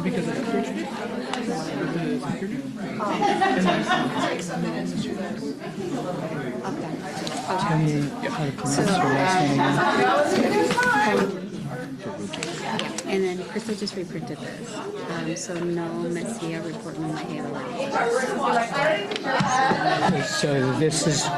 Because it's tell me how to pronounce your last name. And then Krista just reprinted this. So no Messia report no ALA. So this is.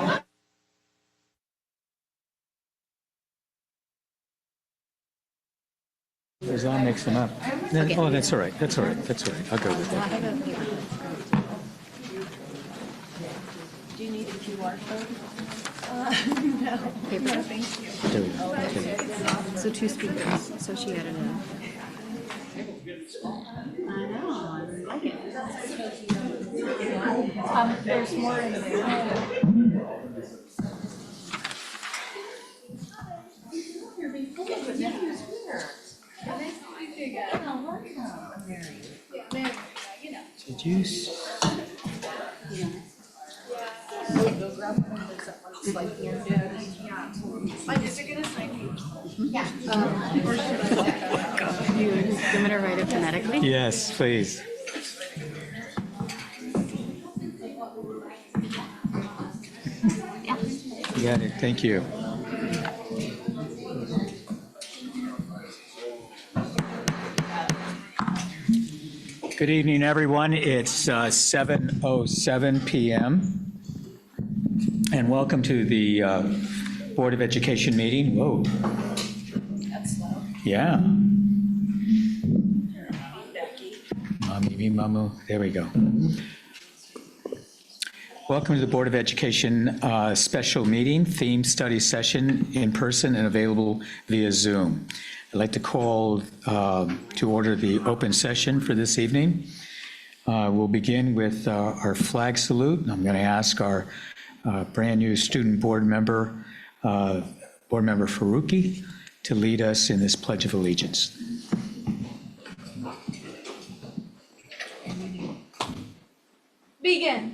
Does that mix them up? Then, Okay. Oh, that's all right. That's all right. That's all right. I'll go with that. Do you need a QR code? Paper. There we go. Okay. So 2 speakers. So she added a. I know. I like it. There's more in there. Did you? You want me to write it phonetically? Yes, please. You got it. Thank you. Good evening, everyone. It's 7:07 p.m. And welcome to the Board of Education meeting. Whoa. That's slow. Yeah. Mommy, mamu. There we go. Welcome to the Board of Education special meeting, theme study session in person and available via Zoom. I'd like to call to order the open session for this evening. We'll begin with our flag salute. I'm going to ask our brand new student board member Faruqi, to lead us in this Pledge of Allegiance. Begin.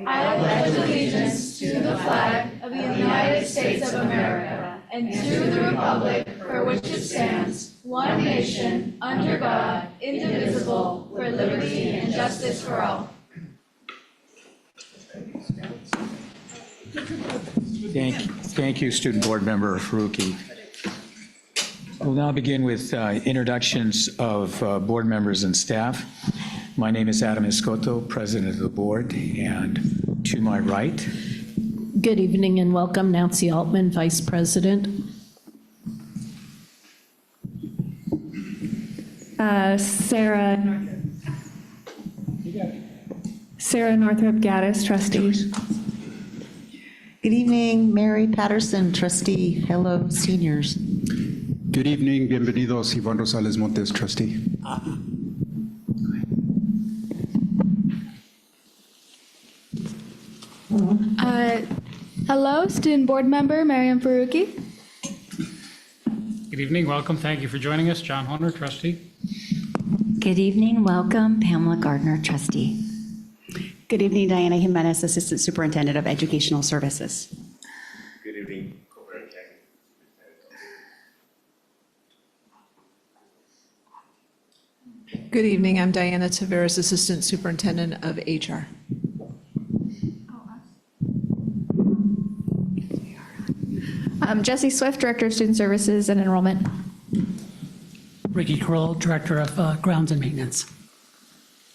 I pledge allegiance to the flag of the United States of America and to the republic for which it stands, one nation, under God, indivisible, for liberty and justice for all. Thank you, Student Board Member Faruqi. We'll now begin with introductions of board members and staff. My name is Adam Escoto, President of the Board, and to my right. Good evening and welcome, Nancy Altman, Vice President. Sarah Northrop Gaddis, trustee. Good evening, Mary Patterson, trustee. Hello, seniors. Good evening, bienvenidos, Iván Rosales Montes, trustee. Hello, student board member Mariam Faruqi. Good evening, welcome, thank you for joining us. John Horner, trustee. Good evening, welcome, Pamela Gardner, trustee. Good evening, Diana Jimenez, Assistant Superintendent of Educational Services. Good evening. Good evening, I'm Diana Taveras, Assistant Superintendent of HR. Jessie Swift, Director of Student Services and Enrollment. Ricky Kroll, Director of Grounds and Maintenance.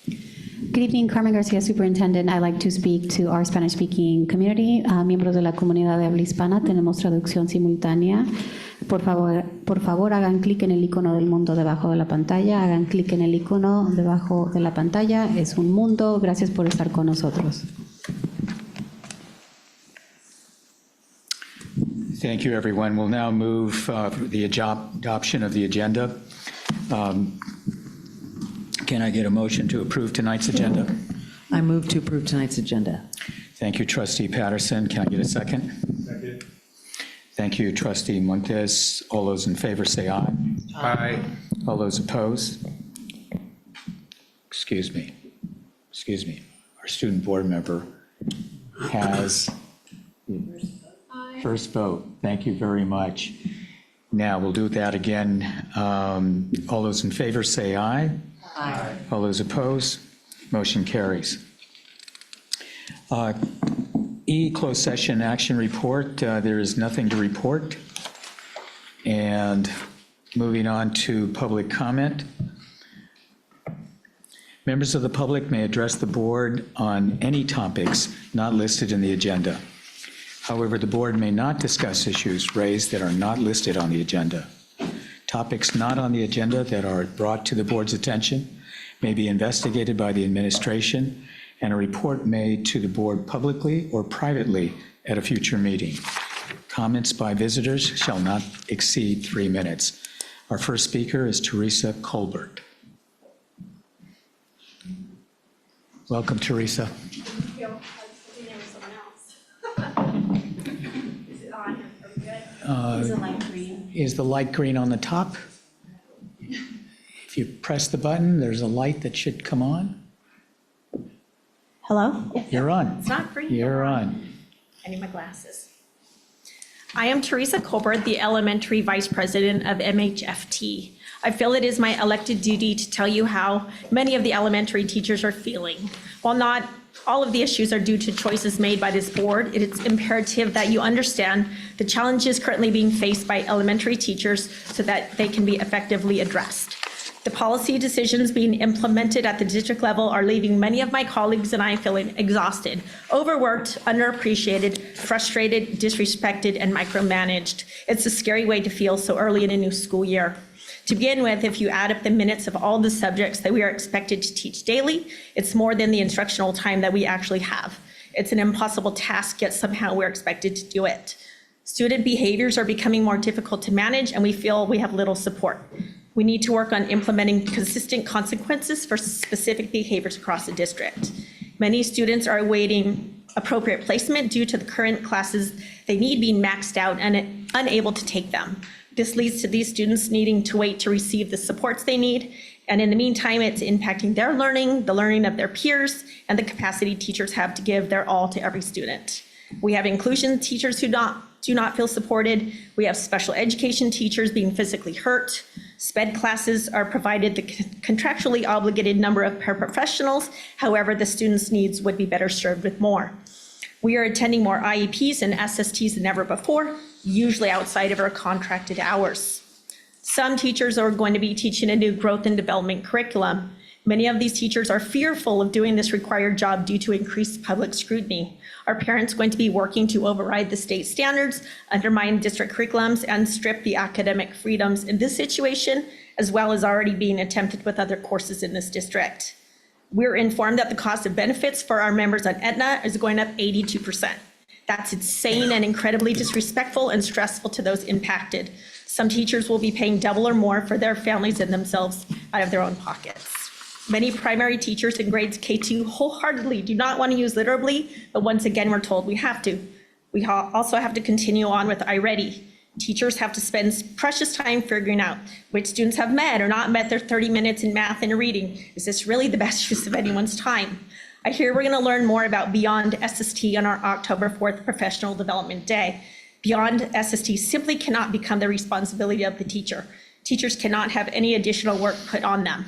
Good evening, Carmen Garcia, Superintendent. I'd like to speak to our Spanish-speaking community. Miembros de la comunidad de habla hispana, tenemos traducción simultánea. Por favor, hagan clic en el icono del mundo debajo de la pantalla. Hagan clic en el icono debajo de la pantalla. Es un mundo. Gracias por estar con nosotros. Thank you, everyone. We'll now move for the adoption of the agenda. Can I get a motion to approve tonight's agenda? I move to approve tonight's agenda. Thank you, Trustee Patterson. Can I get a second? Second. Thank you, Trustee Montes. All those in favor say aye. Aye. All those opposed? Excuse me. Our student board member has. First vote. Thank you very much. Now, we'll do that again. All those in favor say aye. Aye. All those opposed? Motion carries. E, closed session action report. There is nothing to report. And moving on to public comment. Members of the public may address the board on any topics not listed in the agenda. However, the board may not discuss issues raised that are not listed on the agenda. Topics not on the agenda that are brought to the board's attention may be investigated by the administration and a report made to the board publicly or privately at a future meeting. Comments by visitors shall not exceed 3 minutes. Our first speaker is Teresa Colbert. Welcome, Teresa. Is the light green on the top? If you press the button, there's a light that should come on. Hello? You're on. It's not green. You're on. I need my glasses. I am Teresa Colbert, the Elementary Vice President of MHFT. I feel it is my elected duty to tell you how many of the elementary teachers are feeling. While not all of the issues are due to choices made by this board, it is imperative that you understand the challenges currently being faced by elementary teachers so that they can be effectively addressed. The policy decisions being implemented at the district level are leaving many of my colleagues and I feeling exhausted, overworked, underappreciated, frustrated, disrespected, and micromanaged. It's a scary way to feel so early in a new school year. To begin with, if you add up the minutes of all the subjects that we are expected to teach daily, it's more than the instructional time that we actually have. It's an impossible task, yet somehow we're expected to do it. Student behaviors are becoming more difficult to manage, and we feel we have little support. We need to work on implementing consistent consequences for specific behaviors across the district. Many students are awaiting appropriate placement due to the current classes they need being maxed out and unable to take them. This leads to these students needing to wait to receive the supports they need. And in the meantime, it's impacting their learning, the learning of their peers, and the capacity teachers have to give their all to every student. We have inclusion teachers who do not feel supported. We have special education teachers being physically hurt. SPED classes are provided the contractually obligated number of paraprofessionals. However, the students' needs would be better served with more. We are attending more IEPs and SSTs than ever before, usually outside of our contracted hours. Some teachers are going to be teaching a new growth and development curriculum. Many of these teachers are fearful of doing this required job due to increased public scrutiny. Are parents going to be working to override the state standards, undermine district curriculums, and strip the academic freedoms in this situation, as well as already being attempted with other courses in this district? We're informed that the cost of benefits for our members on Aetna is going up 82%. That's insane and incredibly disrespectful and stressful to those impacted. Some teachers will be paying double or more for their families and themselves out of their own pockets. Many primary teachers in grades K2 wholeheartedly do not want to use Literally, but once again, we're told we have to. We also have to continue on with iReady. Teachers have to spend precious time figuring out which students have met or not met their 30 minutes in math and reading. Is this really the best use of anyone's time? I hear we're going to learn more about Beyond SST on our October 4th Professional Development Day. Beyond SST simply cannot become the responsibility of the teacher. Teachers cannot have any additional work put on them.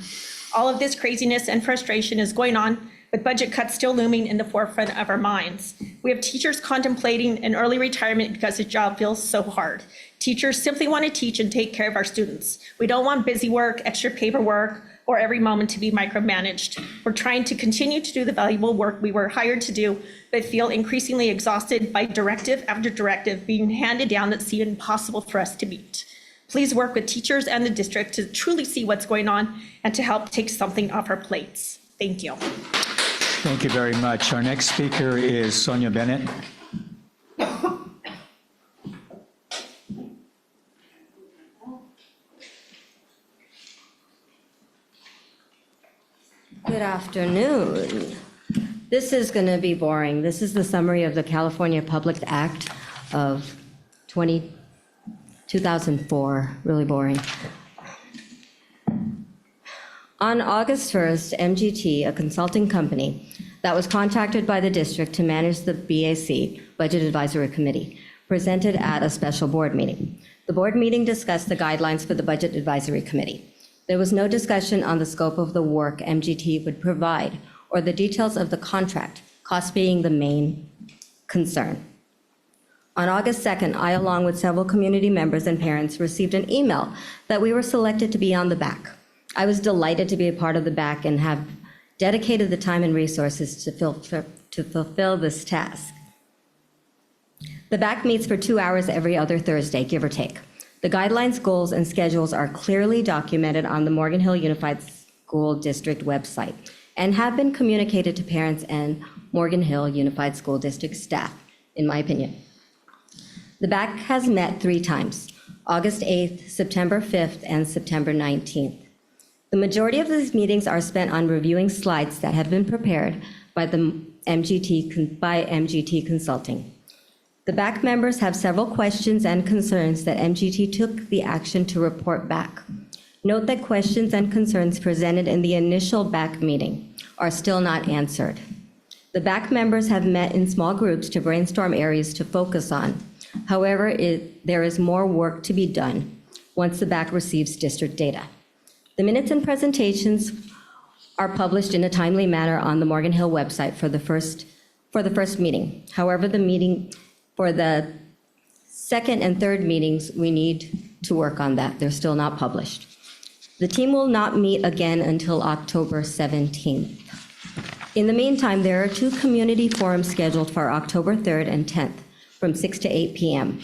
All of this craziness and frustration is going on, with budget cuts still looming in the forefront of our minds. We have teachers contemplating an early retirement because the job feels so hard. Teachers simply want to teach and take care of our students. We don't want busy work, extra paperwork, or every moment to be micromanaged. We're trying to continue to do the valuable work we were hired to do, but feel increasingly exhausted by directive after directive being handed down that seem impossible for us to meet. Please work with teachers and the district to truly see what's going on and to help take something off our plates. Thank you. Thank you very much. Our next speaker is Sonia Bennett. Good afternoon. This is going to be boring. This is the summary of the California Public Act of 2004. Really boring. On August 1st, MGT, a consulting company that was contracted by the district to manage the BAC, Budget Advisory Committee, presented at a special board meeting. The board meeting discussed the guidelines for the Budget Advisory Committee. There was no discussion on the scope of the work MGT would provide or the details of the contract, cost being the main concern. On August 2nd, I, along with several community members and parents, received an email that we were selected to be on the BAC. I was delighted to be a part of the BAC and have dedicated the time and resources to fulfill this task. The BAC meets for 2 hours every other Thursday, give or take. The guidelines, goals, and schedules are clearly documented on the Morgan Hill Unified School District website and have been communicated to parents and Morgan Hill Unified School District staff, in my opinion. The BAC has met 3 times, August 8th, September 5th, and September 19th. The majority of these meetings are spent on reviewing slides that have been prepared by MGT Consulting. The BAC members have several questions and concerns that MGT took the action to report back. Note that questions and concerns presented in the initial BAC meeting are still not answered. The BAC members have met in small groups to brainstorm areas to focus on. However, there is more work to be done once the BAC receives district data. The minutes and presentations are published in a timely manner on the Morgan Hill website for the first meeting. However, for the second and third meetings, we need to work on that. They're still not published. The team will not meet again until October 17th. In the meantime, there are 2 community forums scheduled for October 3rd and 10th from 6 to 8 p.m.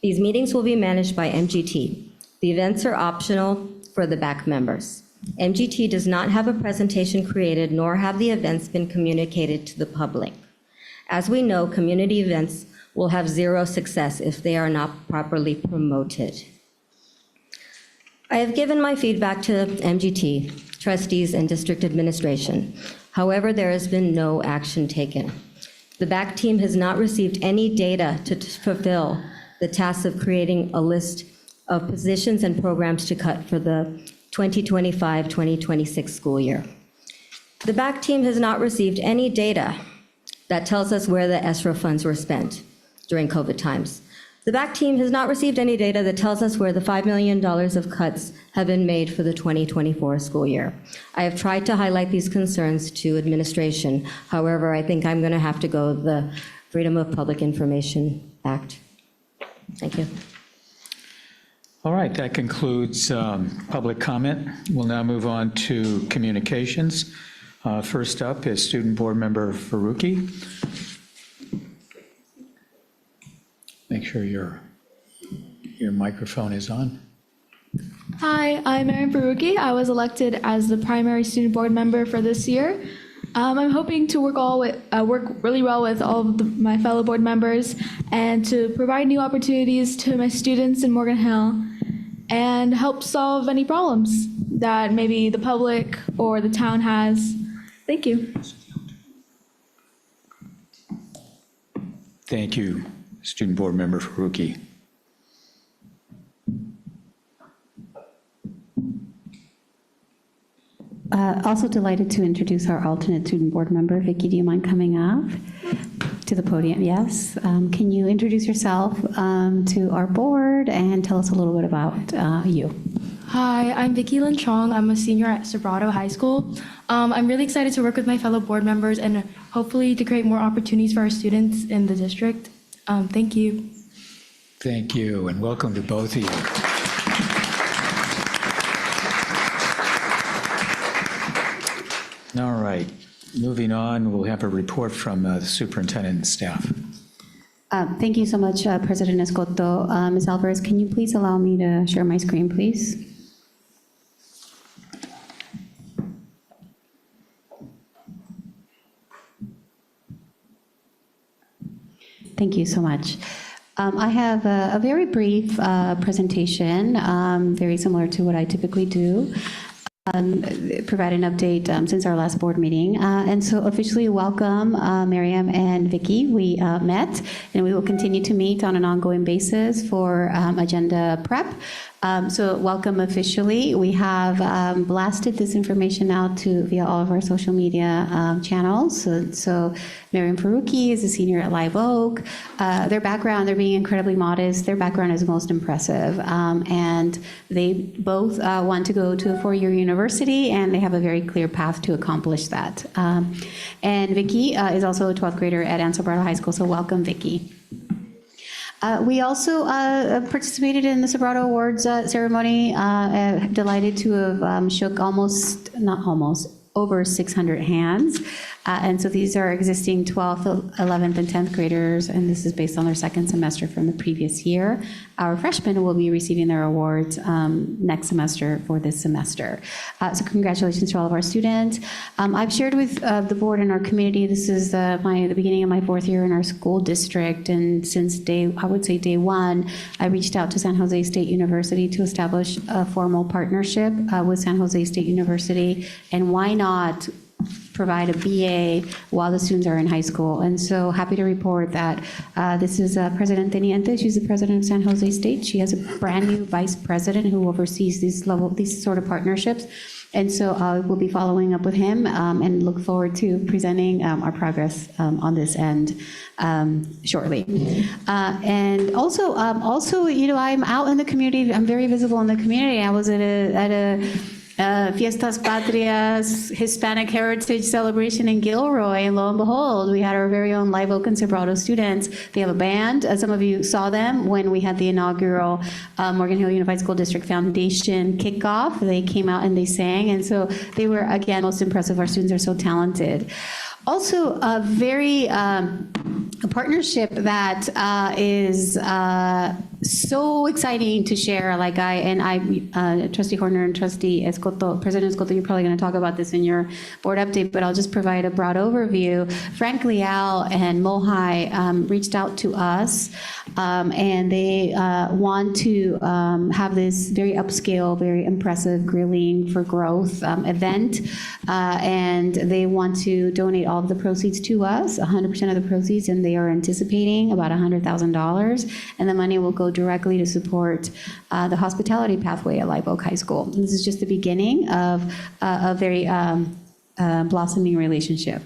These meetings will be managed by MGT. The events are optional for the BAC members. MGT does not have a presentation created, nor have the events been communicated to the public. As we know, community events will have 0 success if they are not properly promoted. I have given my feedback to MGT, trustees, and district administration. However, there has been no action taken. The BAC team has not received any data to fulfill the task of creating a list of positions and programs to cut for the 2025-2026 school year. The BAC team has not received any data that tells us where the ESRA funds were spent during COVID times. The BAC team has not received any data that tells us where the $5 million of cuts have been made for the 2024 school year. I have tried to highlight these concerns to administration. However, I think I'm going to have to go the Freedom of Public Information Act. Thank you. All right, that concludes public comment. We'll now move on to communications. First up is Student Board Member Faruqi. Make sure your microphone is on. Hi, I'm Erin Faruqi. I was elected as the primary student board member for this year. I'm hoping to work really well with all of my fellow board members and to provide new opportunities to my students in Morgan Hill and help solve any problems that maybe the public or the town has. Thank you. Thank you, Student Board Member Faruqi. Also delighted to introduce our alternate student board member. Vicki, do you mind coming up to the podium? Yes. Can you introduce yourself to our board and tell us a little bit about you? Hi, I'm Vicki Lin Chong. I'm a senior at Sobrato High School. I'm really excited to work with my fellow board members and hopefully to create more opportunities for our students in the district. Thank you. Thank you, and welcome to both of you. All right, moving on, we'll have a report from the superintendent and staff. Thank you so much, President Escoto. Ms. Alvarez, can you please allow me to share my screen, please? Thank you so much. I have a very brief presentation, very similar to what I typically do. Provide an update since our last board meeting. And so officially welcome Miriam and Vicki. We met and we will continue to meet on an ongoing basis for agenda prep. So welcome officially. We have blasted this information out via all of our social media channels. So Miriam Faruqi is a senior at Live Oak. Their background, they're being incredibly modest. Their background is most impressive. And they both want to go to a four-year university, and they have a very clear path to accomplish that. And Vicky is also a 12th grader at An Sobrado High School, so welcome, Vicky. We also participated in the Sobrado Awards ceremony. Delighted to have shook over 600 hands. And so these are existing 12th, 11th, and 10th graders, and this is based on their second semester from the previous year. Our freshmen will be receiving their awards next semester for this semester. So congratulations to all of our students. I've shared with the board and our community, this is the beginning of my 4th year in our school district, and since day one, I reached out to San Jose State University to establish a formal partnership with San Jose State University, and why not provide a BA while the students are in high school. And so happy to report that this is President Teniente. She's the president of San Jose State. She has a brand new vice president who oversees these sort of partnerships. And so we'll be following up with him and look forward to presenting our progress on this end shortly. And also, you know, I'm out in the community. I'm very visible in the community. I was at a Fiestas Patrias Hispanic Heritage Celebration in Gilroy, and lo and behold, we had our very own Live Oak and Sobrado students. They have a band. Some of you saw them when we had the inaugural Morgan Hill Unified School District Foundation kickoff. They came out and they sang, and so they were, again, most impressive. Our students are so talented. Also, a partnership that is so exciting to share. Trustee Horner and Trustee Escoto, President Escoto, you're probably going to talk about this in your board update, but I'll just provide a broad overview. Frank Leal and Mohai reached out to us, and they want to have this very upscale, very impressive Grilling for Growth event, and they want to donate all of the proceeds to us, 100% of the proceeds, and they are anticipating about $100,000, and the money will go directly to support the hospitality pathway at Live Oak High School. And this is just the beginning of a very blossoming relationship.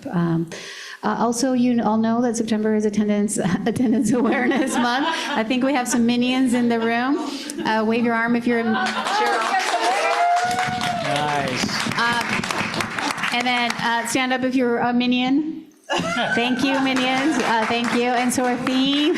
Also, you all know that September is Attendance Awareness Month. I think we have some minions in the room. Wave your arm if you're Cheryl. Nice. And then stand up if you're a minion. Thank you, minions. Thank you. And so our theme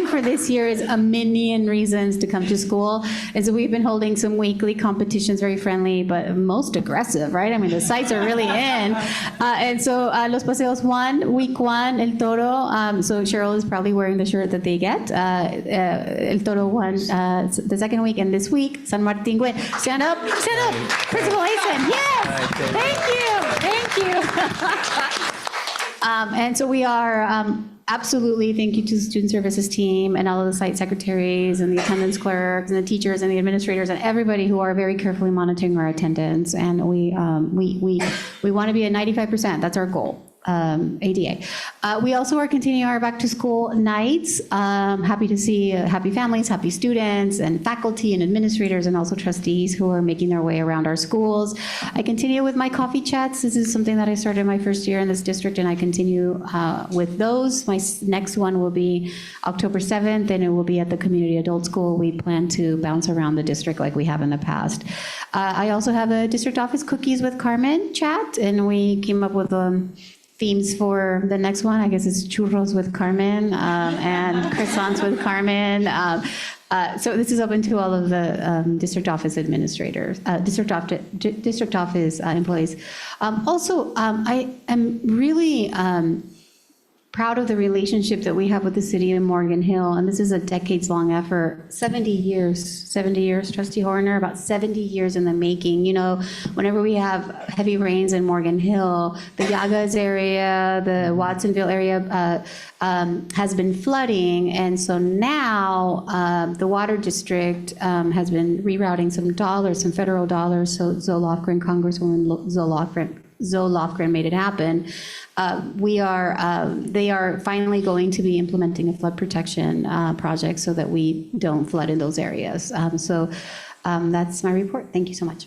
for this year is a million reasons to come to school. And so we've been holding some weekly competitions, very friendly, but most aggressive, right? I mean, the sites are really in. And so Los Paseos won, week 1, El Toro. So Cheryl is probably wearing the shirt that they get. El Toro won the second week, and this week, San Martin went. Stand up. Principal Asen, yes. Thank you. And so we are absolutely, thank you to the Student Services team and all of the site secretaries and the attendance clerks and the teachers and the administrators and everybody who are very carefully monitoring our attendance. And we want to be at 95%. That's our goal. ADA. We also are continuing our back to school nights. Happy to see happy families, happy students, and faculty and administrators, and also trustees who are making their way around our schools. I continue with my coffee chats. This is something that I started my first year in this district, and I continue with those. My next one will be October 7th, and it will be at the Community Adult School. We plan to bounce around the district like we have in the past. I also have a district office Cookies with Carmen chat, and we came up with themes for the next one. I guess it's churros with Carmen and croissants with Carmen. So this is open to all of the district office administrators, district office employees. Also, I am really proud of the relationship that we have with the city of Morgan Hill, and this is a decades-long effort. 70 years, Trustee Horner, about 70 years in the making. You know, whenever we have heavy rains in Morgan Hill, the Llagas area, the Watsonville area has been flooding, and so now the Water District has been rerouting some federal dollars, so Zoe Lofgren, Congresswoman Zoe Zoe Lofgren made it happen. They are finally going to be implementing a flood protection project so that we don't flood in those areas. That's my report. Thank you so much.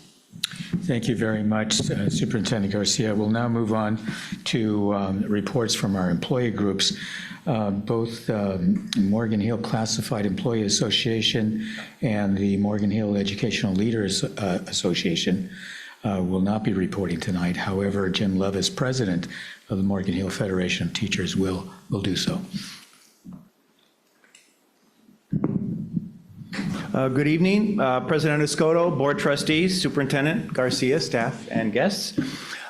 Thank you very much, Superintendent Garcia. We'll now move on to reports from our employee groups. Both Morgan Hill Classified Employee Association and the Morgan Hill Educational Leaders Association will not be reporting tonight. However, Jim Levis, president of the Morgan Hill Federation of Teachers, will do so. Good evening, President Escoto, Board Trustees, Superintendent Garcia, staff, and guests.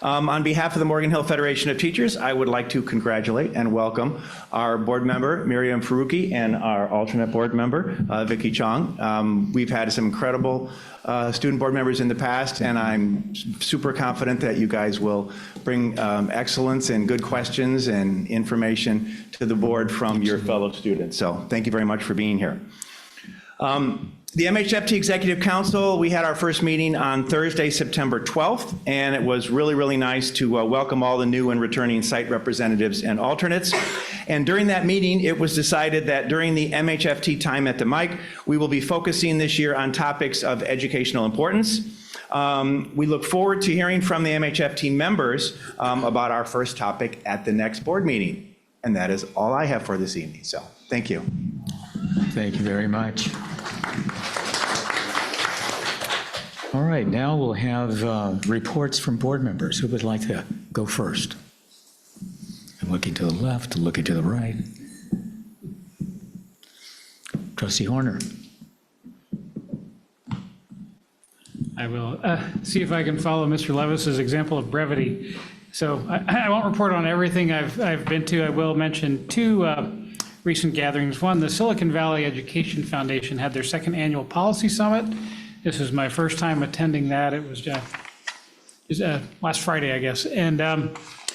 On behalf of the Morgan Hill Federation of Teachers, I would like to congratulate and welcome our board member, Miriam Faruqi, and our alternate board member, Vicky Chong. We've had some incredible student board members in the past, and I'm super confident that you guys will bring excellence and good questions and information to the board from your fellow students. So thank you very much for being here. The MHFT Executive Council, we had our first meeting on Thursday, September 12th, and it was really, really nice to welcome all the new and returning site representatives and alternates. And during that meeting, it was decided that during the MHFT time at the mic, we will be focusing this year on topics of educational importance. We look forward to hearing from the MHFT members about our first topic at the next board meeting. And that is all I have for this evening, so thank you. Thank you very much. All right, now we'll have reports from board members. Who would like to go first? I'm looking to the left, looking to the right. Trustee Horner. I will see if I can follow Mr. Levis's example of brevity. So I won't report on everything I've been to. I will mention two recent gatherings. One, the Silicon Valley Education Foundation had their second annual policy summit. This is my first time attending that. It was last Friday, I guess. And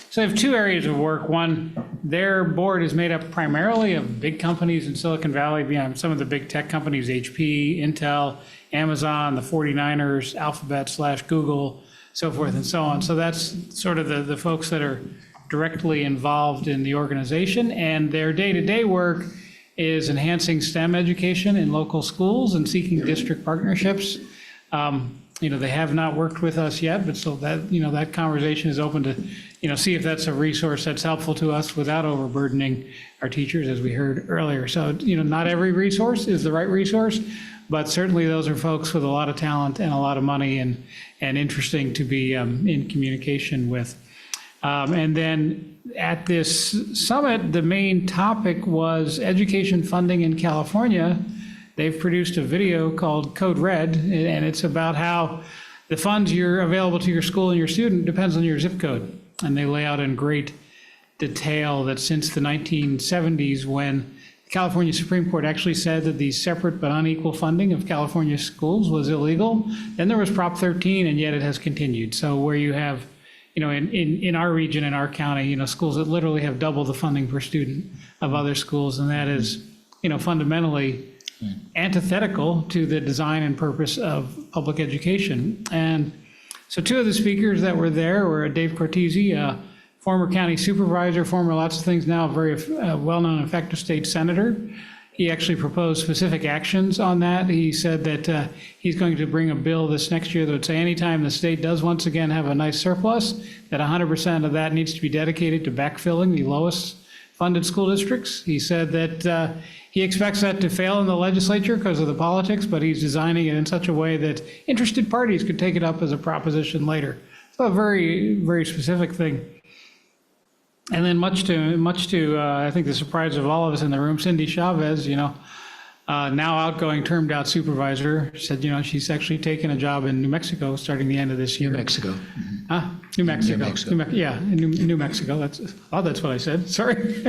so I have two areas of work. One, their board is made up primarily of big companies in Silicon Valley, beyond some of the big tech companies, HP, Intel, Amazon, the 49ers, Alphabet/Google, so forth and so on. So that's sort of the folks that are directly involved in the organization, and their day-to-day work is enhancing STEM education in local schools and seeking district partnerships. They have not worked with us yet, but so that, that conversation is open to, see if that's a resource that's helpful to us without overburdening our teachers, as we heard earlier. So, not every resource is the right resource, but certainly those are folks with a lot of talent and a lot of money and interesting to be in communication with. And then at this summit, the main topic was education funding in California. They've produced a video called Code Red, and it's about how the funds you're available to your school and your student depends on your zip code. And they lay out in great detail that since the 1970s, when the California Supreme Court actually said that the separate but unequal funding of California schools was illegal, then there was Prop 13, and yet it has continued. So where you have in our region, in our county, schools that literally have double the funding per student of other schools, and that is, fundamentally antithetical to the design and purpose of public education. And so two of the speakers that were there were Dave Cortese, a former county supervisor, former lots of things, now a very well-known effective state senator. He actually proposed specific actions on that. He said that he's going to bring a bill this next year that would say anytime the state does once again have a nice surplus, that 100% of that needs to be dedicated to backfilling the lowest funded school districts. He said that he expects that to fail in the legislature because of the politics, but he's designing it in such a way that interested parties could take it up as a proposition later. So a very, very specific thing. And then much to I think the surprise of all of us in the room, Cindy Chavez, now outgoing termed out supervisor, said, she's actually taken a job in New Mexico starting the end of this year. New Mexico. New Mexico. New Mexico. That's what I said. Sorry.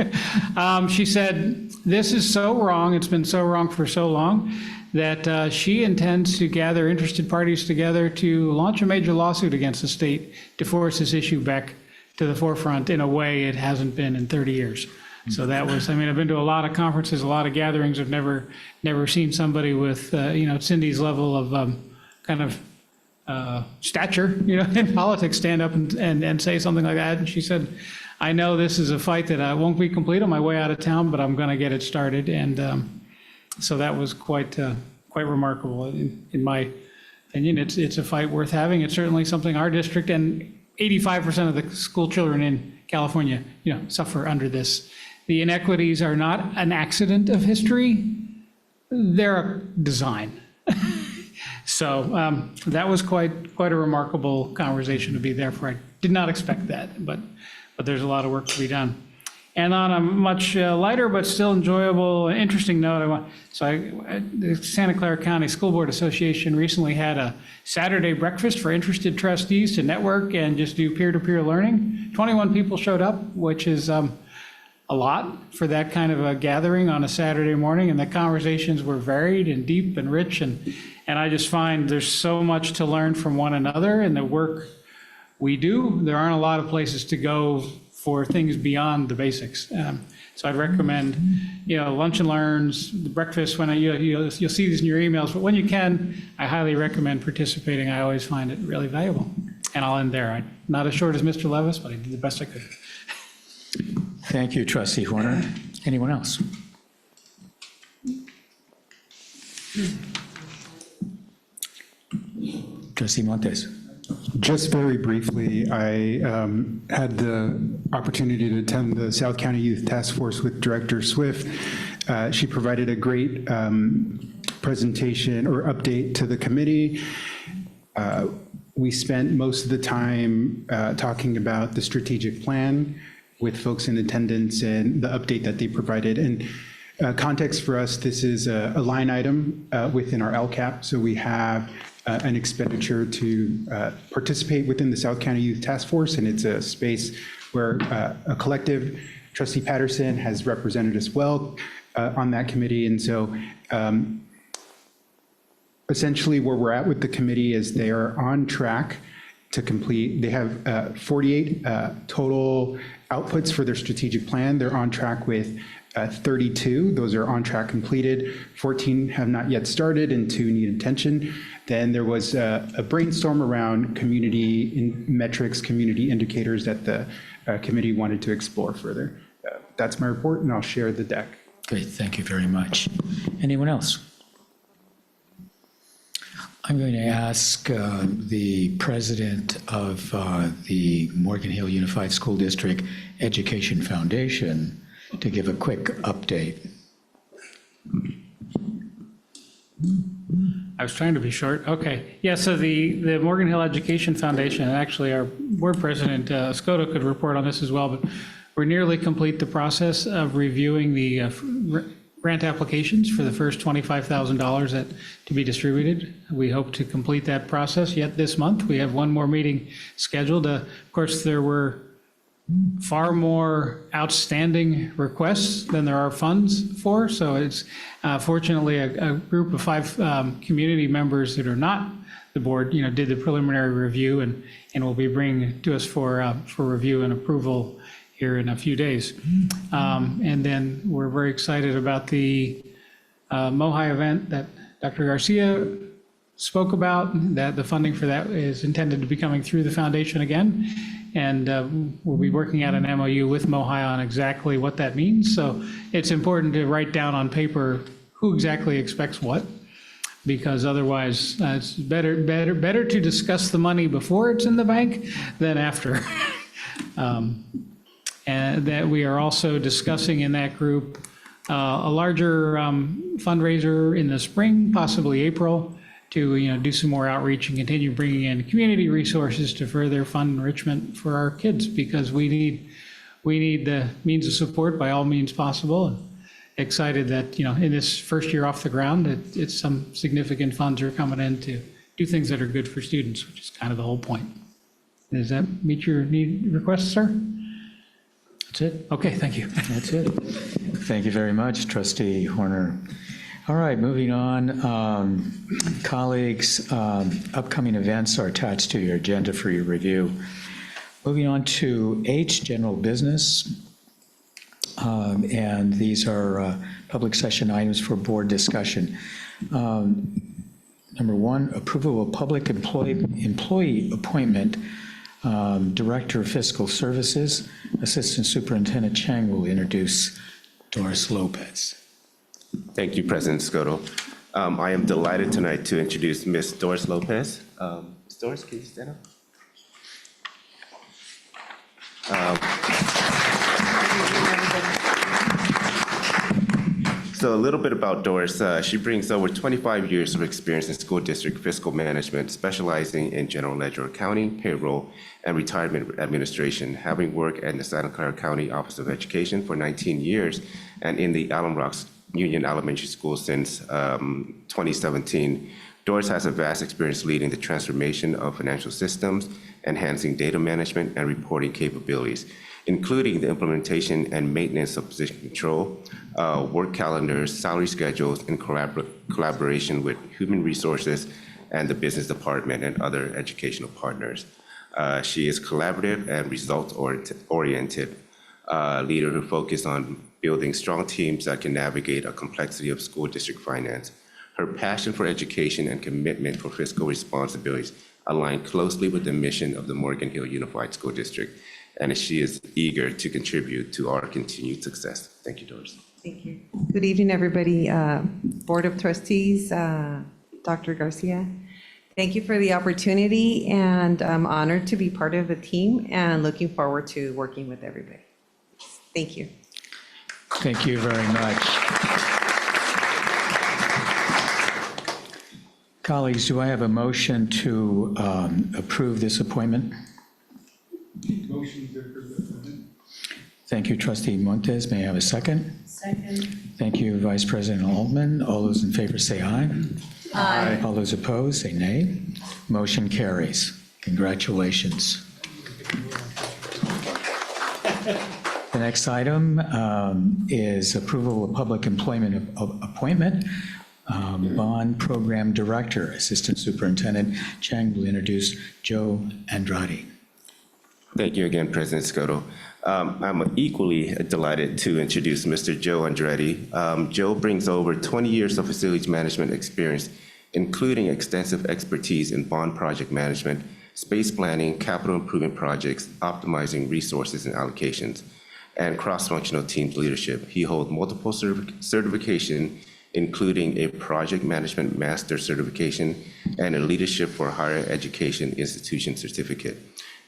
She said, this is so wrong. It's been so wrong for so long that she intends to gather interested parties together to launch a major lawsuit against the state to force this issue back to the forefront in a way it hasn't been in 30 years. So that was, I've been to a lot of conferences, a lot of gatherings. I've never seen somebody with, Cindy's level of kind of stature, in politics, stand up and say something like that. And she said, I know this is a fight that I won't be complete on my way out of town, but I'm going to get it started. And so that was quite remarkable in my opinion. It's a fight worth having. It's certainly something our district and 85% of the school children in California, suffer under this. The inequities are not an accident of history. They're a design. So that was quite a remarkable conversation to be there for. I did not expect that, but there's a lot of work to be done. And on a much lighter but still enjoyable, interesting note, the Santa Clara County School Board Association recently had a Saturday breakfast for interested trustees to network and just do peer-to-peer learning. 21 people showed up, which is a lot for that kind of a gathering on a Saturday morning, and the conversations were varied and deep and rich, and I just find there's so much to learn from one another in the work we do. There aren't a lot of places to go for things beyond the basics. So I'd recommend, lunch and learns, the breakfast, when you'll see these in your emails, but when you can, I highly recommend participating. I always find it really valuable. And I'll end there. I'm not as short as Mr. Levis, but I did the best I could. Thank you, Trustee Horner. Anyone else? Trustee Montes. Just very briefly, I had the opportunity to attend the South County Youth Task Force with Director Swift. She provided a great presentation or update to the committee. We spent most of the time talking about the strategic plan with folks in attendance and the update that they provided. And context for us, this is a line item within our LCAP. So we have an expenditure to participate within the South County Youth Task Force, and it's a space where a collective, Trustee Patterson has represented as well on that committee. And so essentially where we're at with the committee is they are on track to complete, they have 48 total outputs for their strategic plan. They're on track with 32. Those are on track completed. 14 have not yet started and 2 need attention. Then there was a brainstorm around community metrics, community indicators that the committee wanted to explore further. That's my report, and I'll share the deck. Great, thank you very much. Anyone else? I'm going to ask the president of the Morgan Hill Unified School District Education Foundation to give a quick update. I was trying to be short. Okay. Yeah, so the Morgan Hill Education Foundation, and actually our board president, Scotto, could report on this as well, but we're nearly complete the process of reviewing the grant applications for the first $25,000 that to be distributed. We hope to complete that process yet this month. We have one more meeting scheduled. Of course, there were far more outstanding requests than there are funds for. So it's fortunately a group of 5 community members that are not the board, did the preliminary review and will be bringing to us for review and approval here in a few days. And then we're very excited about the MOHI event that Dr. Garcia spoke about, that the funding for that is intended to be coming through the foundation again. And we'll be working out an MOU with MOHI on exactly what that means. So it's important to write down on paper who exactly expects what, because otherwise it's better to discuss the money before it's in the bank than after. And that we are also discussing in that group a larger fundraiser in the spring, possibly April, to do some more outreach and continue bringing in community resources to further fund enrichment for our kids, because we need the means of support by all means possible. And excited that in this first year off the ground, it's some significant funds are coming in to do things that are good for students, which is kind of the whole point. Does that meet your request, sir? That's it. Okay, thank you. That's it. Thank you very much, Trustee Horner. All right, moving on. Colleagues, upcoming events are attached to your agenda for your review. Moving on to H, general business. And these are public session items for board discussion. Number one, approval of public employee appointment. Director of Fiscal Services, Assistant Superintendent Chang will introduce Doris Lopez. Thank you, President Scotto. I am delighted tonight to introduce Ms. Doris Lopez. Ms. Doris, can you stand up? So a little bit about Doris. She brings over 25 years of experience in school district fiscal management, specializing in general ledger accounting, payroll, and retirement administration, having worked at the Santa Clara County Office of Education for 19 years and in the Alum Rocks Union Elementary School since 2017. Doris has a vast experience leading the transformation of financial systems, enhancing data management and reporting capabilities, including the implementation and maintenance of position control, work calendars, salary schedules, in collaboration with human resources and the business department and other educational partners. She is collaborative and results-oriented leader who focuses on building strong teams that can navigate a complexity of school district finance. Her passion for education and commitment for fiscal responsibilities align closely with the mission of the Morgan Hill Unified School District, and she is eager to contribute to our continued success. Thank you, Doris. Thank you. Good evening, everybody. Board of Trustees, Dr. Garcia. Thank you for the opportunity, and I'm honored to be part of the team and looking forward to working with everybody. Thank you. Thank you very much. Colleagues, do I have a motion to approve this appointment? Motion to approve the appointment. Thank you, Trustee Montes. May I have a second? Second. Thank you, Vice President Altman. All those in favor say aye. Aye. All those opposed say nay. Motion carries. Congratulations. The next item is approval of public employment appointment. Bond Program Director, Assistant Superintendent Chang will introduce Joe Andrade. Thank you again, President Scotto. I'm equally delighted to introduce Mr. Joe Andrade. Joe brings over 20 years of facilities management experience, including extensive expertise in bond project management, space planning, capital improvement projects, optimizing resources and allocations, and cross-functional teams leadership. He holds multiple certifications, including a project management master certification and a leadership for higher education institution certificate.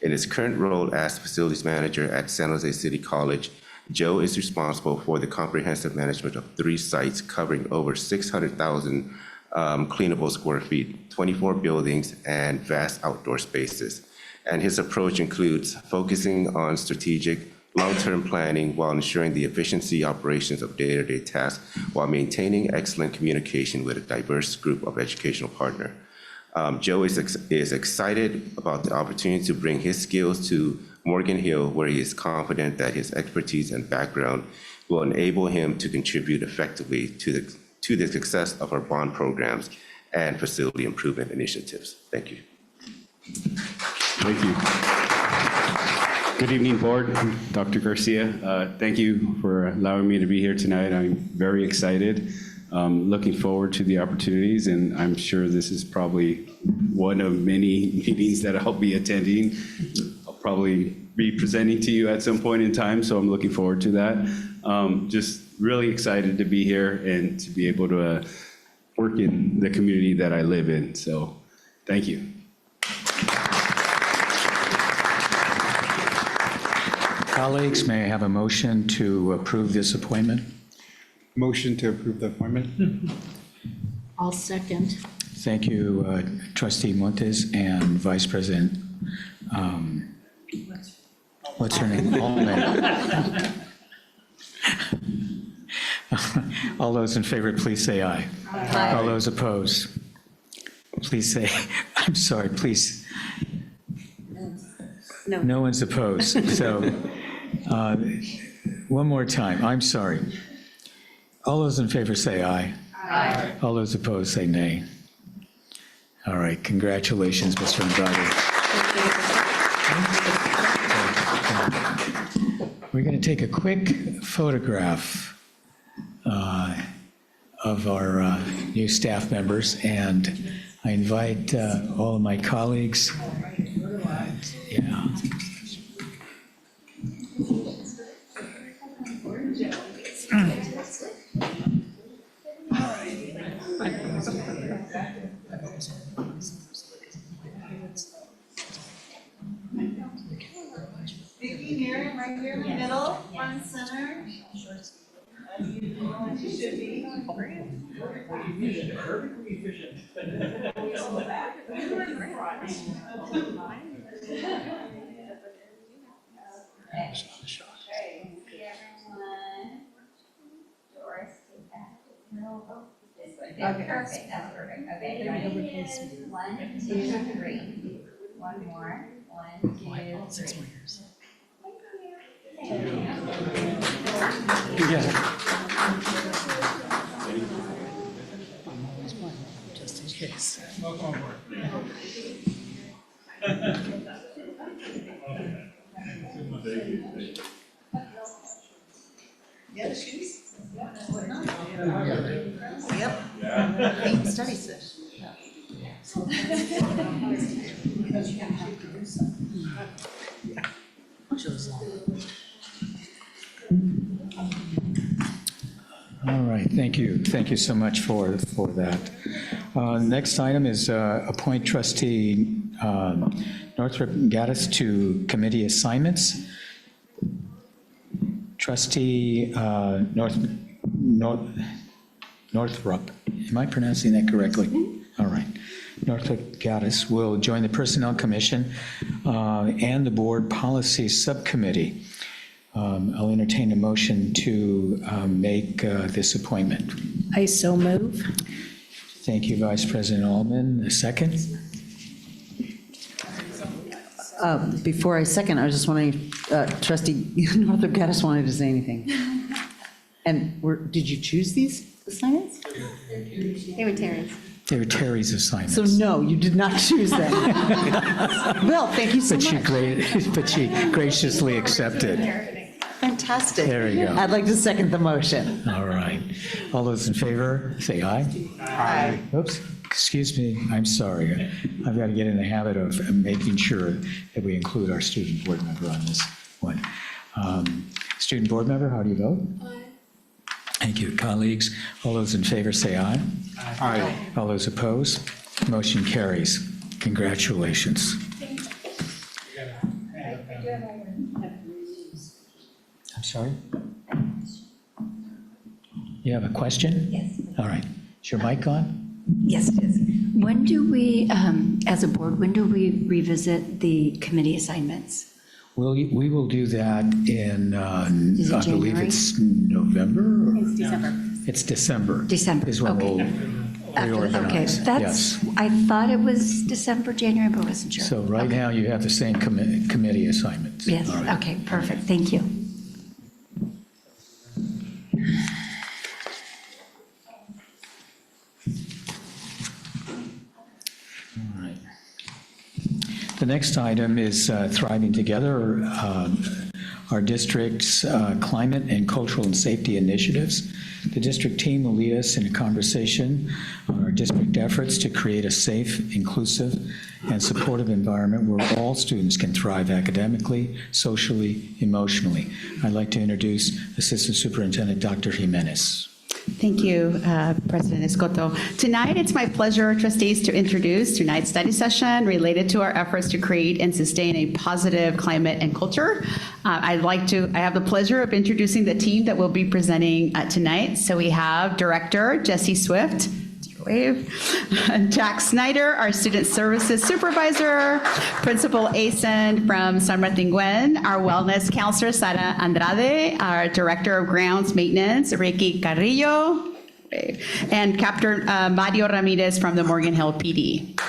In his current role as facilities manager at San Jose City College, Joe is responsible for the comprehensive management of 3 sites covering over 600,000 cleanable square feet, 24 buildings, and vast outdoor spaces. And his approach includes focusing on strategic, long-term planning while ensuring the efficiency operations of day-to-day tasks while maintaining excellent communication with a diverse group of educational partners. Joe is excited about the opportunity to bring his skills to Morgan Hill, where he is confident that his expertise and background will enable him to contribute effectively to the success of our bond programs and facility improvement initiatives. Thank you. Thank you. Good evening, Board. Dr. Garcia, thank you for allowing me to be here tonight. I'm very excited. Looking forward to the opportunities, and I'm sure this is probably one of many meetings that I'll be attending. I'll probably be presenting to you at some point in time, so I'm looking forward to that. Just really excited to be here and to be able to work in the community that I live in, so thank you. Colleagues, may I have a motion to approve this appointment? Motion to approve the appointment. I'll second. Thank you, Trustee Montes and Vice President, what's her name? Altman. All those in favor, please say aye. Aye. All those opposed, please say, I'm sorry, please. No one's opposed. So one more time, I'm sorry. All those in favor say aye. Aye. All those opposed say nay. All right, congratulations, Mr. Andrade. We're going to take a quick photograph of our new staff members, and I invite all of my colleagues. Yeah. Vicky, Miriam, right here in the middle, front center. You should be. Okay, perfect, that's perfect. Okay, ready? 1, 2, 3. One more. 1, 2, 3. Just in case. Yeah, shoes. Yep. Theme study session. All right, thank you. Thank you so much for that. Next item is appoint trustee Northrop Gaddis to committee assignments. Trustee Northrop, am I pronouncing that correctly? All right. Northrop Gaddis will join the Personnel Commission and the Board Policy Subcommittee. I'll entertain a motion to make this appointment. I so move. Thank you, Vice President Altman. A second? Before I second, I was just wondering, trustee Northrop Gaddis wanted to say anything. And did you choose these assignments? They were Terry's. They were Terry's assignments. So no, you did not choose them. Bill, thank you so much. But she graciously accepted. Fantastic. There you go. I'd like to second the motion. All right. All those in favor, say aye. Aye. Oops, excuse me, I'm sorry. I've got to get in the habit of making sure that we include our student board member on this one. Student board member, how do you vote? Aye. Thank you. Colleagues, all those in favor say aye. Aye. All those opposed? Motion carries. Congratulations. I'm sorry? You have a question? Yes. All right. Is your mic on? Yes, it is. When do we, as a board, when do we revisit the committee assignments? We will do that in, Is it I believe January? it's November? It's December. It's December. December, Is when okay. we'll Okay, reorganize. that's, Yes. I thought it was December, January, but wasn't sure. So right Okay. now, you have the same committee assignments. Yes, All right. okay, perfect, thank you. All right. The next item is Thriving Together, our district's climate and cultural and safety initiatives. The district team will lead us in a conversation on our district efforts to create a safe, inclusive, and supportive environment where all students can thrive academically, socially, emotionally. I'd like to introduce Assistant Superintendent Dr. Jimenez. Thank you, President Escoto. Tonight, it's my pleasure, trustees, to introduce tonight's study session related to our efforts to create and sustain a positive climate and culture. I have the pleasure of introducing the team that will be presenting tonight. So we have Director Jesse Swift, wave, Jack Snyder, our Student Services Supervisor, Principal Asen from San Martin Gwen, our Wellness Counselor Sara Andrade, our Director of Grounds Maintenance Ricky Carrillo, and Captain Mario Ramirez from the Morgan Hill PD.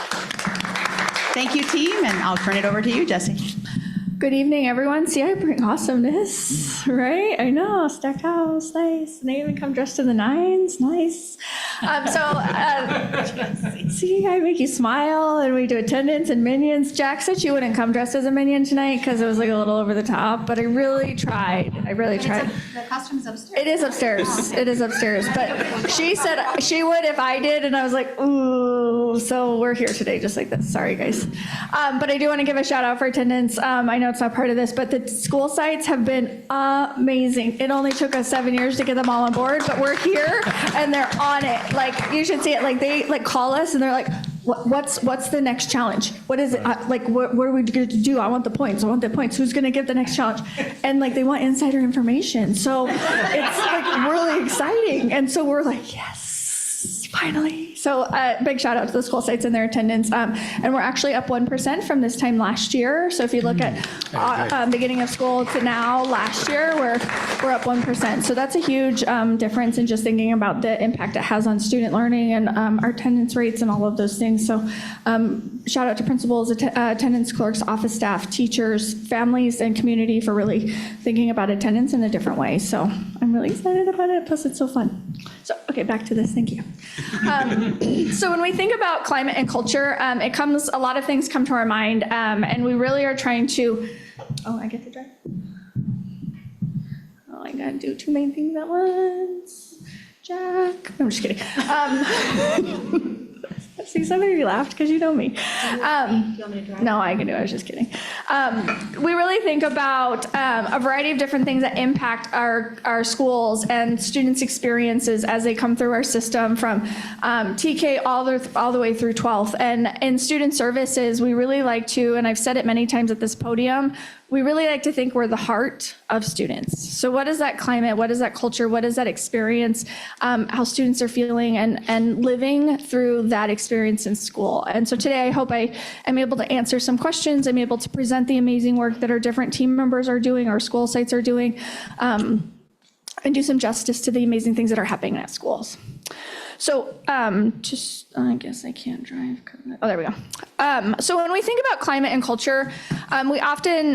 Thank you, team, and I'll turn it over to you, Jesse. Good evening, everyone. See, I bring awesomeness, right? I know, stacked house, nice. And they even come dressed to the nines, nice. See, I make you smile, and we do attendance and minions. Jack said she wouldn't come dressed as a minion tonight because it was like a little over the top, but I really tried. The costume's upstairs. It is upstairs. It is upstairs. But she said she would if I did, and I was like, ooh. So we're here today just like this. Sorry, guys. But I do want to give a shout out for attendance. I know it's not part of this, but the school sites have been amazing. It only took us 7 years to get them all on board, but we're here and they're on it. Like, you should see it. Like, they like call us and they're like, what's the next challenge? What is it? What are we going to do? I want the points. Who's going to get the next challenge? And like, they want insider information. So it's like really exciting. And so we're like, yes, finally. So big shout out to the school sites and their attendance. And we're actually up 1% from this time last year. So if you look at beginning of school to now last year, we're up 1%. So that's a huge difference in just thinking about the impact it has on student learning and our attendance rates and all of those things. So shout out to principals, attendance clerks, office staff, teachers, families, and community for really thinking about attendance in a different way. So I'm really excited about it. Plus, it's so fun. So, okay, back to this. Thank you. So when we think about climate and culture, a lot of things come to our mind, and we really are trying to, I get to drive? Oh, I gotta do two main things at once. Jack, I'm just kidding. See, some of you laughed because you know me. No, I can do it. I was just kidding. We really think about a variety of different things that impact our schools and students' experiences as they come through our system from TK all the way through 12th. And in student services, we really like to, and I've said it many times at this podium, we really like to think we're the heart of students. So what is that climate? What is that culture? What is that experience? How students are feeling and living through that experience in school. And so today I hope I am able to answer some questions. I'm able to present the amazing work that our different team members are doing, our school sites are doing, and do some justice to the amazing things that are happening at schools. So I guess I can't drive. Oh, there we go. So when we think about climate and culture, we often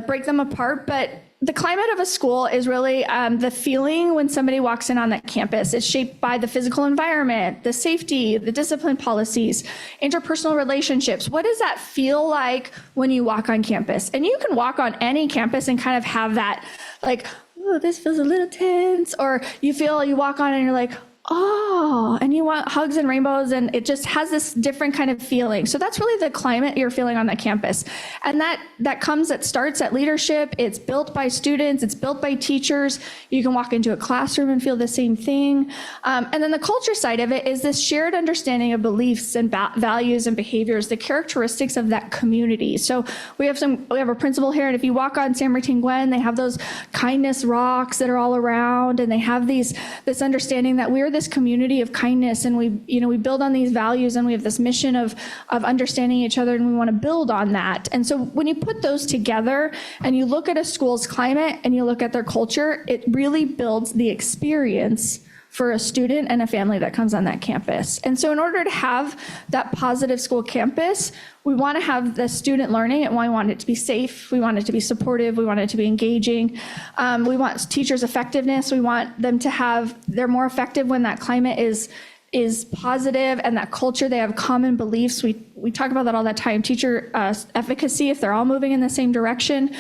break them apart, but the climate of a school is really the feeling when somebody walks in on that campus. It's shaped by the physical environment, the safety, the discipline policies, interpersonal relationships. What does that feel like when you walk on campus? And you can walk on any campus and kind of have that, like, oh, this feels a little tense, or you walk on and you're like, oh, and you want hugs and rainbows, and it just has this different kind of feeling. So that's really the climate you're feeling on that campus. And that starts at leadership. It's built by students. It's built by teachers. You can walk into a classroom and feel the same thing. And then the culture side of it is this shared understanding of beliefs and values and behaviors, the characteristics of that community. So we have a principal here, and if you walk on San Martin Gwen, they have those kindness rocks that are all around, and they have this understanding that we're this community of kindness, and we build on these values, and we have this mission of understanding each other, and we want to build on that. And so when you put those together and you look at a school's climate and you look at their culture, it really builds the experience for a student and a family that comes on that campus. And so in order to have that positive school campus, we want to have the student learning, and we want it to be safe. We want it to be supportive. We want it to be engaging. We want teachers' effectiveness. We want them to they're more effective when that climate is positive, and that culture, they have common beliefs. We talk about that all the time. Teacher efficacy, if they're all moving in the same direction,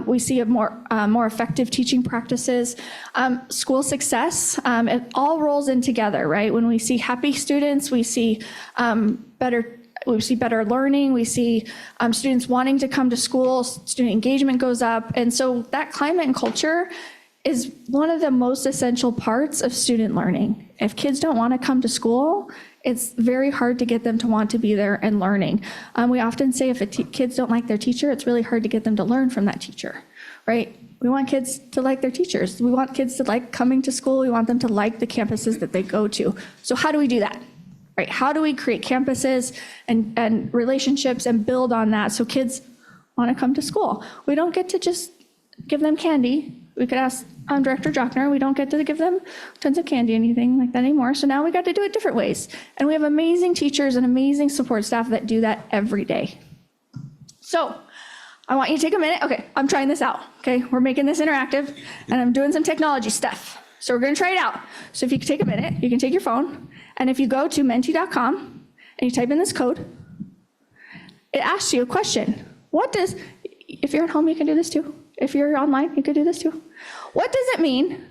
we see a more effective teaching practices. School success, it all rolls in together, right? When we see happy students, we see better learning, we see students wanting to come to school, student engagement goes up. And so that climate and culture is one of the most essential parts of student learning. If kids don't want to come to school, it's very hard to get them to want to be there and learning. We often say if kids don't like their teacher, it's really hard to get them to learn from that teacher, right? We want kids to like their teachers. We want kids to like coming to school. We want them to like the campuses that they go to. So how do we do that? Right? How do we create campuses and relationships and build on that so kids want to come to school? We don't get to just give them candy. We could ask Director Jochner. We don't get to give them tons of candy, anything like that anymore. So now we got to do it different ways. And we have amazing teachers and amazing support staff that do that every day. So I want you to take a minute. Okay, I'm trying this out. Okay, we're making this interactive, and I'm doing some technology stuff. So we're going to try it out. So if you could take a minute, you can take your phone And if you go to menti.com and you type in this code, it asks you a question. If you're at home, you can do this too. If you're online, you can do this too. What does it mean?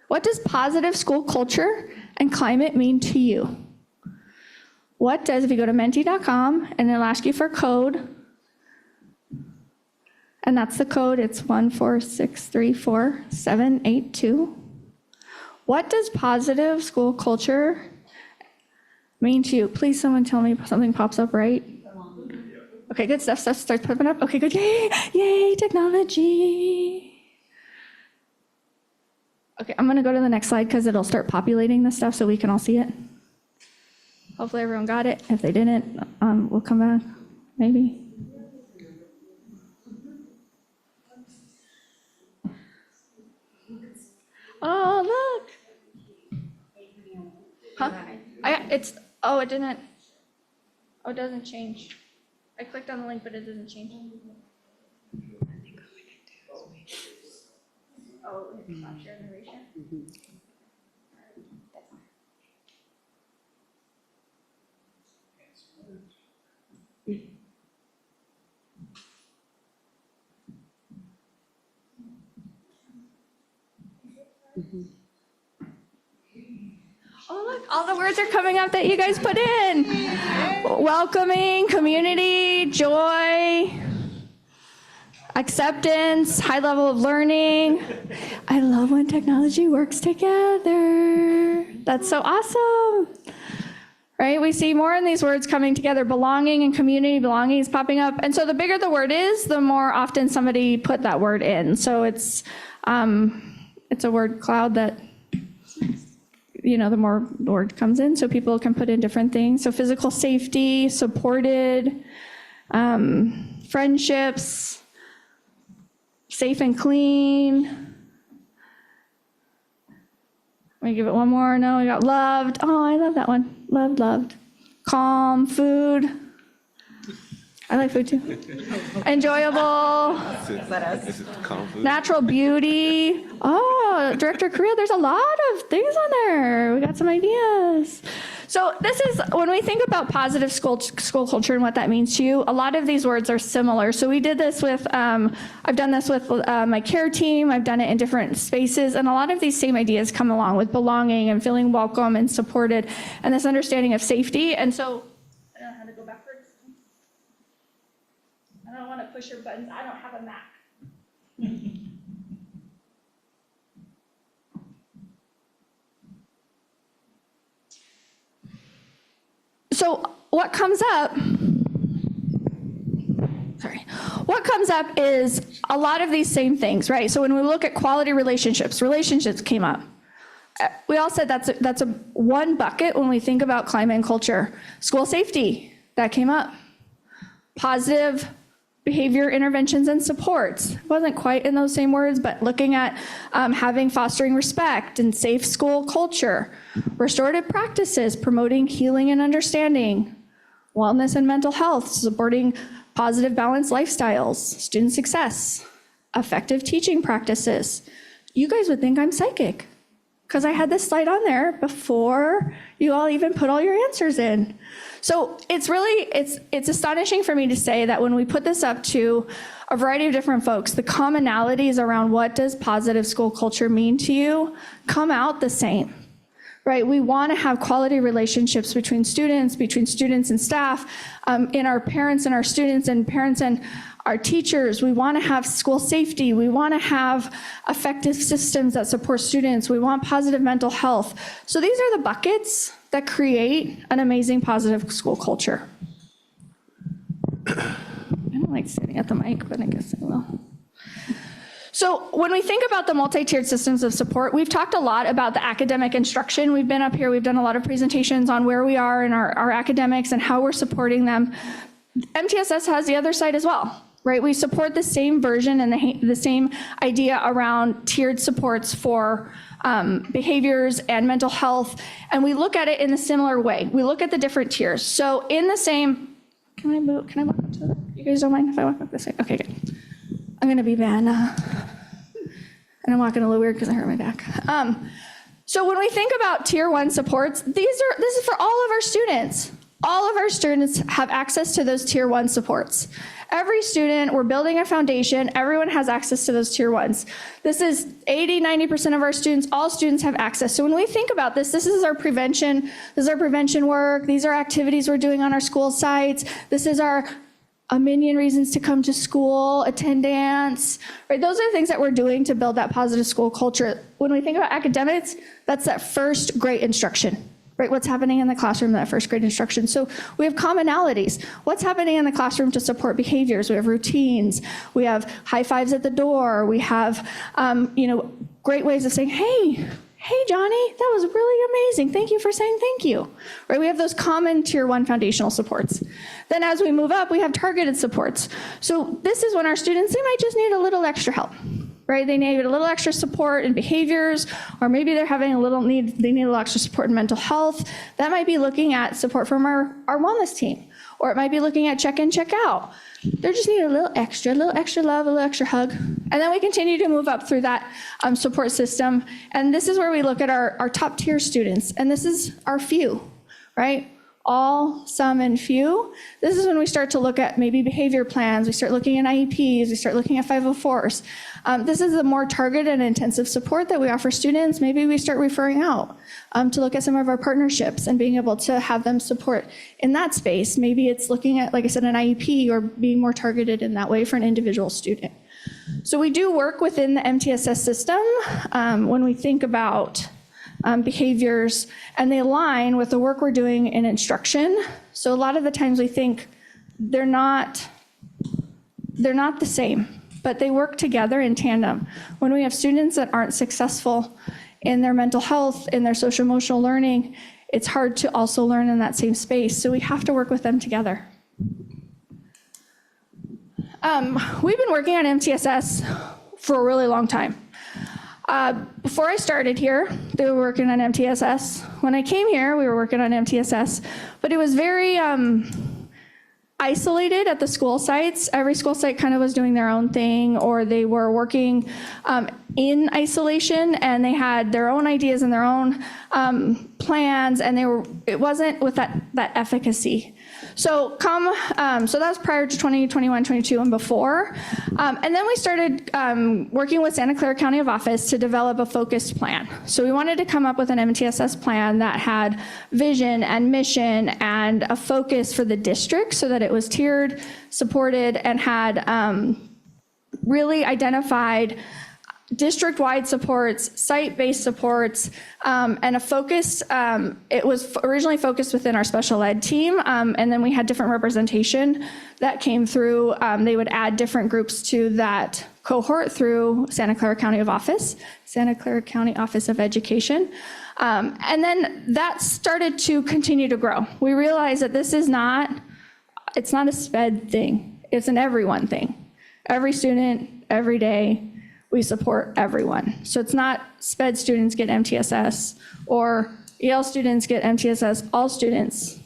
What does positive school culture and climate mean to you? If you go to menti.com and it'll ask you for code, and that's the code, it's 14634-782. What does positive school culture mean to you? Please, someone tell me something pops up right. Okay, good stuff. Stuff starts popping up. Okay, good. Yay, yay, technology. Okay, I'm gonna go to the next slide because it'll start populating this stuff so we can all see it. Hopefully everyone got it. If they didn't, we'll come back, maybe. Oh, look. Huh? It didn't. Oh, it doesn't change. I clicked on the link, but it doesn't change. Oh, it's not share narration. Oh, look, all the words are coming up that you guys put in. Welcoming, community, joy, acceptance, high level of learning. I love when technology works together. That's so awesome. Right? We see more in these words coming together. Belonging and community, belonging is popping up. And so the bigger the word is, the more often somebody put that word in. So it's a word cloud that, the more the word comes in, so people can put in different things. So physical safety, supported, friendships, safe and clean. Let me give it one more. No, we got loved. Oh, I love that one. Loved. Calm, food. I like food too. Enjoyable. Natural beauty. Oh, Director Korea, there's a lot of things on there. We got some ideas. So this is, when we think about positive school culture and what that means to you, a lot of these words are similar. So we did this with, I've done this with my care team. I've done it in different spaces. And a lot of these same ideas come along with belonging and feeling welcome and supported and this understanding of safety. And so, I don't know how to go backwards. I don't want to push your buttons. I don't have a Mac. So what comes up is a lot of these same things, right? So when we look at quality relationships came up. We all said that's a one bucket when we think about climate and culture. School safety, that came up. Positive behavior interventions and supports. Wasn't quite in those same words, but looking at fostering respect and safe school culture. Restorative practices, promoting healing and understanding. Wellness and mental health, supporting positive balanced lifestyles. Student success. Effective teaching practices. You guys would think I'm psychic because I had this slide on there before you all even put all your answers in. So it's astonishing for me to say that when we put this up to a variety of different folks, the commonalities around what does positive school culture mean to you come out the same, right? We want to have quality relationships between students and staff, in our parents and our students and parents and our teachers. We want to have school safety. We want to have effective systems that support students. We want positive mental health. So these are the buckets that create an amazing positive school culture. I don't like sitting at the mic, but I guess I will. So when we think about the multi-tiered systems of support, we've talked a lot about the academic instruction. We've been up here, we've done a lot of presentations on where we are in our academics and how we're supporting them. MTSS has the other side as well, right? We support the same version and the same idea around tiered supports for behaviors and mental health, and we look at it in a similar way. We look at the different tiers. So in the same, can I walk up to that? You guys don't mind if I walk up this way? Okay, good. I'm gonna be Vanna. And I'm walking a little weird because I hurt my back. So when we think about Tier 1 supports, this is for all of our students. All of our students have access to those Tier 1 supports. Every student, we're building a foundation, everyone has access to those Tier 1s. This is 80-90% of our students, all students have access. So when we think about this is our prevention, work, these are activities we're doing on our school sites, this is our a million reasons to come to school, attend dance, right? Those are the things that we're doing to build that positive school culture. When we think about academics, that's that first grade instruction, right? What's happening in the classroom, that first grade instruction. So we have commonalities. What's happening in the classroom to support behaviors? We have routines. We have high fives at the door. We have, great ways of saying, hey, Johnny, that was really amazing. Thank you for saying thank you. Right? We have those common Tier 1 foundational supports. Then as we move up, we have targeted supports. So this is when our students, they might just need a little extra help, right? They need a little extra support in behaviors, or maybe they're having they need a little extra support in mental health. That might be looking at support from our wellness team, or it might be looking at check-in, check-out. They just need a little extra love, a little extra hug. And then we continue to move up through that support system. And this is where we look at our top tier students. And this is our few, right? All, some, and few. This is when we start to look at maybe behavior plans. We start looking at IEPs. We start looking at 504s. This is the more targeted and intensive support that we offer students. Maybe we start referring out to look at some of our partnerships and being able to have them support in that space. Maybe it's looking at, like I said, an IEP, or being more targeted in that way for an individual student. So we do work within the MTSS system when we think about behaviors, and they align with the work we're doing in instruction. So a lot of the times we think they're not the same, but they work together in tandem. When we have students that aren't successful in their mental health, in their social emotional learning, it's hard to also learn in that same space. So we have to work with them together. We've been working on MTSS for a really long time. Before I started here, they were working on MTSS. When I came here, we were working on MTSS, but it was very isolated at the school sites. Every school site kind of was doing their own thing, or they were working in isolation, and they had their own ideas and their own plans, and it wasn't with that efficacy. So so that was prior to 2021, 22, and before. And then we started working with Santa Clara County of Office to develop a focused plan. So we wanted to come up with an MTSS plan that had vision and mission and a focus for the district, so that it was tiered, supported, and had really identified district-wide supports, site-based supports, and a focus. It was originally focused within our special ed team, and then we had different representation that came through. They would add different groups to that cohort through Santa Clara County of Office, Santa Clara County Office of Education. And then that started to continue to grow. We realized that it's not a SPED thing. It's an everyone thing. Every student, every day, we support everyone. So it's not SPED students get MTSS, or EL students get MTSS, all students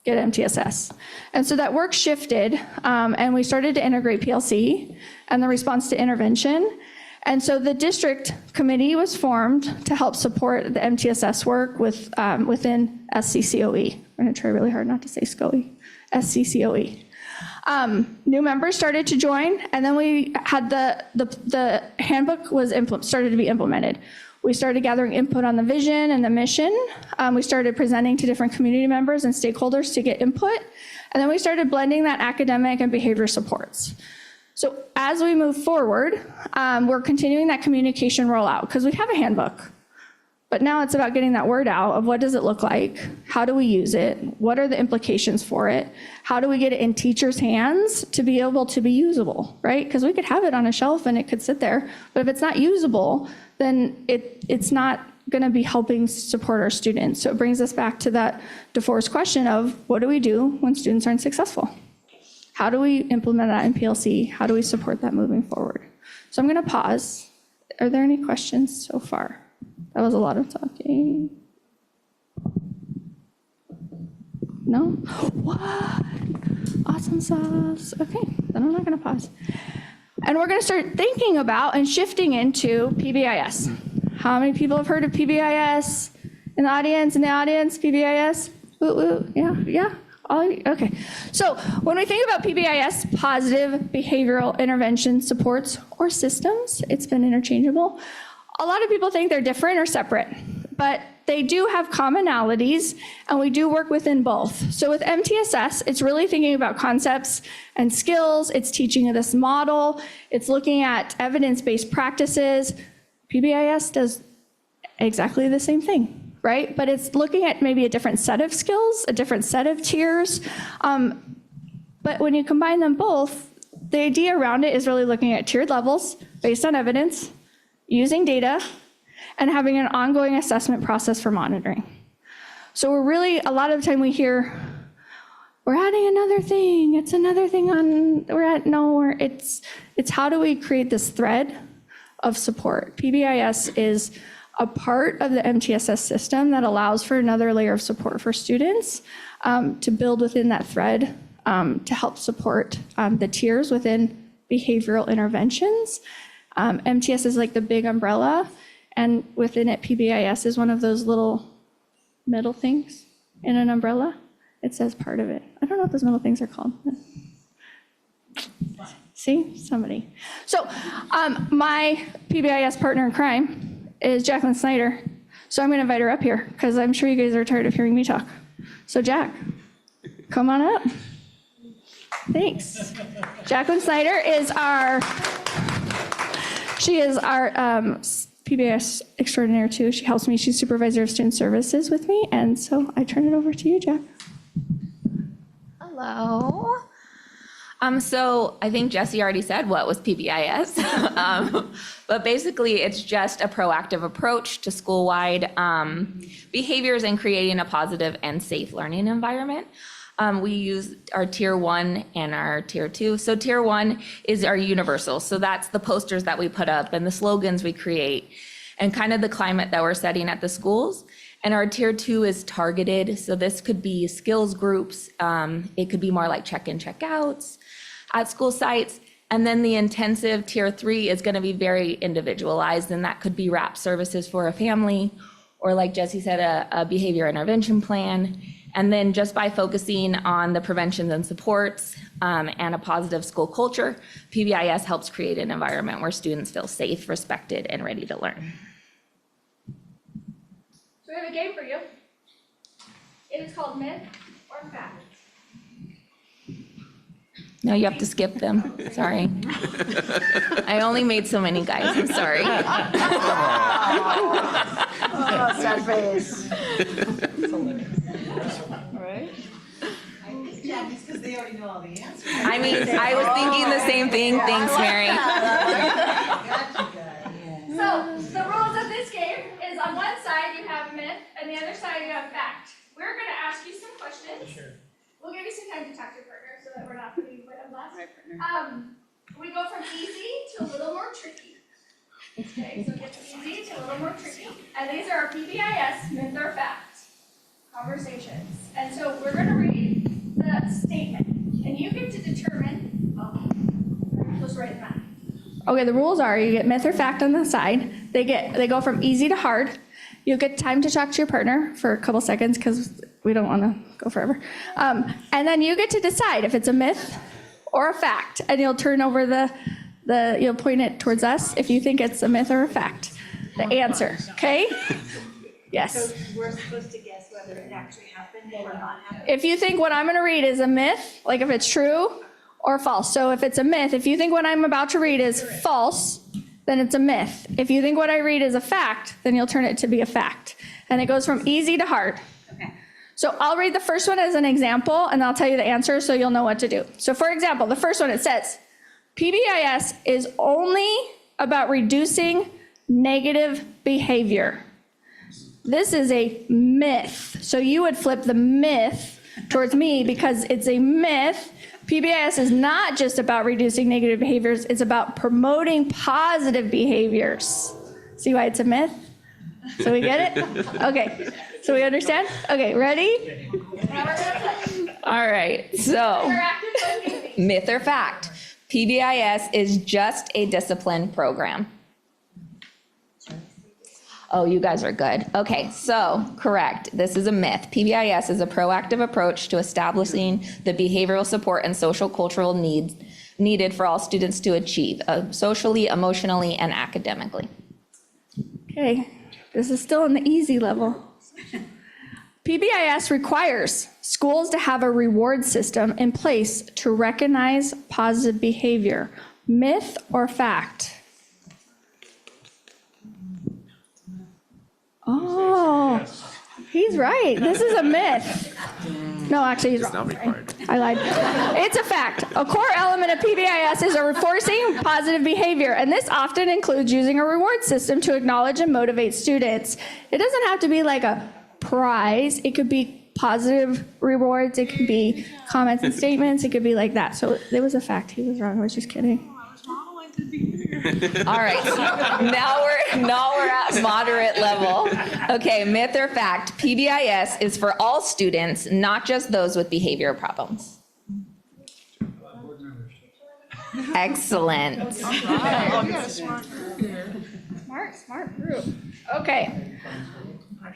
get MTSS. And so that work shifted, and we started to integrate PLC and the response to intervention. And so the district committee was formed to help support the MTSS work within SCCOE. We're gonna try really hard not to say SCOE, SCCOE. New members started to join, and then we had the handbook started to be implemented. We started gathering input on the vision and the mission. We started presenting to different community members and stakeholders to get input, and then we started blending that academic and behavior supports. So as we move forward, we're continuing that communication rollout, because we have a handbook. But now it's about getting that word out of what does it look like? How do we use it? What are the implications for it? How do we get it in teachers' hands to be able to be usable, right? Because we could have it on a shelf and it could sit there, but if it's not usable, then it's not gonna be helping support our students. So it brings us back to that DeForest question of, what do we do when students aren't successful? How do we implement that in PLC? How do we support that moving forward? So I'm gonna pause. Are there any questions so far? That was a lot of talking. No? What? Awesome sauce. Okay, then I'm not gonna pause. And we're gonna start thinking about and shifting into PBIS. How many people have heard of PBIS? In the audience, PBIS? Woo, woo, yeah. Okay. So when we think about PBIS, positive behavioral intervention supports or systems, it's been interchangeable. A lot of people think they're different or separate, but they do have commonalities, and we do work within both. So with MTSS, it's really thinking about concepts and skills. It's teaching this model. It's looking at evidence-based practices. PBIS does exactly the same thing, right? But it's looking at maybe a different set of skills, a different set of tiers. But when you combine them both, the idea around it is really looking at tiered levels based on evidence, using data, and having an ongoing assessment process for monitoring. So we're really, a lot of the time we hear, we're adding another thing, it's another thing on, it's how do we create this thread of support? PBIS is a part of the MTSS system that allows for another layer of support for students to build within that thread to help support the tiers within behavioral interventions. MTS is like the big umbrella, and within it, PBIS is one of those little middle things in an umbrella. It says part of it. I don't know what those middle things are called. See, somebody. So my PBIS partner in crime is Jacqueline Snyder. So I'm going to invite her up here because I'm sure you guys are tired of hearing me talk. So Jack, come on up. Thanks. Jacqueline Snyder is our PBIS extraordinaire too. She helps me. She's supervisor of student services with me. And so I turn it over to you, Jack. Hello. So I think Jesse already said what was PBIS, but basically it's just a proactive approach to school-wide behaviors and creating a positive and safe learning environment. We use our tier 1 and our tier 2. So tier 1 is our universal. So that's the posters that we put up and the slogans we create and kind of the climate that we're setting at the schools. And our tier 2 is targeted. So this could be skills groups. It could be more like check-in, check-outs at school sites. And then the intensive tier 3 is going to be very individualized. And that could be wrap services for a family, or like Jesse said, a behavior intervention plan. And then just by focusing on the preventions and supports and a positive school culture, PBIS helps create an environment where students feel safe, respected, and ready to learn. So we have a game for you. It is called Myth or Fact. No, you have to skip them. Sorry. I only made so many guys. I'm sorry. Sad face. Right? Yeah, it's because they already know all the answers. I mean, I was thinking the same thing. Thanks, Mary. So the rules of this game is on one side you have myth and the other side you have fact. We're going to ask you some questions. Sure. We'll give you some time to talk to your partner so that we're not putting you on blast. We go from easy to a little more tricky. Okay, so it gets easy to a little more tricky. And these are our PBIS myth or fact conversations. And so we're going to read the statement, and you get to determine. Let's write that. Okay, the rules are you get myth or fact on the side. They go from easy to hard. You get time to talk to your partner for a couple seconds because we don't want to go forever. And then you get to decide if it's a myth or a fact, and you'll turn over you'll point it towards us if you think it's a myth or a fact. The answer, okay? Yes. So we're supposed to guess whether it actually happened or not happened? If you think what I'm going to read is a myth, like if it's true or false. So if it's a myth, if you think what I'm about to read is false, then it's a myth. If you think what I read is a fact, then you'll turn it to be a fact. And it goes from easy to hard. Okay. So I'll read the first one as an example, and I'll tell you the answer so you'll know what to do. So for example, the first one, it says, PBIS is only about reducing negative behavior. This is a myth. So you would flip the myth towards me because it's a myth. PBIS is not just about reducing negative behaviors, it's about promoting positive behaviors. See why it's a myth? So we get it? Okay, so we understand? Okay, ready? All right, so myth or fact, PBIS is just a discipline program. Oh, you guys are good. Okay, so, correct. This is a myth. PBIS is a proactive approach to establishing the behavioral support and social cultural needs needed for all students to achieve, socially, emotionally, and academically. Okay, this is still in the easy level. PBIS requires schools to have a reward system in place to recognize positive behavior. Myth or fact? Oh, he's right. This is a myth. No, actually, he's wrong. I lied. It's a fact. A core element of PBIS is reinforcing positive behavior, and this often includes using a reward system to acknowledge and motivate students. It doesn't have to be like a prize. It could be positive rewards. It could be comments and statements. It could be like that. So it was a fact. He was wrong. I was just kidding. All right, now we're at moderate level. Okay, myth or fact, PBIS is for all students, not just those with behavior problems. Excellent. Smart group. Okay.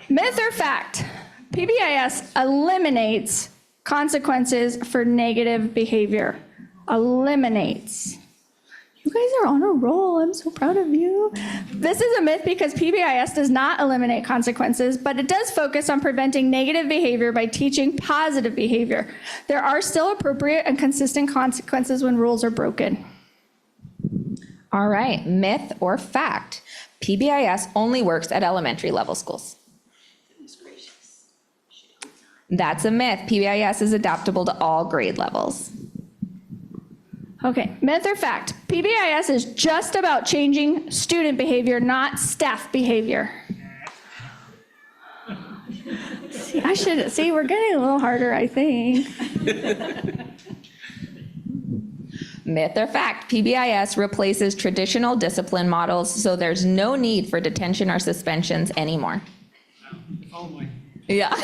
Myth or fact, PBIS eliminates consequences for negative behavior. Eliminates. You guys are on a roll. I'm so proud of you. This is a myth because PBIS does not eliminate consequences, but it does focus on preventing negative behavior by teaching positive behavior. There are still appropriate and consistent consequences when rules are broken. All right, myth or fact, PBIS only works at elementary level schools. That's a myth. PBIS is adaptable to all grade levels. Okay, myth or fact, PBIS is just about changing student behavior, not staff behavior. See, we're getting a little harder, I think. Myth or fact, PBIS replaces traditional discipline models, so there's no need for detention or suspensions anymore. Yeah.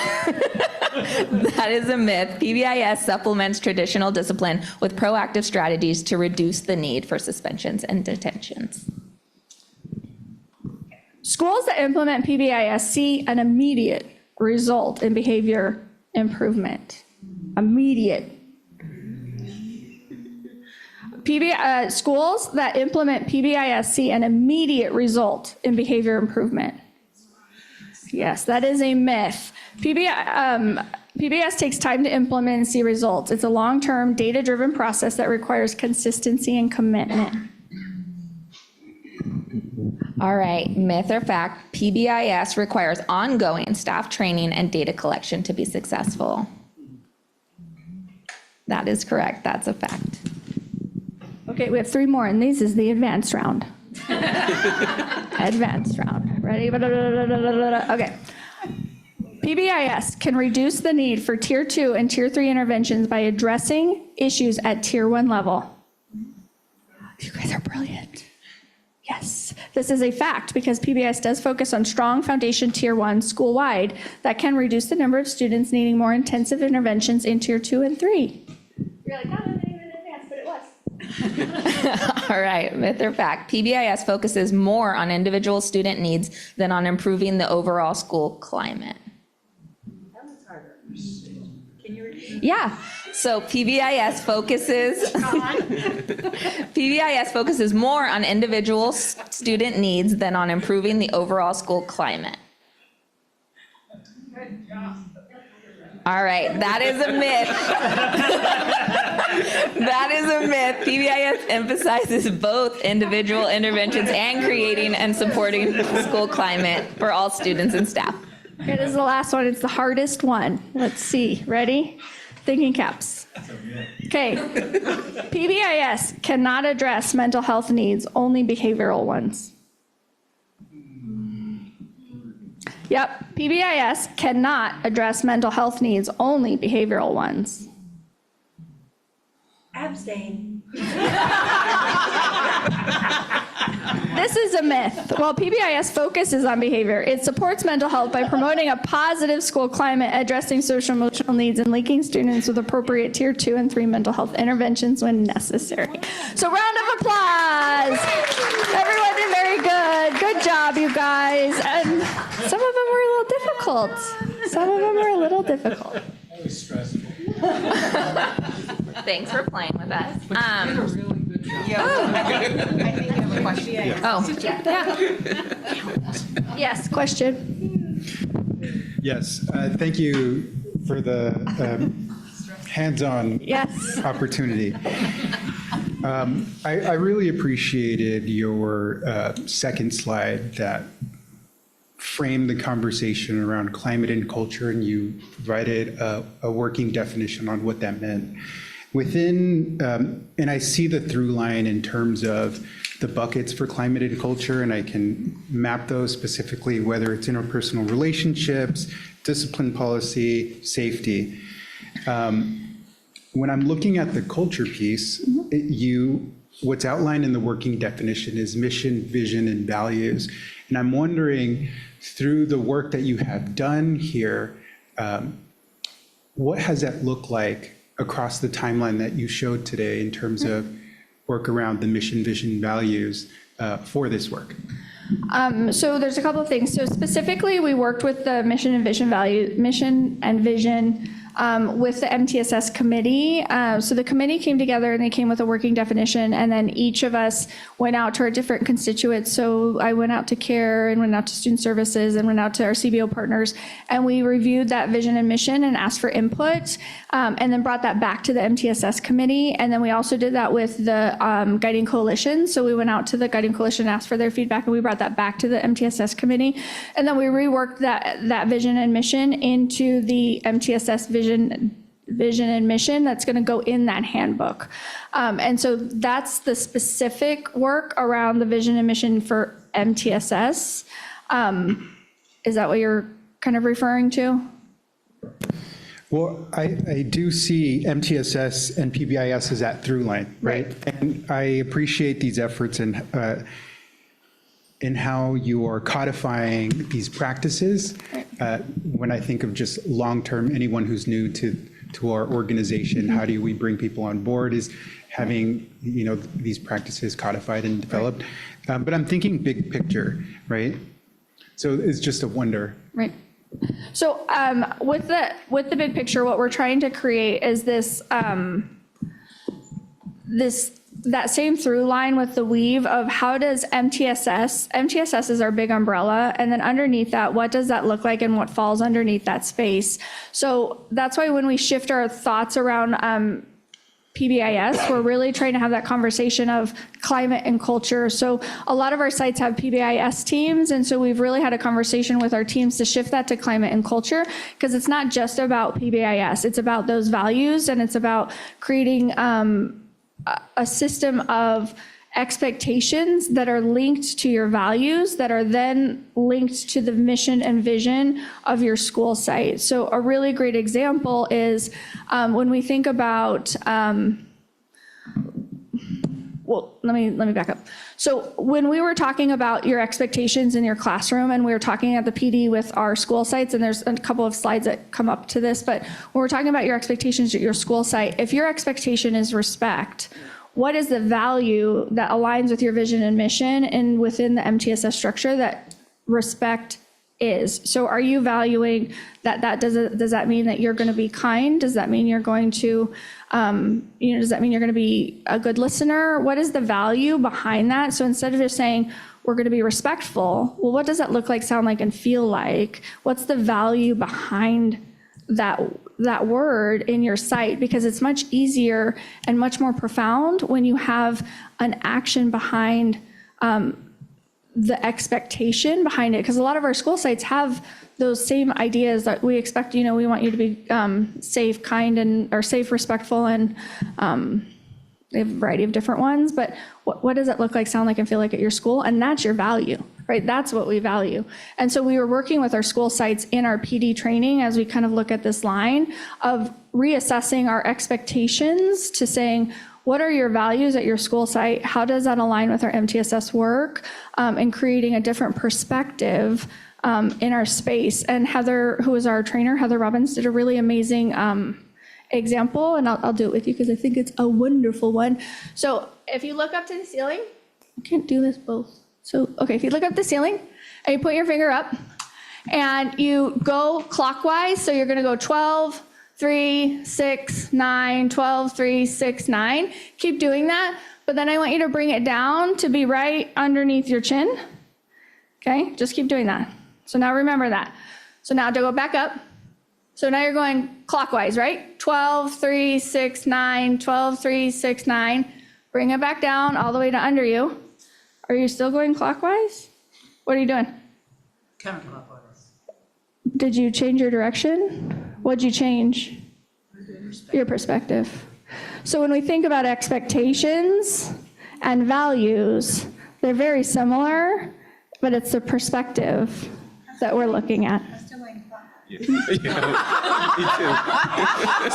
That is a myth. PBIS supplements traditional discipline with proactive strategies to reduce the need for suspensions and detentions. Schools that implement PBIS see an immediate result in behavior improvement. Immediate. Schools that implement PBIS see an immediate result in behavior improvement. Yes, that is a myth. PBIS takes time to implement and see results. It's a long-term, data-driven process that requires consistency and commitment. All right, myth or fact, PBIS requires ongoing staff training and data collection to be successful. That is correct. That's a fact. Okay, we have 3 more, and this is the advanced round. Advanced round. Ready? Okay. PBIS can reduce the need for Tier 2 and Tier 3 interventions by addressing issues at Tier 1 level. You guys are brilliant. Yes. This is a fact because PBIS does focus on strong foundation Tier 1 school-wide that can reduce the number of students needing more intensive interventions in Tier 2 and 3. You're like, not even in advance, but it was. All right, myth or fact, PBIS focuses more on individual student needs than on improving the overall school climate. Yeah, so PBIS focuses more on individual student needs than on improving the overall school climate. Good job. All right, that is a myth. That is a myth. PBIS emphasizes both individual interventions and creating and supporting the school climate for all students and staff. Okay, this is the last one. It's the hardest one. Let's see. Ready? Thinking caps. Okay. PBIS cannot address mental health needs, only behavioral ones. Yep, PBIS cannot address mental health needs, only behavioral ones. Abstain. This is a myth. While PBIS focuses on behavior, it supports mental health by promoting a positive school climate, addressing social emotional needs, and linking students with appropriate Tier 2 and 3 mental health interventions when necessary. So round of applause. Everyone did very good. Good job, you guys. And difficult. Some of them are a little difficult. That was stressful. Thanks for playing with us. I think you have a question. Oh, yeah. Yes, question. Yes, thank you for the hands-on Yes. opportunity. I really appreciated your second slide that framed the conversation around climate and culture, and you provided a working definition on what that meant. Within, and I see the through line in terms of the buckets for climate and culture, and I can map those specifically, whether it's interpersonal relationships, discipline policy, safety. When I'm looking at the culture piece, what's outlined in the working definition is mission, vision, and values. And I'm wondering, through the work that you have done here, what has that looked like across the timeline that you showed today in terms of work around the mission, vision, values for this work? So there's a couple of things. So specifically, we worked with the mission and vision with the MTSS committee. So the committee came together and they came with a working definition, and then each of us went out to our different constituents. So I went out to CARE and went out to student services and went out to our CBO partners, and we reviewed that vision and mission and asked for input, and then brought that back to the MTSS committee. And then we also did that with the Guiding Coalition. So we went out to the Guiding Coalition, asked for their feedback, and we brought that back to the MTSS committee. And then we reworked that vision and mission into the MTSS vision and mission that's going to go in that handbook. And so that's the specific work around the vision and mission for MTSS. Is that what you're kind of referring to? Well, I do see MTSS and PBIS as that through line, right? And I appreciate these efforts in how you are codifying these practices. When I think of just long-term, anyone who's new to our organization, how do we bring people on board is having, these practices codified and developed. But I'm thinking big picture, right? So it's just a wonder. Right. So with the big picture, what we're trying to create is this that same through line with the weave of how does MTSS is our big umbrella, and then underneath that, what does that look like and what falls underneath that space? So that's why when we shift our thoughts around PBIS, we're really trying to have that conversation of climate and culture. So a lot of our sites have PBIS teams, and so we've really had a conversation with our teams to shift that to climate and culture, because it's not just about PBIS, it's about those values, and it's about creating a system of expectations that are linked to your values that are then linked to the mission and vision of your school site. So a really great example is when we think about, well, let me back up. So when we were talking about your expectations in your classroom, and we were talking at the PD with our school sites, and there's a couple of slides that come up to this, but when we're talking about your expectations at your school site, if your expectation is respect, what is the value that aligns with your vision and mission and within the MTSS structure that respect is? So are you valuing that does that mean that you're going to be kind? Does that mean you're going to, does that mean you're going to be a good listener? What is the value behind that? So instead of just saying, we're going to be respectful, well, what does that look like, sound like, and feel like? What's the value behind that word in your site? Because it's much easier and much more profound when you have an action behind the expectation behind it. Because a lot of our school sites have those same ideas that we expect, we want you to be safe, kind, or safe, respectful, and they have a variety of different ones. But what does it look like, sound like, and feel like at your school? And that's your value, right? That's what we value. And so we were working with our school sites in our PD training as we kind of look at this line of reassessing our expectations to saying, what are your values at your school site? How does that align with our MTSS work? And creating a different perspective in our space. And Heather, who is our trainer, Heather Robbins, did a really amazing example, and I'll do it with you because I think it's a wonderful one. So if you look up to the ceiling, I can't do this both. So, okay, if you look up the ceiling and you put your finger up and you go clockwise. So you're going to go 12, 3, 6, 9, 12, 3, 6, 9. Keep doing that. But then I want you to bring it down to be right underneath your chin. Okay, just keep doing that. So now remember that. So now to go back up. So now you're going clockwise, right? 12, 3, 6, 9, 12, 3, 6, 9. Bring it back down all the way to under you. Are you still going clockwise? What are you doing? Counterclockwise. Did you change your direction? What'd you change? Your perspective. So when we think about expectations and values, they're very similar, but it's the perspective that we're looking at. Me too. So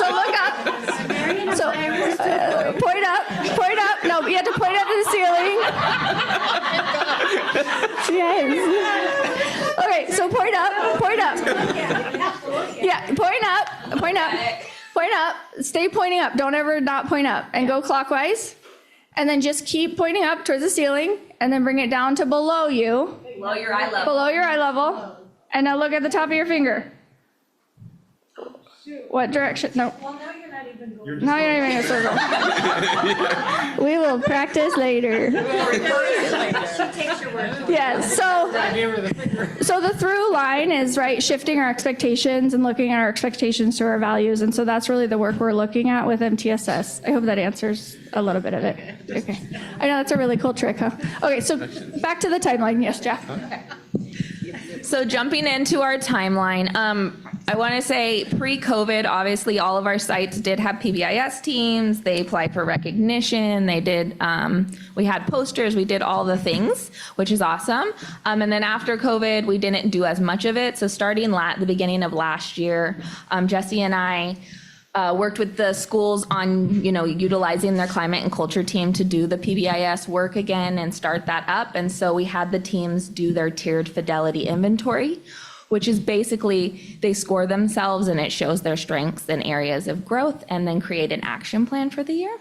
look up. So point up, point up. No, you have to point up to the ceiling. Yes. Okay, so point up, point up. Yeah, point up, point up, point up. Stay pointing up. Don't ever not point up. And go clockwise. And then just keep pointing up towards the ceiling and then bring it down to below you. Below your eye level. Below your eye level. And now look at the top of your finger. What direction? No. Well, now you're not even going. Now you're not even in a circle. We will practice later. She takes your word for it. Yeah, so the through line is, right, shifting our expectations and looking at our expectations to our values. And so that's really the work we're looking at with MTSS. I hope that answers a little bit of it. Okay. I know that's a really cool trick, huh? Okay, so back to the timeline. Yes, Jeff. So jumping into our timeline, I want to say pre-COVID, obviously all of our sites did have PBIS teams. They applied for recognition. They did, we had posters. We did all the things, which is awesome. And then after COVID, we didn't do as much of it. So starting the beginning of last year, Jesse and I worked with the schools on, utilizing their climate and culture team to do the PBIS work again and start that up. And so we had the teams do their tiered fidelity inventory, which is basically they score themselves and it shows their strengths and areas of growth and then create an action plan for the year.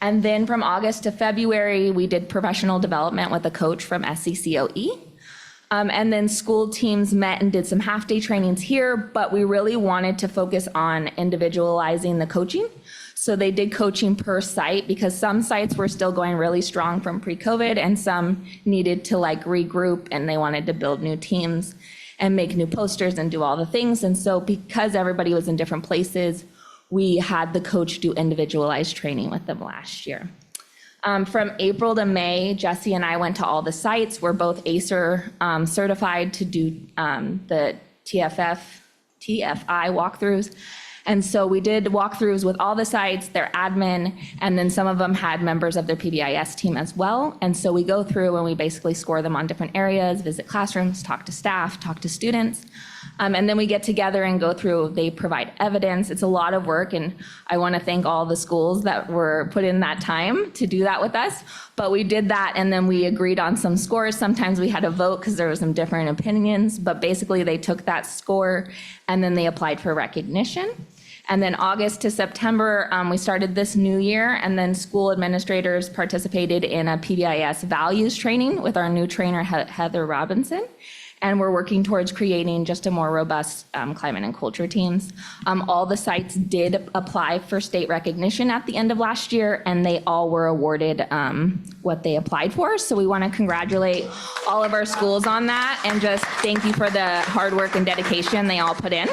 And then from August to February, we did professional development with a coach from SCCOE. And then school teams met and did some half-day trainings here, but we really wanted to focus on individualizing the coaching. So they did coaching per site because some sites were still going really strong from pre-COVID and some needed to regroup and they wanted to build new teams and make new posters and do all the things. And so because everybody was in different places, we had the coach do individualized training with them last year. From April to May, Jesse and I went to all the sites. We're both ACER certified to do the TFI walkthroughs. And so we did walkthroughs with all the sites, their admin, and then some of them had members of their PBIS team as well. And so we go through and we basically score them on different areas, visit classrooms, talk to staff, talk to students. And then we get together and go through, they provide evidence. It's a lot of work, and I want to thank all the schools that were put in that time to do that with us. But we did that, and then we agreed on some scores. Sometimes we had to vote because there were some different opinions, but basically they took that score and then they applied for recognition. And then August to September, we started this new year, and then school administrators participated in a PBIS values training with our new trainer, Heather Robinson. And we're working towards creating just a more robust climate and culture teams. All the sites did apply for state recognition at the end of last year, and they all were awarded what they applied for. So we want to congratulate all of our schools on that and just thank you for the hard work and dedication they all put in.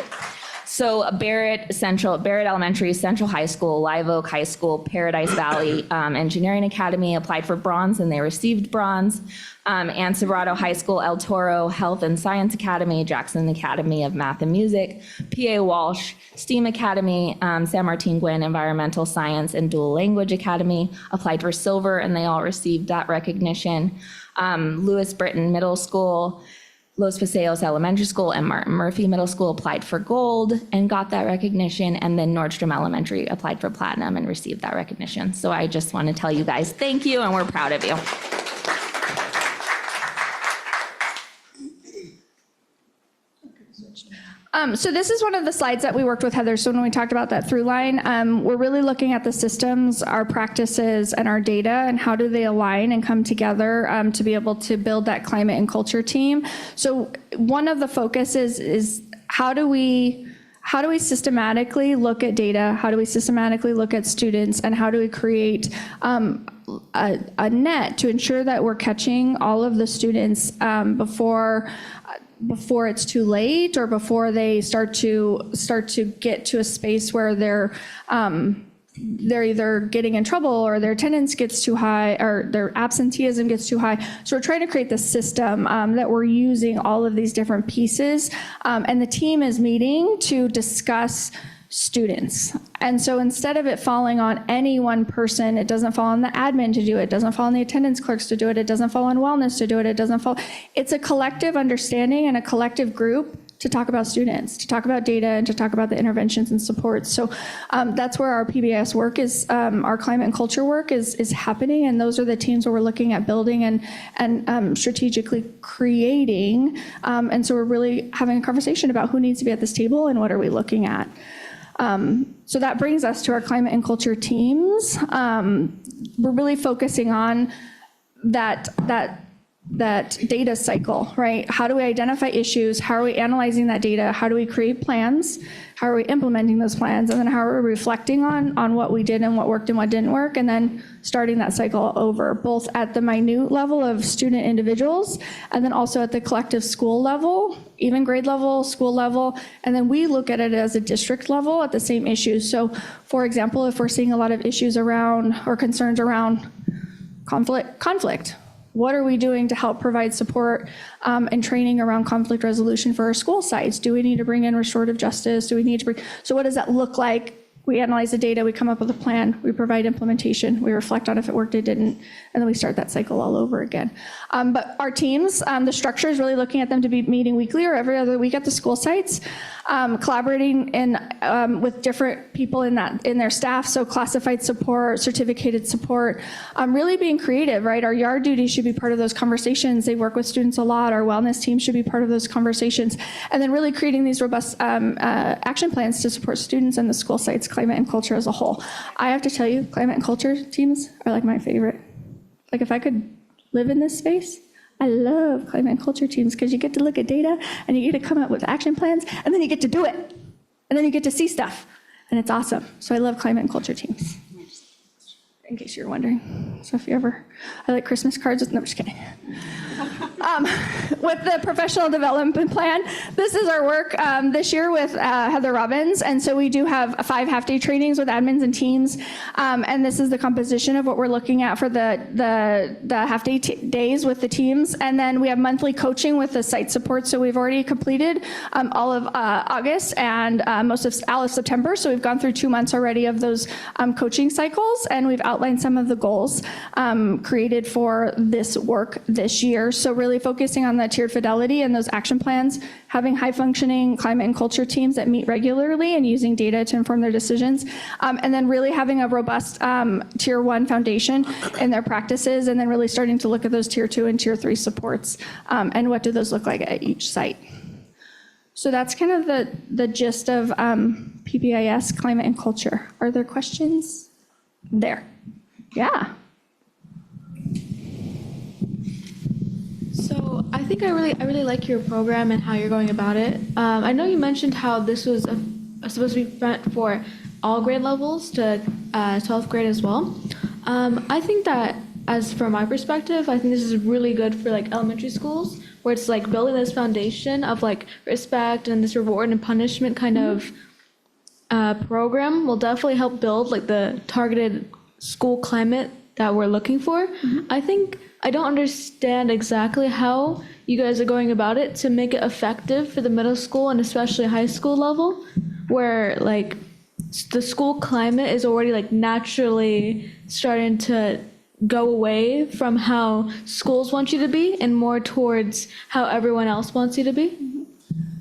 So Barrett Elementary, Central High School, Live Oak High School, Paradise Valley Engineering Academy applied for bronze and they received bronze. And Silverado High School, El Toro Health and Science Academy, Jackson Academy of Math and Music, PA Walsh, STEAM Academy, San Martin Gwin Environmental Science and Dual Language Academy applied for silver and they all received that recognition. Lewis Britton Middle School, Los Paseos Elementary School and Martin Murphy Middle School applied for gold and got that recognition. And then Nordstrom Elementary applied for platinum and received that recognition. So I just want to tell you guys, thank you, and we're proud of you. So this is one of the slides that we worked with Heather. So when we talked about that through line, we're really looking at the systems, our practices, and our data, and how do they align and come together to be able to build that climate and culture team. So one of the focuses is how do we systematically look at data? How do we systematically look at students? And how do we create a net to ensure that we're catching all of the students before it's too late or before they start to get to a space where they're either getting in trouble or their attendance gets too high or their absenteeism gets too high. So we're trying to create the system that we're using all of these different pieces. And the team is meeting to discuss students. And so instead of it falling on any one person, it doesn't fall on the admin to do it, doesn't fall on the attendance clerks to do it, it doesn't fall on wellness to do it, it's a collective understanding and a collective group to talk about students, to talk about data, and to talk about the interventions and supports. So that's where our PBIS work is, our climate and culture work is happening, and those are the teams where we're looking at building and strategically creating. And so we're really having a conversation about who needs to be at this table and what are we looking at. So that brings us to our climate and culture teams. We're really focusing on that data cycle, right? How do we identify issues? How are we analyzing that data? How do we create plans? How are we implementing those plans? And then how are we reflecting on what we did and what worked and what didn't work? And then starting that cycle over, both at the minute level of student individuals, and then also at the collective school level, even grade level, school level. And then we look at it as a district level at the same issues. So for example, if we're seeing a lot of issues around or concerns around conflict, what are we doing to help provide support and training around conflict resolution for our school sites? Do we need to bring in restorative justice? So what does that look like? We analyze the data, we come up with a plan, we provide implementation, we reflect on if it worked, it didn't, and then we start that cycle all over again. But our teams, the structure is really looking at them to be meeting weekly or every other week at the school sites, collaborating with different people in their staff, so classified support, certificated support, really being creative, right? Our yard duty should be part of those conversations. They work with students a lot. Our wellness team should be part of those conversations, and then really creating these robust action plans to support students and the school sites, climate and culture as a whole. I have to tell you, climate and culture teams are like my favorite. Like if I could live in this space, I love climate and culture teams because you get to look at data and you get to come up with action plans and then you get to do it. And then you get to see stuff and it's awesome. So I love climate and culture teams, in case you're wondering. So if you ever, I like Christmas cards, no, I'm just kidding. With the professional development plan, this is our work this year with Heather Robbins. And so we do have 5 half-day trainings with admins and teams. And this is the composition of what we're looking at for the half-day days with the teams. And then we have monthly coaching with the site support. So we've already completed all of August and most of all of September. So we've gone through 2 months already of those coaching cycles. And we've outlined some of the goals created for this work this year. So really focusing on that tiered fidelity and those action plans, having high functioning climate and culture teams that meet regularly and using data to inform their decisions, and then really having a robust tier 1 foundation in their practices, and then really starting to look at those tier 2 and tier 3 supports, and what do those look like at each site. So that's kind of the gist of PBIS, climate and culture. Are there questions there? Yeah. So I think I really like your program and how you're going about it. I know you mentioned how this was supposed to be meant for all grade levels to 12th grade as well. I think that, as from my perspective, I think this is really good for like elementary schools, where it's like building this foundation of like respect and this reward and punishment kind of program will definitely help build like the targeted school climate that we're looking for. I don't understand exactly how you guys are going about it to make it effective for the middle school and especially high school level, where like the school climate is already like naturally starting to go away from how schools want you to be and more towards how everyone else wants you to be.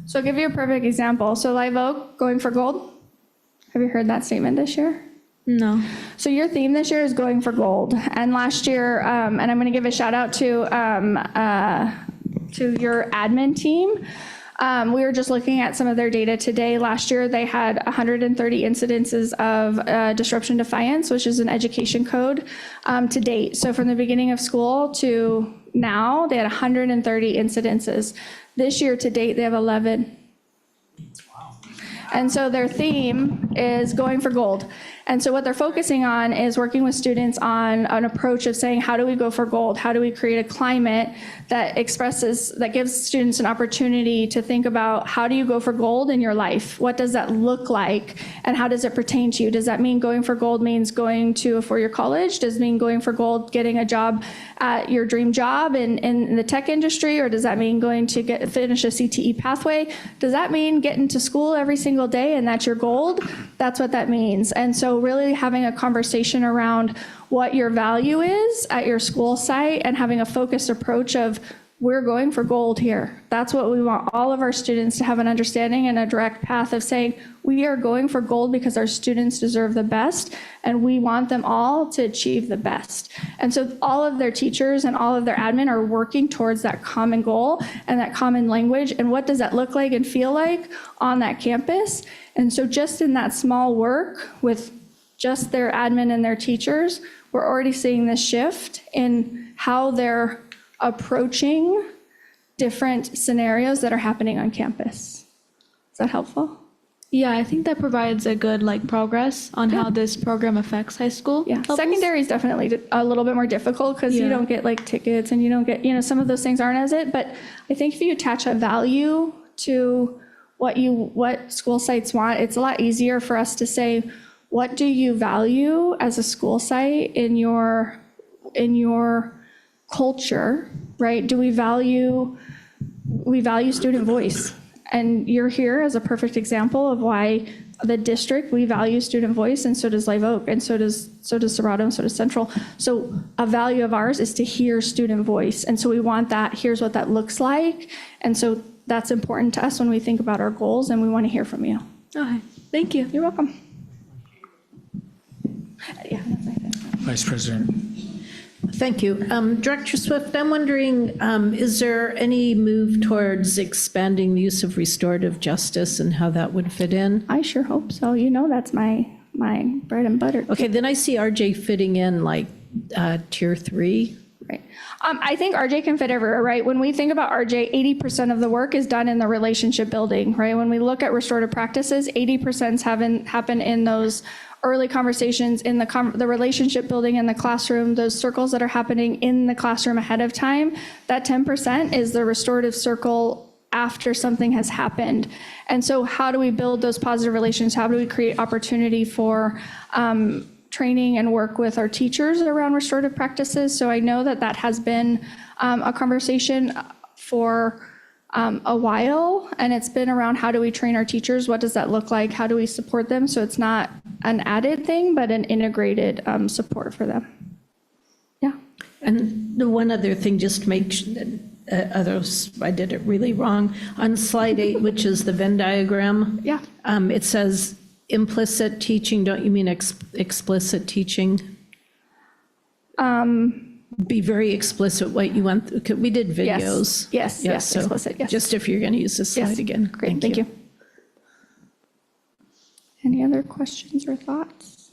So I'll give you a perfect example. So Live Oak, going for gold. Have you heard that statement this year? No. So your theme this year is going for gold. And last year, and I'm going to give a shout out to your admin team. We were just looking at some of their data today. Last year, they had 130 incidences of disruption defiance, which is an education code, to date. So from the beginning of school to now, they had 130 incidences. This year to date, they have 11. And so their theme is going for gold. And so what they're focusing on is working with students on an approach of saying, how do we go for gold? How do we create a climate that gives students an opportunity to think about, how do you go for gold in your life? What does that look like? And how does it pertain to you? Does that mean going for gold means going to a four-year college? Does it mean going for gold, getting a job at your dream job in the tech industry? Or does that mean going to finish a CTE pathway? Does that mean getting to school every single day and that's your gold? That's what that means. And so really having a conversation around what your value is at your school site and having a focused approach of, we're going for gold here. That's what we want all of our students to have an understanding and a direct path of saying, we are going for gold because our students deserve the best and we want them all to achieve the best. And so all of their teachers and all of their admin are working towards that common goal and that common language. And what does that look like and feel like on that campus? And so just in that small work with just their admin and their teachers, we're already seeing this shift in how they're approaching different scenarios that are happening on campus. Is that helpful? Yeah, I think that provides a good progress on how this program affects high school. Yeah, secondary is definitely a little bit more difficult because you don't get tickets and you don't get, some of those things aren't as it. But I think if you attach a value to what school sites want, it's a lot easier for us to say, what do you value as a school site in your culture, right? Do we value student voice? And you're here as a perfect example of why the district, we value student voice, and so does Live Oak, and so does Serato, and so does Central. So a value of ours is to hear student voice. And so we want that, here's what that looks like. And so that's important to us when we think about our goals, and we want to hear from you. Okay, thank you. You're welcome. Yeah, Vice President. Thank you. Director Swift, I'm wondering, is there any move towards expanding the use of restorative justice and how that would fit in? I sure hope so. That's my bread and butter. Okay, then I see RJ fitting in tier 3. Right. I think RJ can fit everywhere, right? When we think about RJ, 80% of the work is done in the relationship building, right? When we look at restorative practices, 80% happen in those early conversations, in the relationship building in the classroom, those circles that are happening in the classroom ahead of time. That 10% is the restorative circle after something has happened. And so how do we build those positive relations? How do we create opportunity for training and work with our teachers around restorative practices? So I know that has been a conversation for a while, and it's been around how do we train our teachers? What does that look like? How do we support them? So it's not an added thing, but an integrated support for them. Yeah. And the one other thing, just to make sure that others, I did it really wrong. On slide 8, which is the Venn diagram. Yeah. It says implicit teaching. Don't you mean explicit teaching? Be very explicit what you want. We did videos. Yes, so explicit, yes. Just if you're going to use this slide again. Great, thank you. Any other questions or thoughts?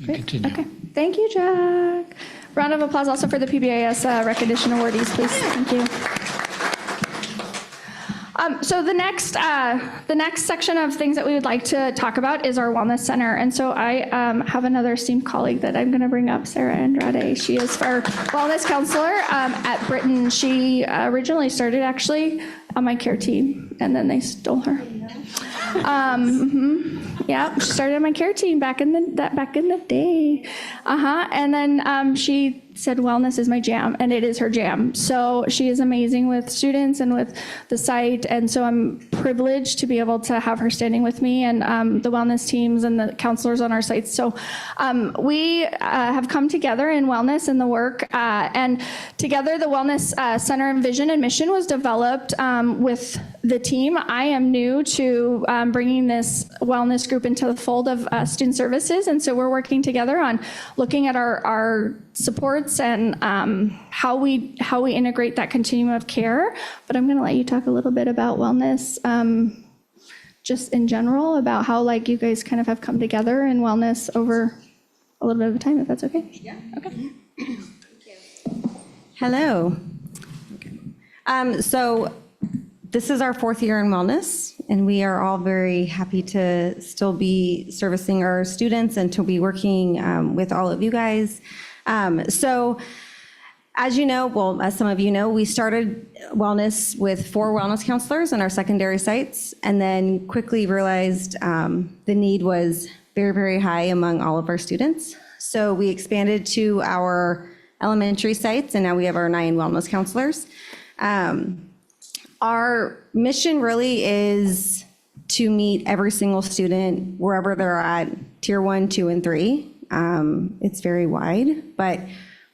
Great. Continue. Okay, thank you, Jack. Round of applause also for the PBIS recognition awardees, please. Thank you. So the next section of things that we would like to talk about is our Wellness Center. And so I have another esteemed colleague that I'm going to bring up, Sarah Andrade. She is our wellness counselor at Britain. She originally started actually on my care team, and then they stole her. Yeah, she started on my care team back in the day. And then she said wellness is my jam, and it is her jam. So she is amazing with students and with the site, and so I'm privileged to be able to have her standing with me and the wellness teams and the counselors on our sites. So we have come together in wellness and the work, and together the Wellness Center and vision and mission was developed with the team. I am new to bringing this wellness group into the fold of student services, and so we're working together on looking at our supports supports and how we integrate that continuum of care. But I'm going to let you talk a little bit about wellness, just in general, about how like you guys kind of have come together in wellness over a little bit of time, if that's okay. Yeah. Okay. Hello. So this is our 4th year in wellness, and we are all very happy to still be servicing our students and to be working with all of you guys. So as you know, well, as some of you know, we started wellness with 4 wellness counselors in our secondary sites, and then quickly realized the need was very, very high among all of our students. So we expanded to our elementary sites, and now we have our 9 wellness counselors. Our mission really is to meet every single student wherever they're at, tier 1, 2, and 3. It's very wide, but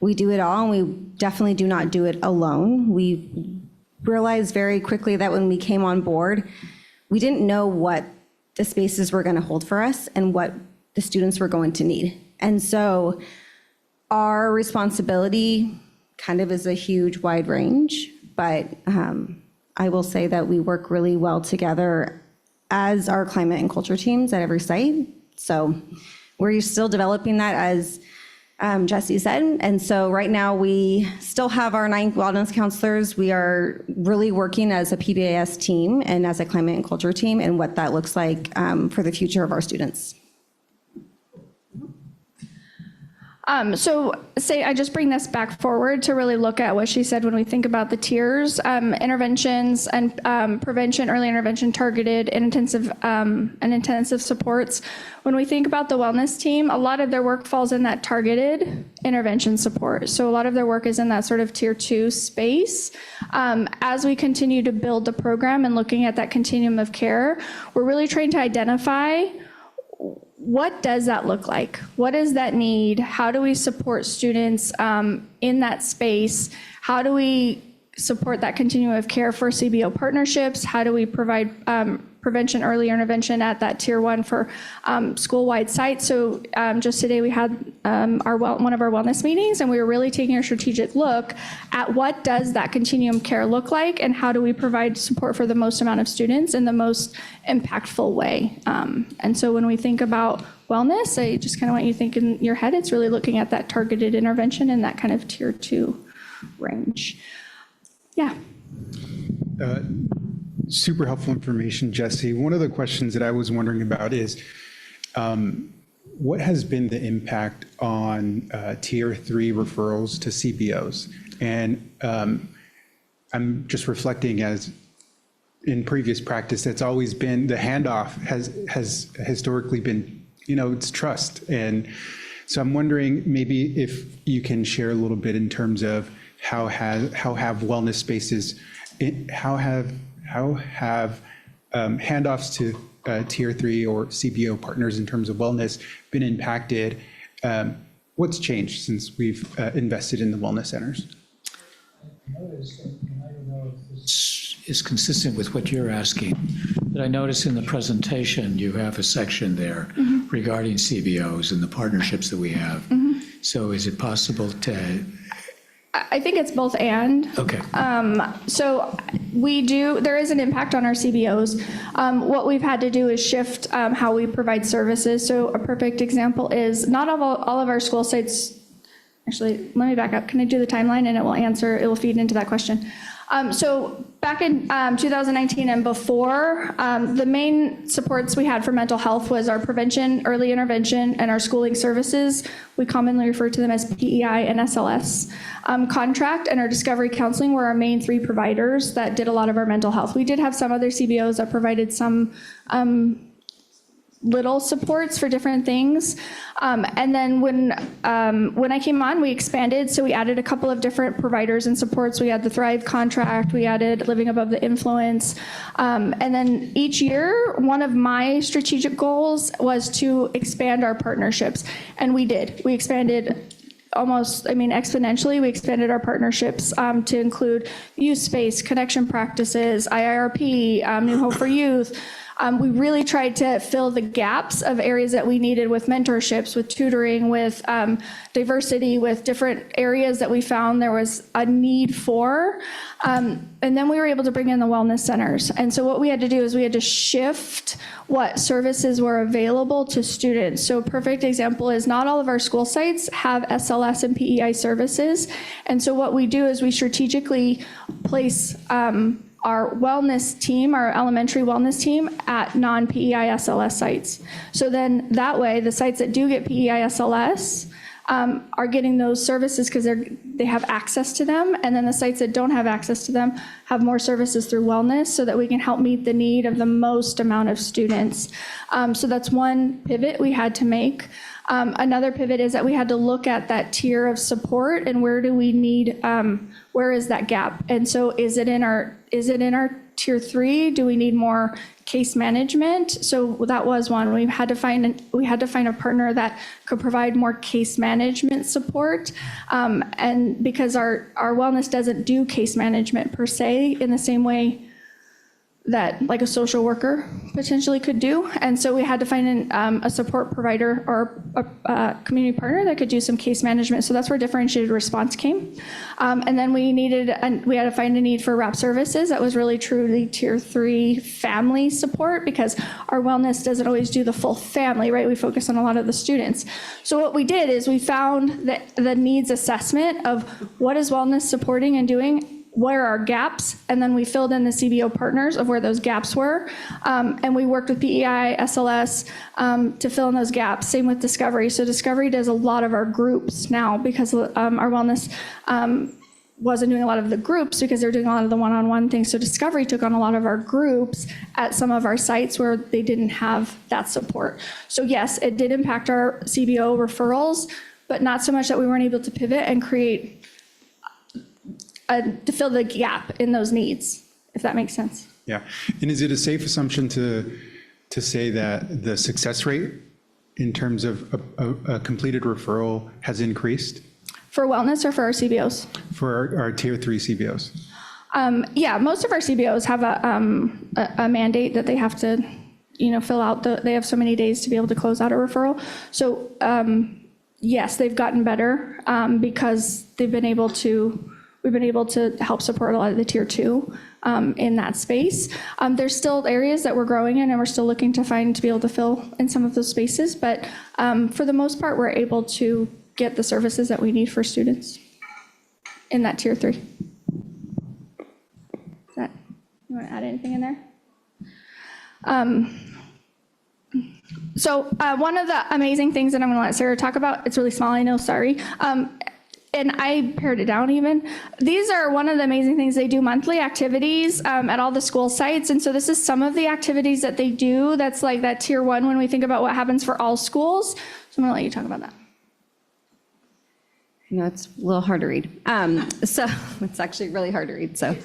we do it all, and we definitely do not do it alone. We realized very quickly that when we came on board, we didn't know what the spaces were going to hold for us and what the students were going to need. And so our responsibility kind of is a huge wide range, but I will say that we work really well together as our climate and culture teams at every site. So we're still developing that, as Jesse said. And so right now we still have our 9 wellness counselors. We are really working as a PBIS team and as a climate and culture team, and what that looks like for the future of our students. So say I just bring this back forward to really look at what she said when we think about the tiers, interventions and prevention, early intervention, targeted and intensive supports. When we think about the wellness team, a lot of their work falls in that targeted intervention support. So a lot of their work is in that sort of tier 2 space. As we continue to build the program and looking at that continuum of care, we're really trying to identify what does that look like? What is that need? How do we support students in that space? How do we support that continuum of care for CBO partnerships? How do we provide prevention, early intervention at that tier 1 for school-wide sites? So just today we had one of our wellness meetings, and we were really taking a strategic look at what does that continuum care look like, and how do we provide support for the most amount of students in the most impactful way. And so when we think about wellness, I just kind of want you to think in your head, it's really looking at that targeted intervention in that kind of tier 2 range. Yeah. Super helpful information, Jesse. One of the questions that I was wondering about is, what has been the impact on tier 3 referrals to CBOs? And I'm just reflecting, as in previous practice, it's always been, the handoff has historically been, it's trust. And so I'm wondering maybe if you can share a little bit in terms of how have wellness spaces, how have handoffs to tier 3 or CBO partners in terms of wellness been impacted? What's changed since we've invested in the wellness centers? I don't know if this is consistent with what you're asking, but I noticed in the presentation, you have a section there regarding CBOs and the partnerships that we have. So is it possible to? I think it's both and. Okay. So there is an impact on our CBOs. What we've had to do is shift how we provide services. So a perfect example is not all of our school sites, actually, let me back up. Can I do the timeline, and it will feed into that question. So back in 2019 and before, the main supports we had for mental health was our prevention, early intervention, and our schooling services. We commonly refer to them as PEI and SLS contract, and our discovery counseling were our main 3 providers that did a lot of our mental health. We did have some other CBOs that provided some little supports for different things. And then when I came on, we expanded. So we added a couple of different providers and supports. We had the Thrive contract, we added Living Above the Influence. And then each year, one of my strategic goals was to expand our partnerships. And we did. We expanded exponentially. We expanded our partnerships to include youth space, connection practices, IIRP, New Hope for Youth, We really tried to fill the gaps of areas that we needed with mentorships, with tutoring, with diversity, with different areas that we found there was a need for. And then we were able to bring in the wellness centers. And so what we had to do is we had to shift what services were available to students. So a perfect example is not all of our school sites have SLS and PEI services. And so what we do is we strategically place our wellness team, our elementary wellness team, at non-PEI SLS sites. So then that way, the sites that do get PEI SLS are getting those services because they have access to them, and then the sites that don't have access to them have more services through wellness so that we can help meet the need of the most amount of students. So that's one pivot we had to make. Another pivot is that we had to look at that tier of support and where do we need, where is that gap? And so is it in our tier 3? Do we need more case management? So that was one. We had to find a partner that could provide more case management support. And because our wellness doesn't do case management per se in the same way that like a social worker potentially could do. And so we had to find a support provider or a community partner that could do some case management. So that's where differentiated response came. And then we had to find a need for wrap services. That was really truly tier 3 family support because our wellness doesn't always do the full family, right? We focus on a lot of the students. So what we did is we found the needs assessment of what is wellness supporting and doing, where are gaps, and then we filled in the CBO partners of where those gaps were, and we worked with PEI, SLS to fill in those gaps. Same with Discovery. So Discovery does a lot of our groups now because our wellness wasn't doing a lot of the groups because they're doing a lot of the one-on-one things. So Discovery took on a lot of our groups at some of our sites where they didn't have that support. So yes, it did impact our CBO referrals, but not so much that we weren't able to pivot and create to fill the gap in those needs, if that makes sense. Yeah. And is it a safe assumption to say that the success rate in terms of a completed referral has increased? For wellness or for our CBOs? For our tier 3 CBOs? Yeah, most of our CBOs have a mandate that they have to, fill out. They have so many days to be able to close out a referral. So yes, they've gotten better because we've been able to help support a lot of the tier 2 in that space. There's still areas that we're growing in and we're still looking to be able to fill in some of those spaces. But for the most part, we're able to get the services that we need for students in that tier 3. You want to add anything in there? So one of the amazing things that I'm going to let Sarah talk about, it's really small, I know, sorry. And I pared it down even. These are one of the amazing things. They do monthly activities at all the school sites. And so this is some of the activities that they do. That's like that tier 1 when we think about what happens for all schools. So I'm gonna let you talk about that. It's a little hard to read. So it's actually really hard to read. So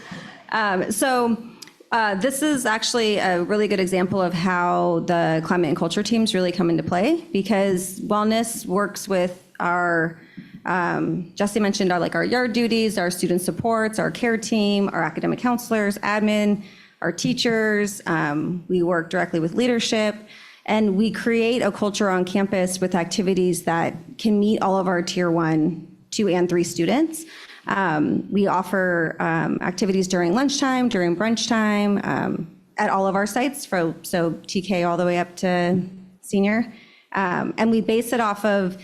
this is actually a really good example of how the climate and culture teams really come into play because wellness works with our Jesse mentioned our yard duties, our student supports, our care team, our academic counselors, admin, our teachers. We work directly with leadership, and we create a culture on campus with activities that can meet all of our tier 1, 2, and 3 students. We offer activities during lunchtime, during brunch time, at all of our sites, so TK all the way up to senior. And we base it off of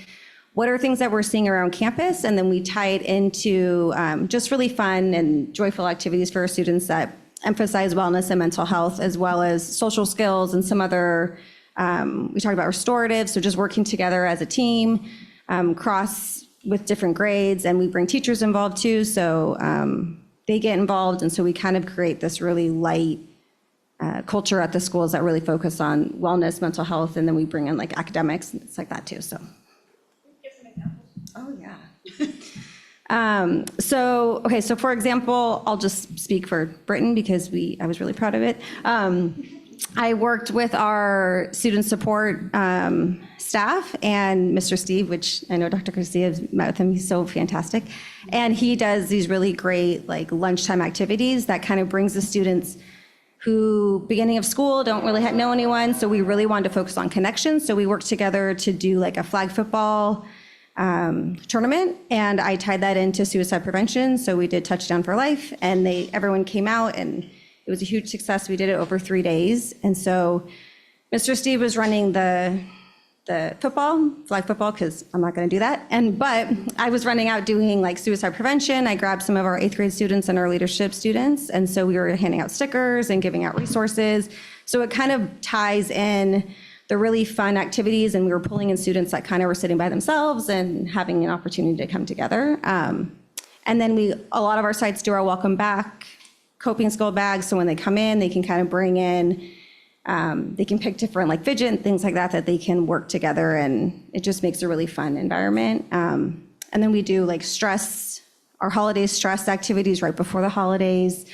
what are things that we're seeing around campus, and then we tie it into just really fun and joyful activities for our students that emphasize wellness and mental health, as well as social skills and some other, we talked about restorative, so just working together as a team, cross with different grades, and we bring teachers involved too, so they get involved, and so we kind of create this really light culture at the schools that really focus on wellness, mental health, and then we bring in academics and it's like that too, so. Oh, yeah. So for example, I'll just speak for Britain because I was really proud of it. I worked with our student support staff and Mr. Steve, which I know Dr. Garcia has met with him. He's so fantastic. And he does these really great lunchtime activities that kind of brings the students who, beginning of school, don't really know anyone, so we really wanted to focus on connections. So we worked together to do like a flag football tournament, and I tied that into suicide prevention. So we did Touchdown for Life, and everyone came out, and it was a huge success. We did it over 3 days, and so Mr. Steve was running the flag football, because I'm not going to do that. But I was running out doing like suicide prevention. I grabbed some of our 8th grade students and our leadership students, and so we were handing out stickers and giving out resources. So it kind of ties in the really fun activities, and we were pulling in students that kind of were sitting by themselves and having an opportunity to come together. And then a lot of our sites do our welcome back coping skill bags, so when they come in, they can kind of bring in, they can pick different like fidget and things like that they can work together, and it just makes a really fun environment. And then we do like our holiday stress activities right before the holidays.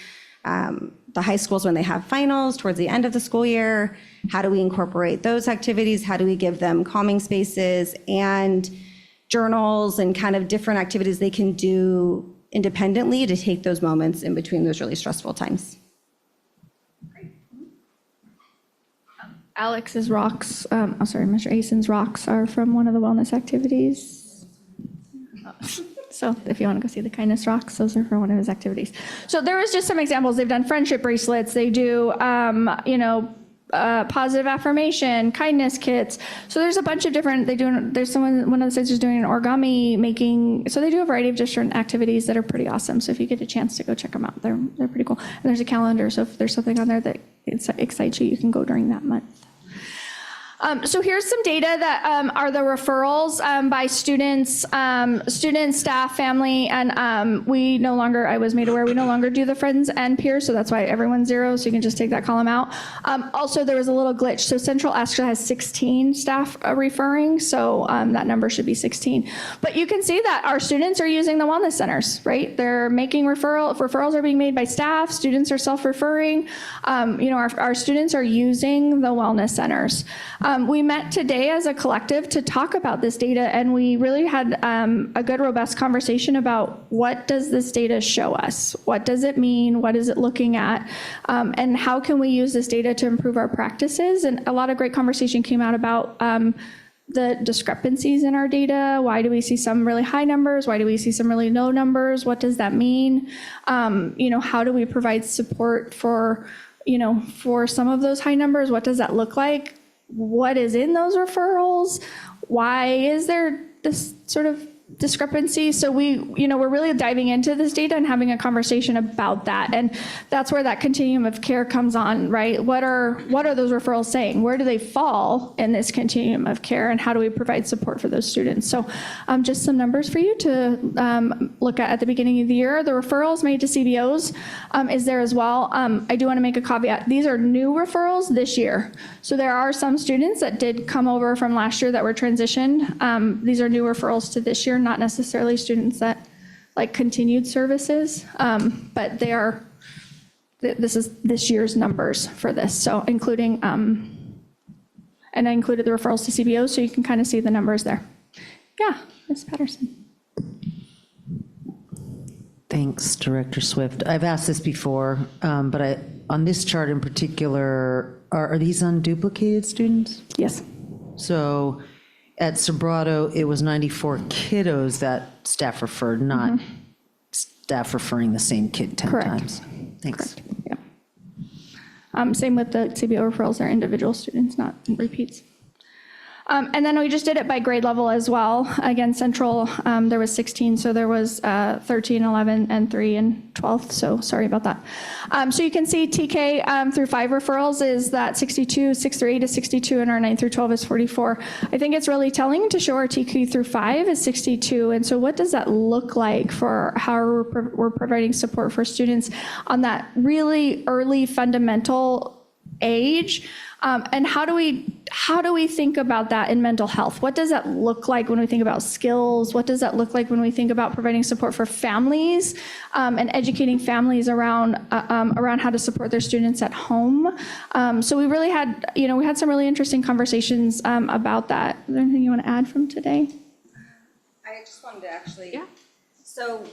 The high schools, when they have finals towards the end of the school year, how do we incorporate those activities? How do we give them calming spaces and journals and kind of different activities they can do independently to take those moments in between those really stressful times? Alex's rocks, Mr. Ason's rocks are from one of the wellness activities. So if you want to go see the kindness rocks, those are from one of his activities. So there was just some examples. They've done friendship bracelets. They do, positive affirmation, kindness kits. So there's a bunch of different, one of the sites is doing an origami making. So they do a variety of different activities that are pretty awesome. So if you get a chance to go check them out, they're pretty cool. And there's a calendar. So if there's something on there that excites you, you can go during that month. So here's some data that are the referrals by students, staff, family, and I was made aware we no longer do the friends and peers, so that's why everyone's 0, so you can just take that column out. Also, there was a little glitch. So Central actually has 16 staff referring, so that number should be 16. But you can see that our students are using the wellness centers, right? They're making referrals are being made by staff, students are self-referring. Our students are using the wellness centers. We met today as a collective to talk about this data, and we really had a good, robust conversation about what does this data show us? What does it mean? What is it looking at? And how can we use this data to improve our practices? And a lot of great conversation came out about the discrepancies in our data. Why do we see some really high numbers? Why do we see some really low numbers? What does that mean? How do we provide support for some of those high numbers? What does that look like? What is in those referrals? Why is there this sort of discrepancy? So we're really diving into this data and having a conversation about that. And that's where that continuum of care comes on, right? What are those referrals saying? Where do they fall in this continuum of care, and how do we provide support for those students? So just some numbers for you to look at the beginning of the year. The referrals made to CBOs is there as well. I do want to make a caveat. These are new referrals this year. So there are some students that did come over from last year that were transitioned. These are new referrals to this year, not necessarily students that like continued services, but this is this year's numbers for this. So including, and I included the referrals to CBOs, so you can kind of see the numbers there. Yeah, Ms. Patterson. Thanks, Director Swift. I've asked this before, but on this chart in particular, are these unduplicated students? Yes. So at Sobrato, it was 94 kiddos that staff referred, not staff referring the same kid 10 times. Thanks. Correct. Yeah. Same with the CBO referrals, they're individual students, not repeats. And then we just did it by grade level as well. Again, Central, there was 16, so there was 13, 11, and 3 and 12, so sorry about that. So you can see TK through 5 referrals is that 62, 6 through 8 is 62, and our 9 through 12 is 44. I think it's really telling to show our TK through 5 is 62, and so what does that look like for how we're providing support for students on that really early fundamental age? And how do we think about that in mental health? What does that look like when we think about skills? What does that look like when we think about providing support for families and educating families around how to support their students at home? So we really had, we had some really interesting conversations about that. Is there anything you want to add from today? I just wanted to actually, so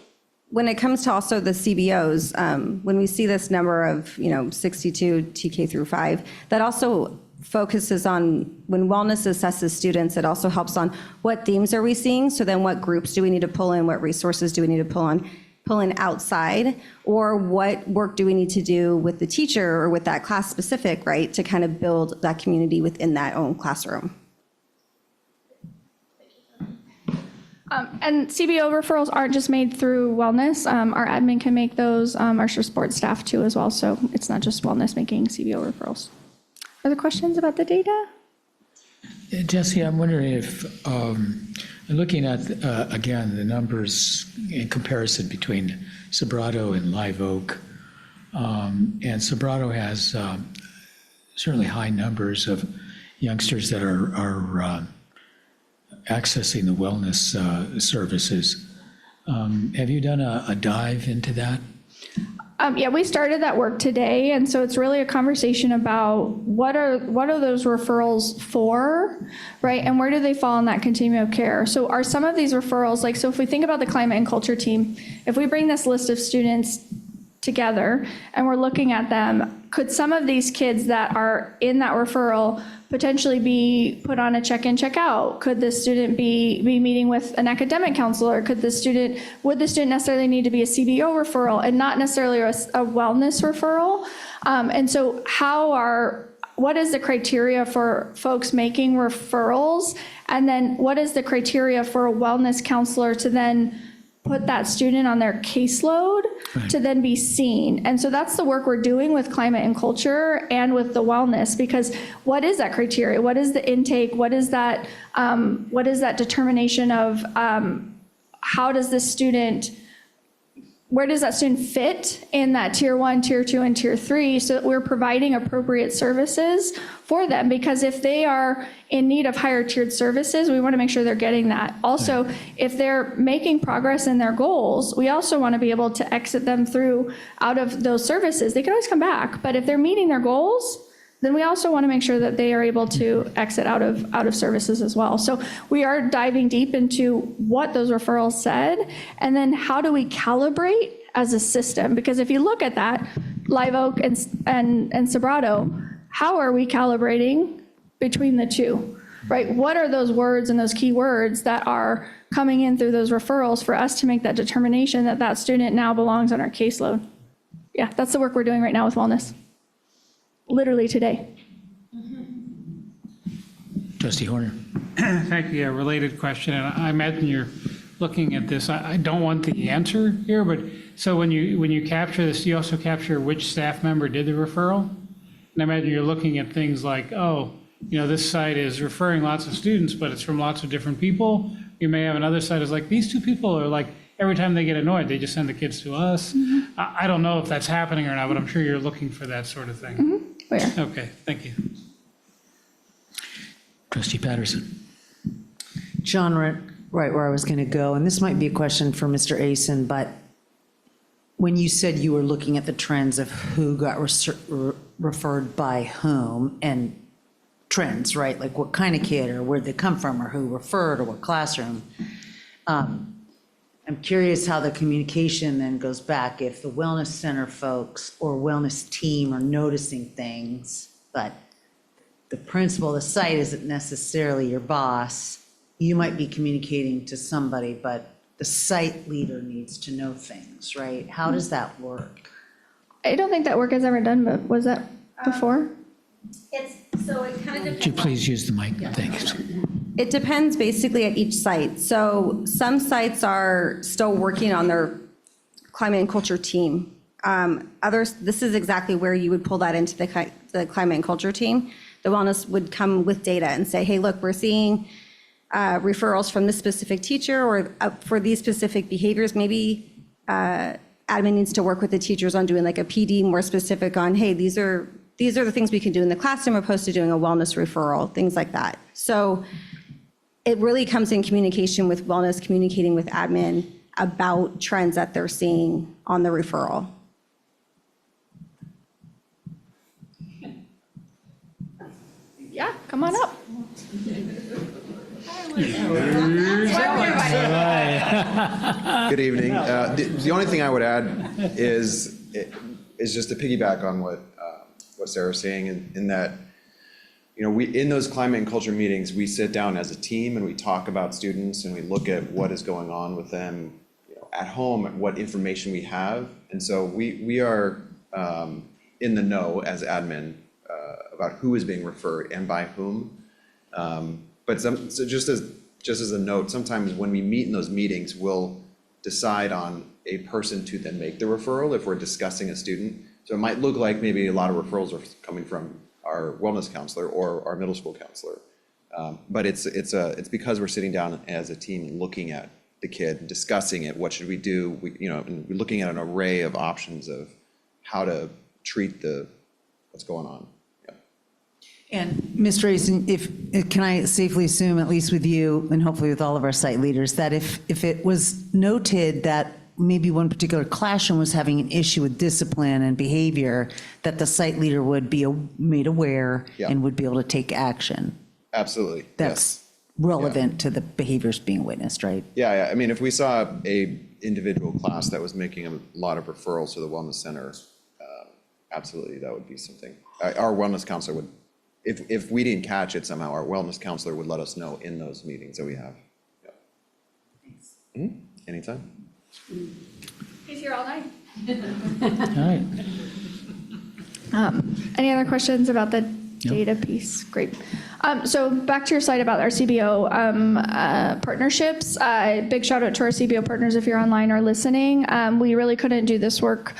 when it comes to also the CBOs, when we see this number of, 62 TK through 5, that also focuses on when wellness assesses students, it also helps on what themes are we seeing? So then what groups do we need to pull in? What resources do we need to pull in outside? Or what work do we need to do with the teacher or with that class specific, right? To kind of build that community within that own classroom. And CBO referrals aren't just made through wellness. Our admin can make those, our support staff too as well. So it's not just wellness making CBO referrals. Other questions about the data? Jesse, I'm wondering if, looking at, again, the numbers in comparison between Sobrato and Live Oak, and Sobrato has certainly high numbers of youngsters that are accessing the wellness services. Have you done a dive into that? Yeah, we started that work today, and so it's really a conversation about what are those referrals for, right? And where do they fall in that continuum of care? So are some of these referrals, like, so if we think about the climate and culture team, if we bring this list of students together and we're looking at them, could some of these kids that are in that referral potentially be put on a check-in, check-out? Could the student be meeting with an academic counselor? Would the student necessarily need to be a CBO referral and not necessarily a wellness referral? And so what is the criteria for folks making referrals? And then what is the criteria for a wellness counselor to then put that student on their caseload to then be seen? And so that's the work we're doing with climate and culture and with the wellness, because what is that criteria? What is the intake? What is that determination of how does this student, where does that student fit in that tier 1, tier 2, and tier 3, so that we're providing appropriate services for them? Because if they are in need of higher tiered services, we want to make sure they're getting that. Also, if they're making progress in their goals, we also want to be able to exit them out of those services. They can always come back, but if they're meeting their goals, then we also want to make sure that they are able to exit out of services as well. So we are diving deep into what those referrals said, and then how do we calibrate as a system? Because if you look at that, Live Oak and Sobrato, how are we calibrating between the two, right? What are those words and those key words that are coming in through those referrals for us to make that determination that that student now belongs on our caseload? Yeah, that's the work we're doing right now with wellness. Literally today. Trustee Horner. Thank you. A related question, and I imagine you're looking at this. I don't want the answer here, but so when you capture this, you also capture which staff member did the referral? And I imagine you're looking at things like, this site is referring lots of students, but it's from lots of different people. You may have another site is like, these two people are like, every time they get annoyed, they just send the kids to us. Mm-hmm. I don't know if that's happening or not, but I'm sure you're looking for that sort of thing. Mm-hmm. Where? Okay, thank you. Trustee Patterson. John, right where I was going to go, and this might be a question for Mr. Asen, but when you said you were looking at the trends of who got referred by whom, and trends, right? Like what kind of kid, or where'd they come from, or who referred, or what classroom. I'm curious how the communication then goes back if the wellness center folks or wellness team are noticing things, but the principal of the site isn't necessarily your boss. You might be communicating to somebody, but the site leader needs to know things, right? How does that work? I don't think that work is ever done, but was that before? It kind of depends. Would you please use the mic? Thanks. It depends basically at each site. So some sites are still working on their climate and culture team. Others, this is exactly where you would pull that into the climate and culture team. The wellness would come with data and say, hey, look, we're seeing referrals from this specific teacher, or for these specific behaviors. Maybe admin needs to work with the teachers on doing like a PD more specific on, hey, these are the things we can do in the classroom opposed to doing a wellness referral, things like that. So it really comes in communication with wellness, communicating with admin about trends that they're seeing on the referral. Yeah, come on up. Good evening. The only thing I would add is just to piggyback on what Sarah's saying, in that, in those climate and culture meetings, we sit down as a team and we talk about students and we look at what is going on with them at home, and what information we have. And so we are in the know as admin about who is being referred and by whom. But so just as a note, sometimes when we meet in those meetings, we'll decide on a person to then make the referral if we're discussing a student. So it might look like maybe a lot of referrals are coming from our wellness counselor or our middle school counselor. But it's because we're sitting down as a team and looking at the kid, discussing it, what should we do? And we're looking at an array of options of how to treat what's going on. And Ms. Drayson, can I safely assume, at least with you and hopefully with all of our site leaders, that if it was noted that maybe one particular classroom was having an issue with discipline and behavior, that the site leader would be made aware and would be able to take action? Absolutely. That's relevant to the behaviors being witnessed, right? Yeah. I mean, if we saw a individual class that was making a lot of referrals to the wellness center, absolutely, that would be something. Our wellness counselor would, if we didn't catch it somehow, our wellness counselor would let us know in those meetings that we have. Thanks. Anytime. He's here all night. All right. Any other questions about the data piece? Great. So back to your slide about our CBO partnerships. Big shout out to our CBO partners if you're online or listening. We really couldn't do this work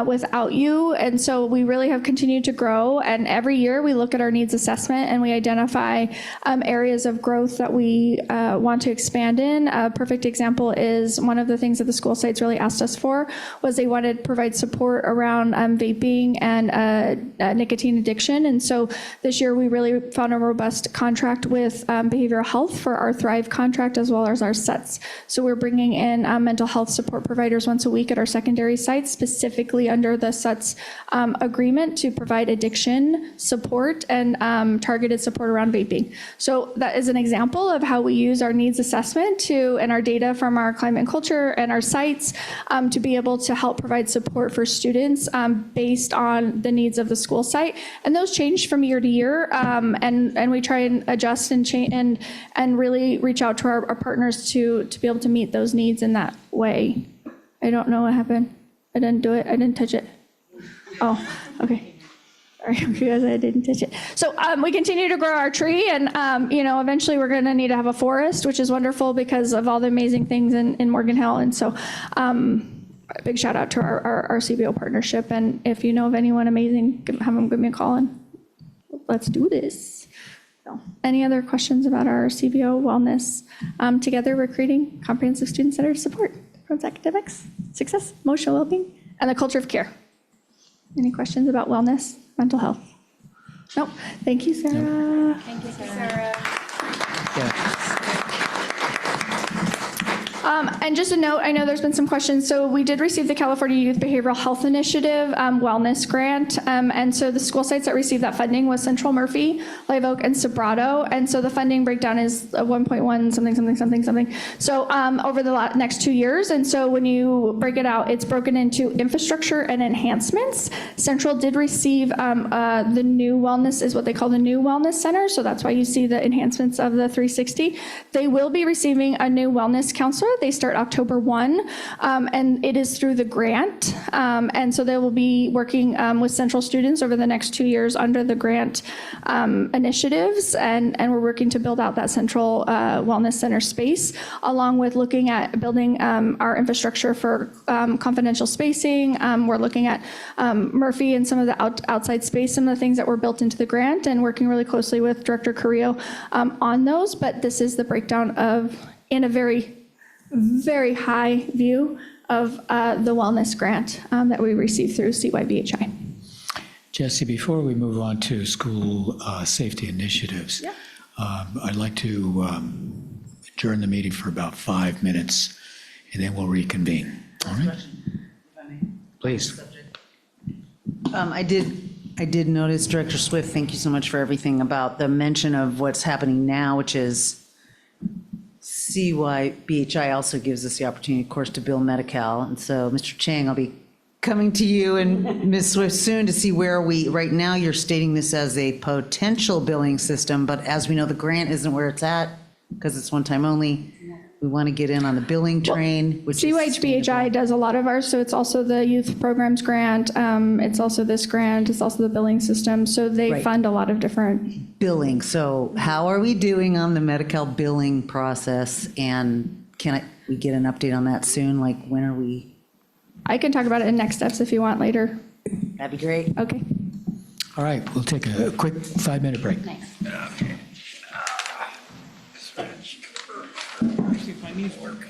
without you. And so we really have continued to grow. And every year we look at our needs assessment and we identify areas of growth that we want to expand in. A perfect example is one of the things that the school sites really asked us for was they wanted to provide support around vaping and nicotine addiction. And so this year we really found a robust contract with behavioral health for our Thrive contract as well as our SETs. So we're bringing in mental health support providers once a week at our secondary sites, specifically under the SETs agreement to provide addiction support and targeted support around vaping. So that is an example of how we use our needs assessment and our data from our climate and culture and our sites to be able to help provide support for students based on the needs of the school site. And those change from year to year, and we try and adjust and change and really reach out to our partners to be able to meet those needs in that way. I don't know what happened. I didn't do it. I didn't touch it. Oh, okay. Sorry, because I didn't touch it. So we continue to grow our tree, and eventually we're going to need to have a forest, which is wonderful because of all the amazing things in Morgan Hill. And so a big shout out to our CBO partnership. And if you know of anyone amazing, have them give me a call and let's do this. So, any other questions about our CBO wellness? Together, we're creating comprehensive student-centered support towards academics, success, emotional well-being, and the culture of care. Any questions about wellness, mental health? Nope. Thank you, Sarah. Thank you, Sarah. And just a note, I know there's been some questions. So we did receive the California Youth Behavioral Health Initiative Wellness Grant. And so the school sites that received that funding was Central Murphy, Live Oak, and Sobrato. And so the funding breakdown is 1.1 something. So over the next 2 years. And so when you break it out, it's broken into infrastructure and enhancements. Central did receive the new wellness, is what they call the new wellness center. So that's why you see the enhancements of the 360. They will be receiving a new wellness counselor. They start October 1, and it is through the grant. And so they will be working with Central students over the next 2 years under the grant initiatives. And we're working to build out that Central Wellness Center space, along with looking at building our infrastructure for confidential spacing. We're looking at Murphy and some of the outside space, some of the things that were built into the grant, and working really closely with Director Carrillo on those. But this is the breakdown of, in a very, very high view of the wellness grant that we received through CYBHI. Jesse, before we move on to school safety initiatives, I'd like to adjourn the meeting for about 5 minutes, and then we'll reconvene. All right? Please. I did notice, Director Swift, thank you so much for everything about the mention of what's happening now, which is see why BHI also gives us the opportunity, of course, to bill Medi-Cal. And so, Mr. Chang, I'll be coming to you and Ms. Swift soon to see where right now you're stating this as a potential billing system, but as we know, the grant isn't where it's at because it's one time only. We want to get in on the billing train, which is CYHBHI does a lot of ours, so it's also the youth programs grant, it's also this grant, it's also the billing system, so they Right. fund a lot of different. billing. So how are we doing on the Medi-Cal billing process? And we get an update on that soon? Like, when are we? I can talk about it in next steps if you want later. That'd be great. Okay. All right, we'll take a quick 5-minute break. See if my knees work.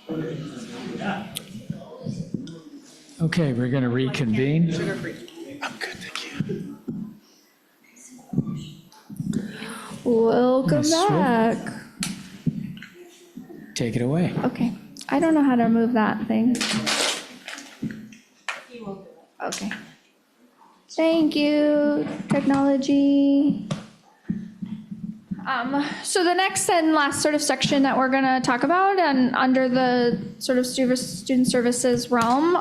Okay, we're going to reconvene. Welcome Ms. Swift? back. Take it away. Okay, I don't know how to move that thing. Okay. Thank you, technology. So the next and last sort of section that we're going to talk about, and under the sort of student services realm,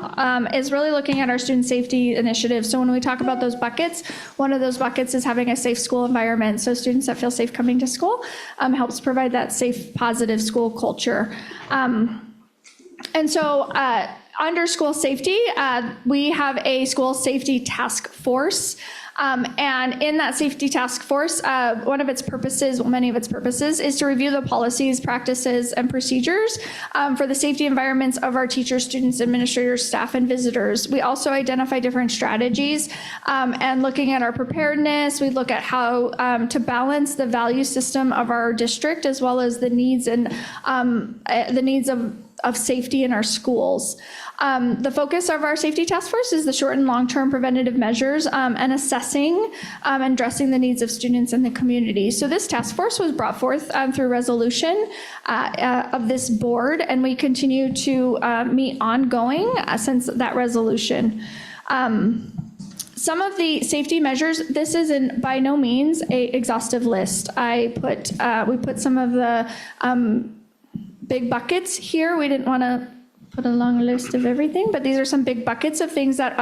is really looking at our student safety initiatives. So when we talk about those buckets, one of those buckets is having a safe school environment. So students that feel safe coming to school helps provide that safe, positive school culture. And so under school safety, we have a school safety task force. And in that safety task force, one of its purposes, well, many of its purposes, is to review the policies, practices, and procedures for the safety environments of our teachers, students, administrators, staff, and visitors. We also identify different strategies and looking at our preparedness, we look at how to balance the value system of our district as well as the needs and the needs of safety in our schools. The focus of our safety task force is the short and long-term preventative measures and assessing and addressing the needs of students in the community. So this task force was brought forth through resolution of this board, and we continue to meet ongoing since that resolution. Some of the safety measures, this is by no means an exhaustive list. We put some of the big buckets here. We didn't want to put a long list of everything, but these are some big buckets of things that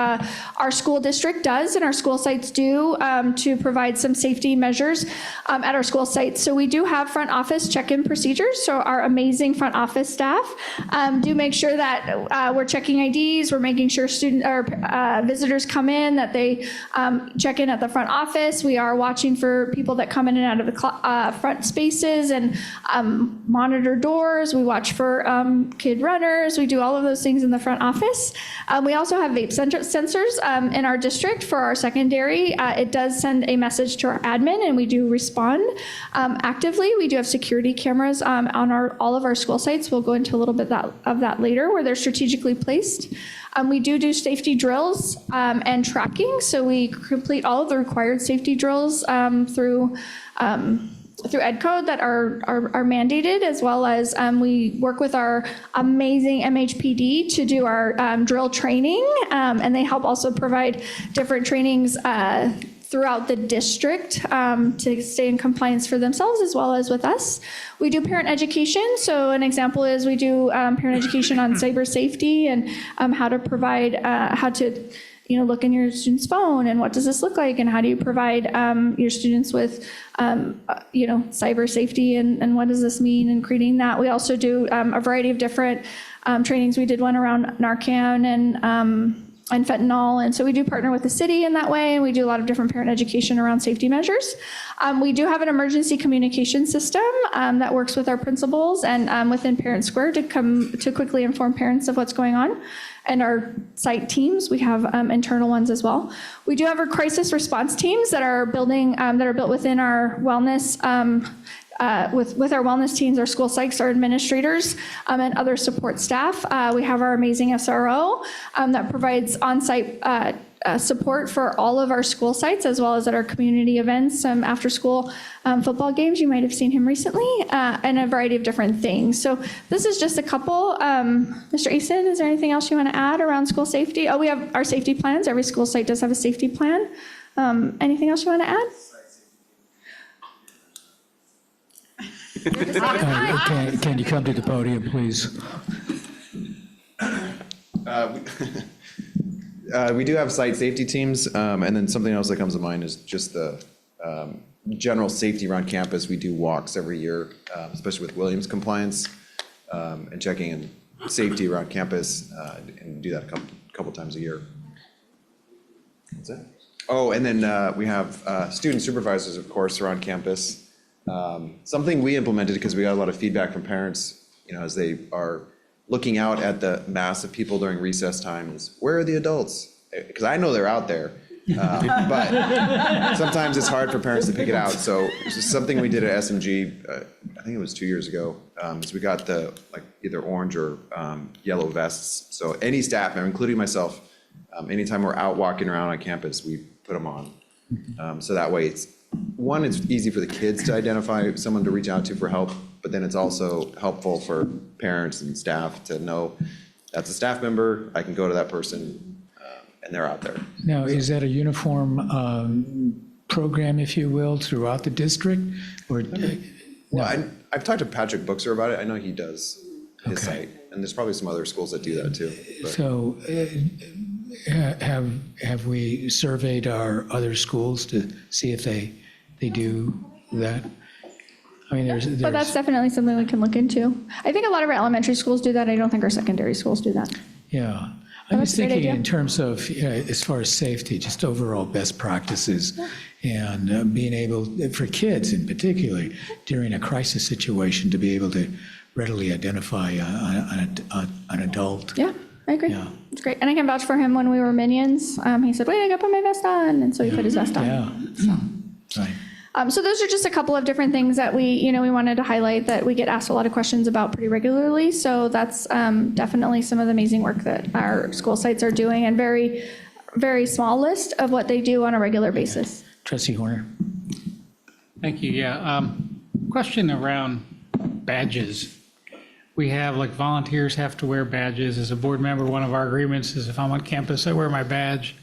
our school district does and our school sites do to provide some safety measures at our school sites. So we do have front office check-in procedures. So our amazing front office staff do make sure that we're checking IDs, we're making sure visitors come in, that they check in at the front office. We are watching for people that come in and out of the front spaces and monitor doors. We watch for kid runners. We do all of those things in the front office. We also have vape sensors in our district for our secondary. It does send a message to our admin, and we do respond actively. We do have security cameras on all of our school sites. We'll go into a little bit of that later, where they're strategically placed. We do safety drills and tracking. So we complete all of the required safety drills through Ed Code that are mandated, as well as we work with our amazing MHPD to do our drill training, and they help also provide different trainings throughout the district to stay in compliance for themselves as well as with us. We do parent education. So an example is we do parent education on cyber safety and how to provide, how to look in your student's phone and what does this look like and how do you provide your students with, cyber safety and what does this mean and creating that. We also do a variety of different trainings. We did one around Narcan and fentanyl. And so we do partner with the city in that way. And we do a lot of different parent education around safety measures. We do have an emergency communication system that works with our principals and within Parent Square to quickly inform parents of what's going on. And our site teams, we have internal ones as well. We do have our crisis response teams that are built within our wellness, with our wellness teams, our school psychs, our administrators, and other support staff. We have our amazing SRO that provides on-site support for all of our school sites, as well as at our community events, after-school football games. You might have seen him recently, and a variety of different things. So this is just a couple. Mr. Eason, is there anything else you want to add around school safety? Oh, we have our safety plans. Every school site does have a safety plan. Anything else you want to add? Can you come to the podium, please? We do have site safety teams, and then something else that comes to mind is just the general safety around campus. We do walks every year, especially with Williams compliance, and checking in safety around campus, and do that a couple times a year. That's it. Oh, and then we have student supervisors, of course, around campus. Something we implemented because we got a lot of feedback from parents, as they are looking out at the mass of people during recess time is, where are the adults? Because I know they're out there, But sometimes it's hard for parents to pick it out. So it's just something we did at SMG, I think it was 2 years ago, is we got the, like, either orange or yellow vests. So any staff member, including myself, anytime we're out walking around on campus, we put them on. So that way it's easy for the kids to identify someone to reach out to for help, but then it's also helpful for parents and staff to know that's a staff member, I can go to that person, and they're out there. Now, is that a uniform program, if you will, throughout the district? Or Well, I've talked to Patrick Buxer about it. I know he does his site, and there's probably some other schools that do that too. But- So have we surveyed our other schools to see if they do that? I mean, But that's definitely something we can look into. I think a lot of our elementary schools do that. I don't think our secondary schools do that. Yeah. Oh, I'm that's just a great thinking idea. in terms of, as far as safety, just overall best practices and being able, for kids in particular, during a crisis situation, to be able to readily identify an adult. Yeah, I agree. Yeah. It's great. And I can vouch for him when we were minions. He said, wait, I gotta put my vest on. And so he put his vest on. Yeah. Right. So those are just a couple of different things that we wanted to highlight that we get asked a lot of questions about pretty regularly. So that's definitely some of the amazing work that our school sites are doing, and very, very small list of what they do on a regular basis. Trustee Horner. Thank you. Yeah. Question around badges. We have, like, volunteers have to wear badges. As a board member, one of our agreements is if I'm on campus, I wear my badge.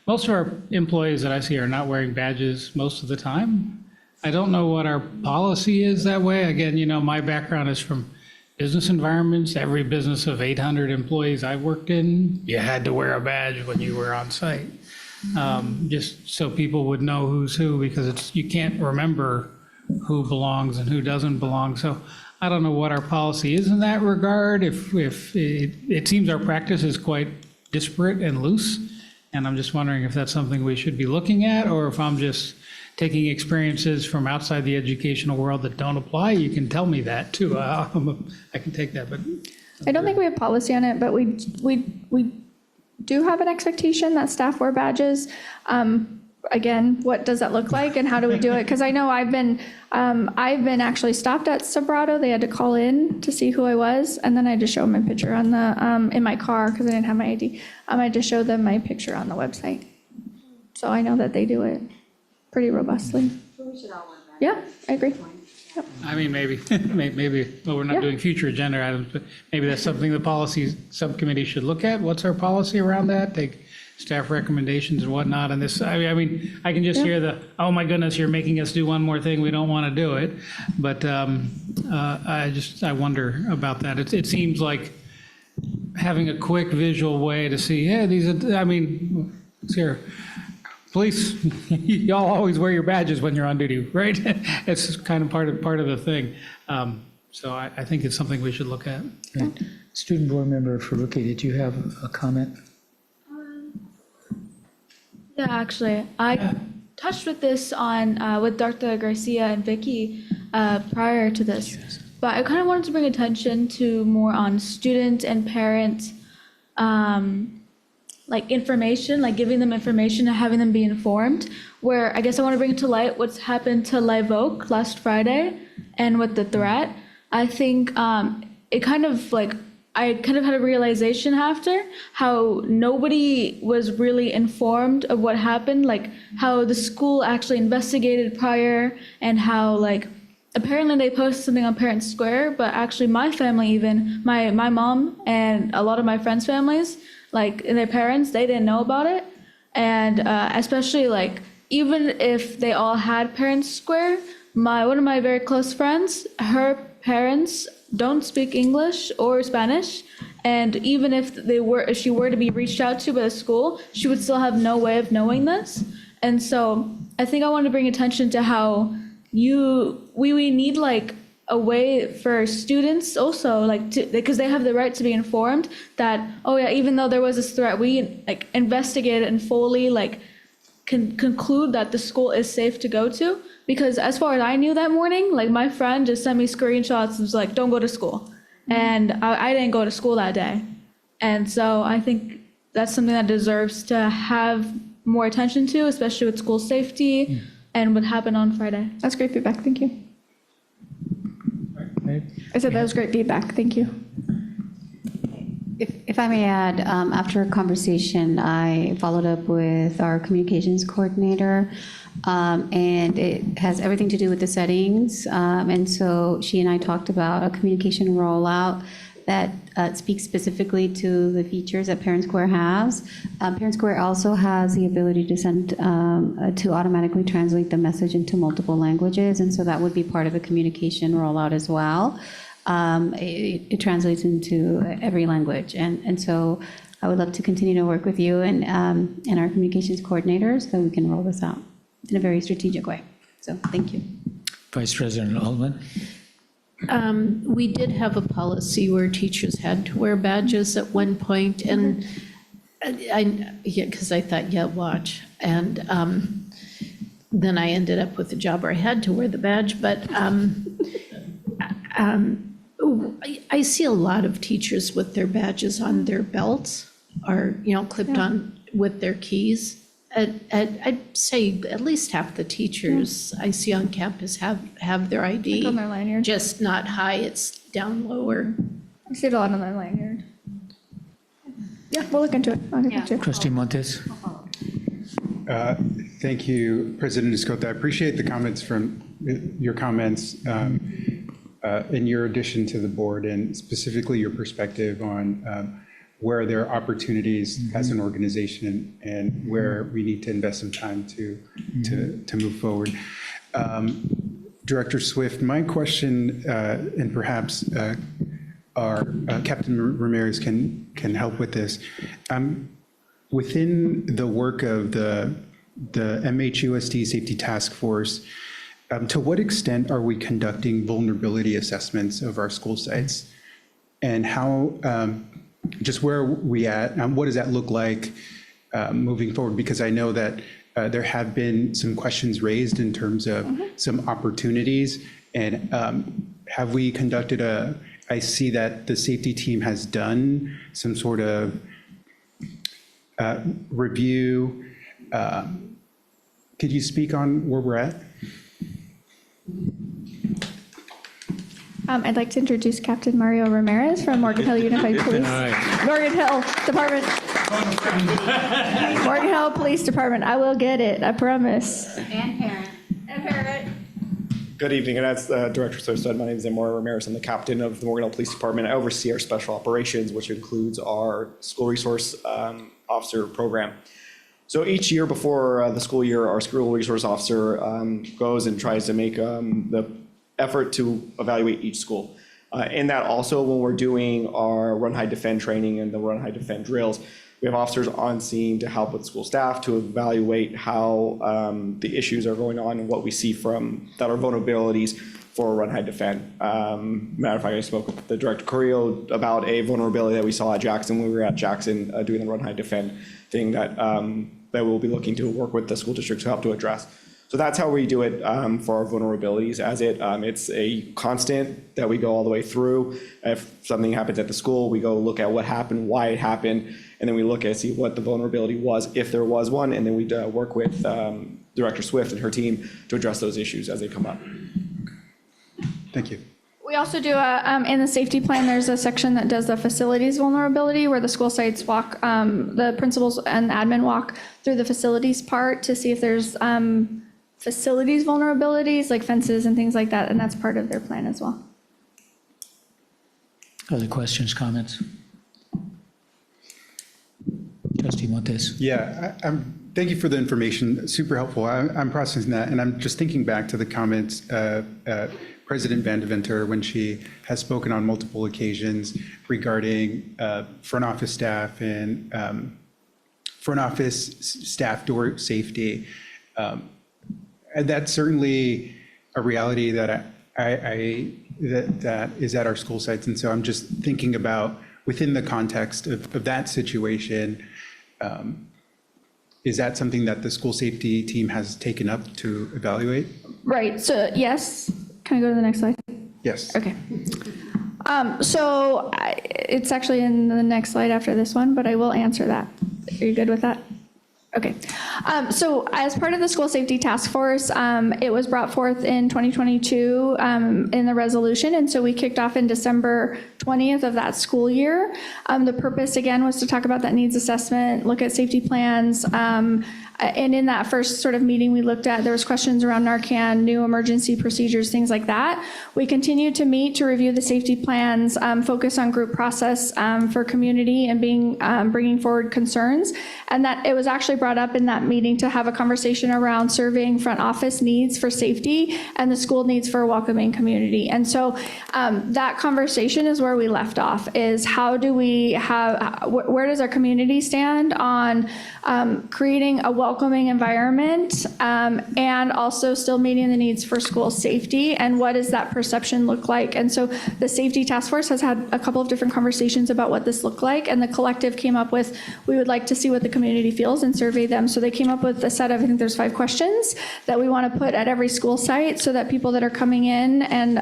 Most of our employees that I see are not wearing badges most of the time. I don't know what our policy is that way. Again, my background is from business environments. Every business of 800 employees I worked in, you had to wear a badge when you were on site. Just so people would know who's who, because you can't remember who belongs and who doesn't belong. So I don't know what our policy is in that regard. If it seems our practice is quite disparate and loose. And I'm just wondering if that's something we should be looking at, or if I'm just taking experiences from outside the educational world that don't apply. You can tell me that too. I can take that, but. I don't think we have policy on it, but we do have an expectation that staff wear badges. Again, what does that look like and how do we do it? Because I know I've been actually stopped at Sobrato. They had to call in to see who I was, and then I just showed them my picture on the in my car because I didn't have my ID. I just showed them my picture on the website. So I know that they do it pretty robustly. Yeah, I agree. Yep. I mean, maybe, well, we're not doing future agenda items, but maybe that's something the policy subcommittee should look at. What's our policy around that? Take staff recommendations and whatnot. And this, I mean, I can just hear oh my goodness, you're making us do one more thing. We don't want to do it. But I wonder about that. It seems like having a quick visual way to see, yeah, these are, I mean, it's here. Police, y'all always wear your badges when you're on duty, right? It's kind of part of the thing. So I think it's something we should look at. Right. Student board member Faruqi, did you have a comment? Yeah, actually, I touched with this on with Dr. Garcia and Vicky prior to this, but I kind of wanted to bring attention to more on student and parent like information, like giving them information and having them be informed. Where I guess I want to bring to light what's happened to Live Oak last Friday and with the threat. I think it kind of like. I kind of had a realization after how nobody was really informed of what happened, like how the school actually investigated prior and how like apparently they posted something on Parent Square, but actually my family, even my mom and a lot of my friends' families, like and their parents, they didn't know about it. And especially like even if they all had Parent Square, one of my very close friends, her parents don't speak English or Spanish, and even if she were to be reached out to by the school, she would still have no way of knowing this. And so I think I want to bring attention to how we need like a way for students also like to, because they have the right to be informed that, oh yeah, even though there was this threat, we like investigate it and fully like can conclude that the school is safe to go to. Because as far as I knew that morning, like my friend just sent me screenshots and was like, don't go to school. And I didn't go to school that day. And so I think that's something that deserves to have more attention to, especially with school safety and what happened on Friday. That's great feedback. Thank you. I said that was great feedback. Thank you. If I may add, after a conversation, I followed up with our communications coordinator, and it has everything to do with the settings. And so she and I talked about a communication rollout that speaks specifically to the features that Parent Square has. Parent Square also has the ability to send, to automatically translate the message into multiple languages, and so that would be part of a communication rollout as well. It translates into every language, and so I would love to continue to work with you and our communications coordinators so we can roll this out in a very strategic way. So thank you. Vice President Altman? We did have a policy where teachers had to wear badges at one point, and because I thought, yeah, watch. And then I ended up with a job where I had to wear the badge, but I see a lot of teachers with their badges on their belts or, clipped on with their keys. I'd say at least half the teachers I see on campus have their ID. Like on their lanyard. Just not high, it's down lower. I see it a lot on their lanyard. Yeah, we'll look into it. I'll look into it. Trustee Montes? Thank you, President Escota. I appreciate the comments from your comments in your addition to the board, and specifically your perspective on where there are opportunities as an organization and where we need to invest some time to move forward. Director Swift, my question, and perhaps our Captain Ramirez can help with this. Within the work of the MHUSD Safety Task Force, to what extent are we conducting vulnerability assessments of our school sites? And how, just where are we at, and what does that look like moving forward? Because I know that there have been some questions raised in terms of some opportunities. And have we conducted I see that the safety team has done some sort of review. Could you speak on where we're at? I'd like to introduce Captain Mario Ramirez from Morgan Hill Unified Police. Morgan Hill Department. Morgan Hill Police Department. I will get it, I promise. And parent. Good evening, and as Director Swift said, my name is Mario Ramirez. I'm the captain of the Morgan Hill Police Department. I oversee our special operations, which includes our school resource officer program. So each year before the school year, our school resource officer goes and tries to make the effort to evaluate each school. In that also, when we're doing our Run, Hide, Defend training and the Run, Hide, Defend drills, we have officers on scene to help with school staff to evaluate how the issues are going on and what we see from that are vulnerabilities for Run, Hide, Defend. Matter of fact, I spoke with the Director Carrillo about a vulnerability that we saw at Jackson when we were at Jackson doing the Run, Hide, Defend thing that we'll be looking to work with the school districts to help to address. So that's how we do it for our vulnerabilities. It's a constant that we go all the way through. If something happens at the school, we go look at what happened, why it happened, and then we look at see what the vulnerability was, if there was one, and then we work with Director Swift and her team to address those issues as they come up. Thank you. We also do, in the safety plan, there's a section that does the facilities vulnerability where the school sites walk, the principals and admin walk through the facilities part to see if there's facilities vulnerabilities like fences and things like that, and that's part of their plan as well. Other questions, comments? Trustee Montes? Yeah, thank you for the information. Super helpful. I'm processing that, and I'm just thinking back to the comments President Van Deventer, when she has spoken on multiple occasions regarding front office staff and front office staff door safety. And that's certainly a reality that that is at our school sites. And so I'm just thinking about within the context of that situation, is that something that the school safety team has taken up to evaluate? Right, so yes. Can I go to the next slide? Yes. Okay. So it's actually in the next slide after this one, but I will answer that. Are you good with that? Okay. So as part of the school safety task force, it was brought forth in 2022 in the resolution. And so we kicked off in December 20th of that school year. The purpose, again, was to talk about that needs assessment, look at safety plans. And in that first sort of meeting we looked at, there was questions around Narcan, new emergency procedures, things like that. We continued to meet to review the safety plans, focus on group process for community and bringing forward concerns. And that it was actually brought up in that meeting to have a conversation around surveying front office needs for safety and the school needs for a welcoming community. And so that conversation is where we left off, is how do we have, where does our community stand on creating a welcoming environment and also still meeting the needs for school safety, and what does that perception look like? And so the safety task force has had a couple of different conversations about what this looked like, and the collective came up with, we would like to see what the community feels and survey them. So they came up with a set of, I think there's 5 questions that we want to put at every school site so that people that are coming in and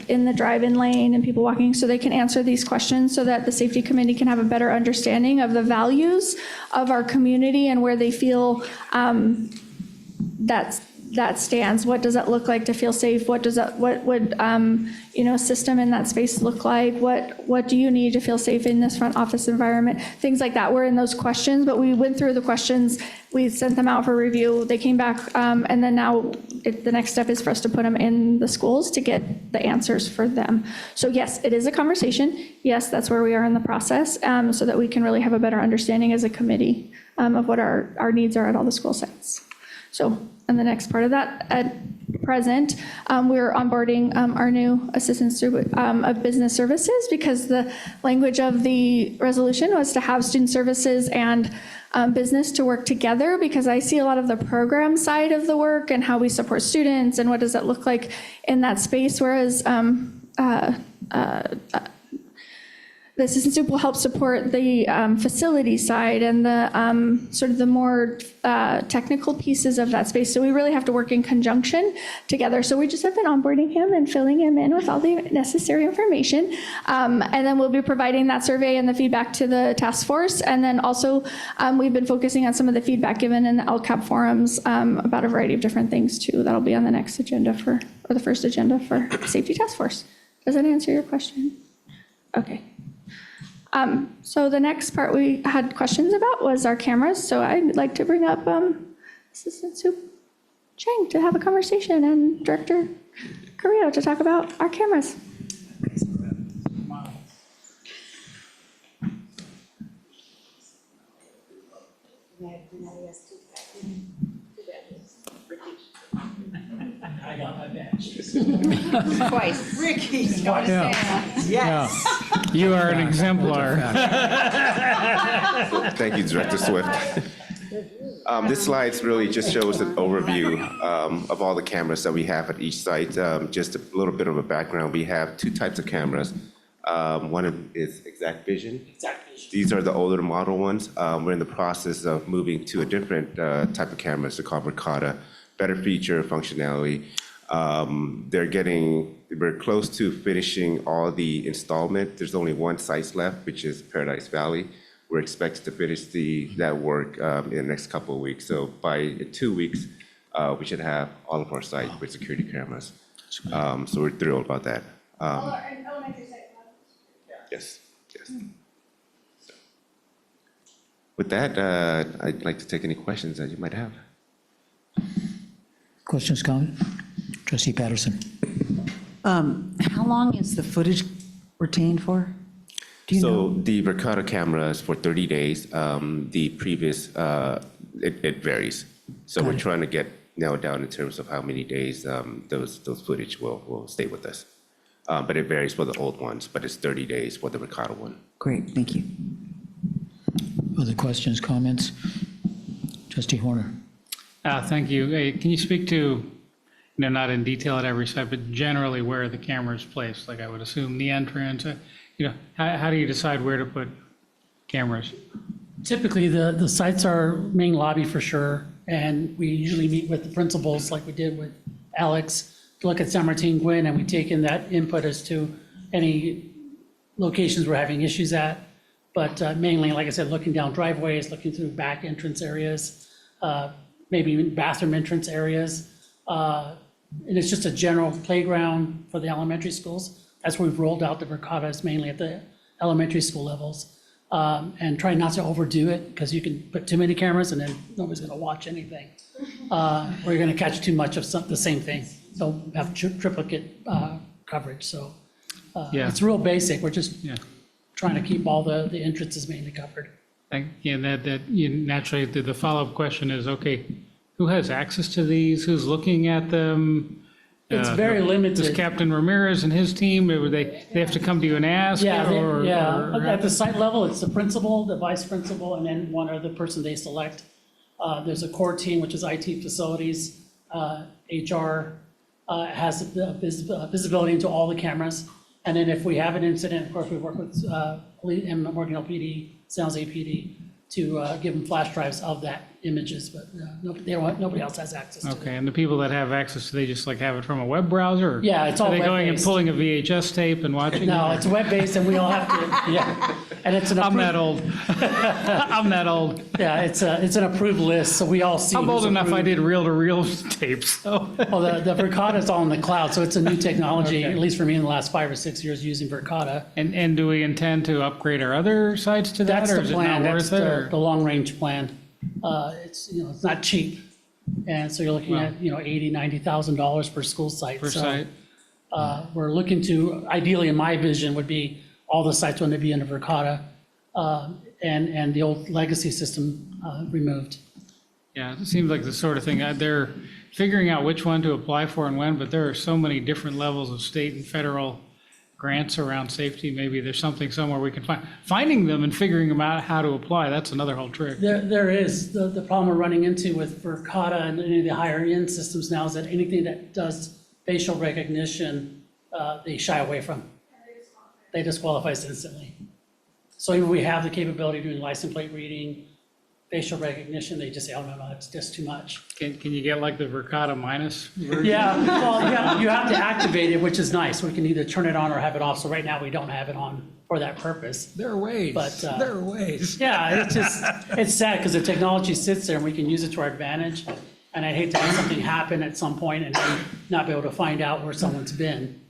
in the drive-in lane and people walking, so they can answer these questions so that the safety committee can have a better understanding of the values of our community and where they feel that stands. What does it look like to feel safe? What would a system in that space look like? What do you need to feel safe in this front office environment? Things like that were in those questions, but we went through the questions, we sent them out for review, they came back, and then now the next step is for us to put them in the schools to get the answers for them. So yes, it is a conversation. Yes, that's where we are in the process, so that we can really have a better understanding as a committee of what our needs are at all the school sites. So, and the next part of that, at present, we're onboarding our new assistants of business services, because the language of the resolution was to have student services and business to work together, because I see a lot of the program side of the work and how we support students and what does that look like in that space, whereas the assistant soup will help support the facility side and the sort of the more technical pieces of that space. So we really have to work in conjunction together. So we just have been onboarding him and filling him in with all the necessary information. And then we'll be providing that survey and the feedback to the task force. And then also we've been focusing on some of the feedback given in the LCAP forums about a variety of different things too. That'll be on the next agenda or the first agenda for safety task force. Does that answer your question? Okay. So the next part we had questions about was our cameras. So I'd like to bring up Assistant Soup Chang to have a conversation, and Director Carrillo to talk about our cameras. I got my badge. Twice. Ricky. Yes. Yeah. You are an exemplar. Thank you, Director Swift. This slide really just shows an overview of all the cameras that we have at each site. Just a little bit of a background. We have 2 types of cameras. One is Exact Vision. These are the older model ones. We're in the process of moving to a different type of cameras, they're called Verkada. Better feature, functionality. We're close to finishing all the installment. There's only 1 site left, which is Paradise Valley. We're expected to finish that work in the next couple of weeks. So by 2 weeks, we should have all of our sites with security cameras. So we're thrilled about that. Yes. With that, I'd like to take any questions that you might have. Questions, comment? Trustee Patterson. How long is the footage retained for? Do you know? So the Verkada camera is for 30 days. The previous, it varies. So we're trying to get nailed down in terms of how many days those footage will stay with us. But it varies for the old ones, but it's 30 days for the Verkada one. Great, thank you. Other questions, comments? Trustee Horner. Thank you. Hey, can you speak to, not in detail at every site, but generally where the camera is placed? Like I would assume the entrance, how do you decide where to put cameras? Typically, the sites are main lobby for sure, and we usually meet with the principals like we did with Alex to look at San Martin Gwin, and we take in that input as to any locations we're having issues at. But mainly, like I said, looking down driveways, looking through back entrance areas, maybe bathroom entrance areas. And it's just a general playground for the elementary schools. That's where we've rolled out the Verkatas mainly at the elementary school levels. And try not to overdo it, because you can put too many cameras and then nobody's gonna watch anything. Or you're gonna catch too much of the same thing. So have triplicate coverage, so. Yeah. It's real basic, we're just trying to keep all the entrances mainly covered. Yeah, naturally, the follow-up question is, okay, who has access to these? Who's looking at them? It's very limited. Does Captain Ramirez and his team, they have to come to you and ask? or- At the site level, it's the principal, the vice principal, and then one other person they select. There's a core team, which is IT facilities, HR, has the visibility into all the cameras. And then if we have an incident, of course, we work with Morgan LPD, San Jose PD, to give them flash drives of that images, but nobody else has access to it. Okay, and the people that have access, do they just like have it from a web browser? or Yeah, it's all Are they going and web-based. pulling a VHS tape and watching? No, it? it's web-based and we all have to, and it's an I'm approved. that old. I'm that old. Yeah, it's an approved list, so we all see. I'm who's old enough, I approved. did reel-to-reel tapes, so. Well, the Verkada's all in the cloud, so it's a new technology, at least for me in the last 5 or 6 years using Verkada. And do we intend to upgrade our other sites to that, That's or the is it plan, not that's worth it? or- the long-range plan. It's, it's not cheap. And so you're looking at, $80,000, $90,000 per school site. Per So, site. We're looking to, ideally, in my vision, would be all the sites want to be under Verkada, and the old legacy system removed. Yeah, it seems like the sort of thing, they're figuring out which one to apply for and when, but there are so many different levels of state and federal grants around safety. Maybe there's something somewhere we can find. Finding them and figuring them out how to apply, that's another whole trick. There is. The problem we're running into with Verkada and any of the higher end systems now is that anything that does facial recognition, they shy away from. They disqualify us instantly. So even we have the capability of doing license plate reading, facial recognition, they just say, oh, no, it's just too much. Can you get like the Verkada minus version? Yeah, well, you have to activate it, which is nice. We can either turn it on or have it off. So right now, we don't have it on for that purpose. There are ways. But, There are ways. Yeah, it's sad because the technology sits there and we can use it to our advantage. And I'd hate to have something happen at some point and then not be able to find out where someone's been.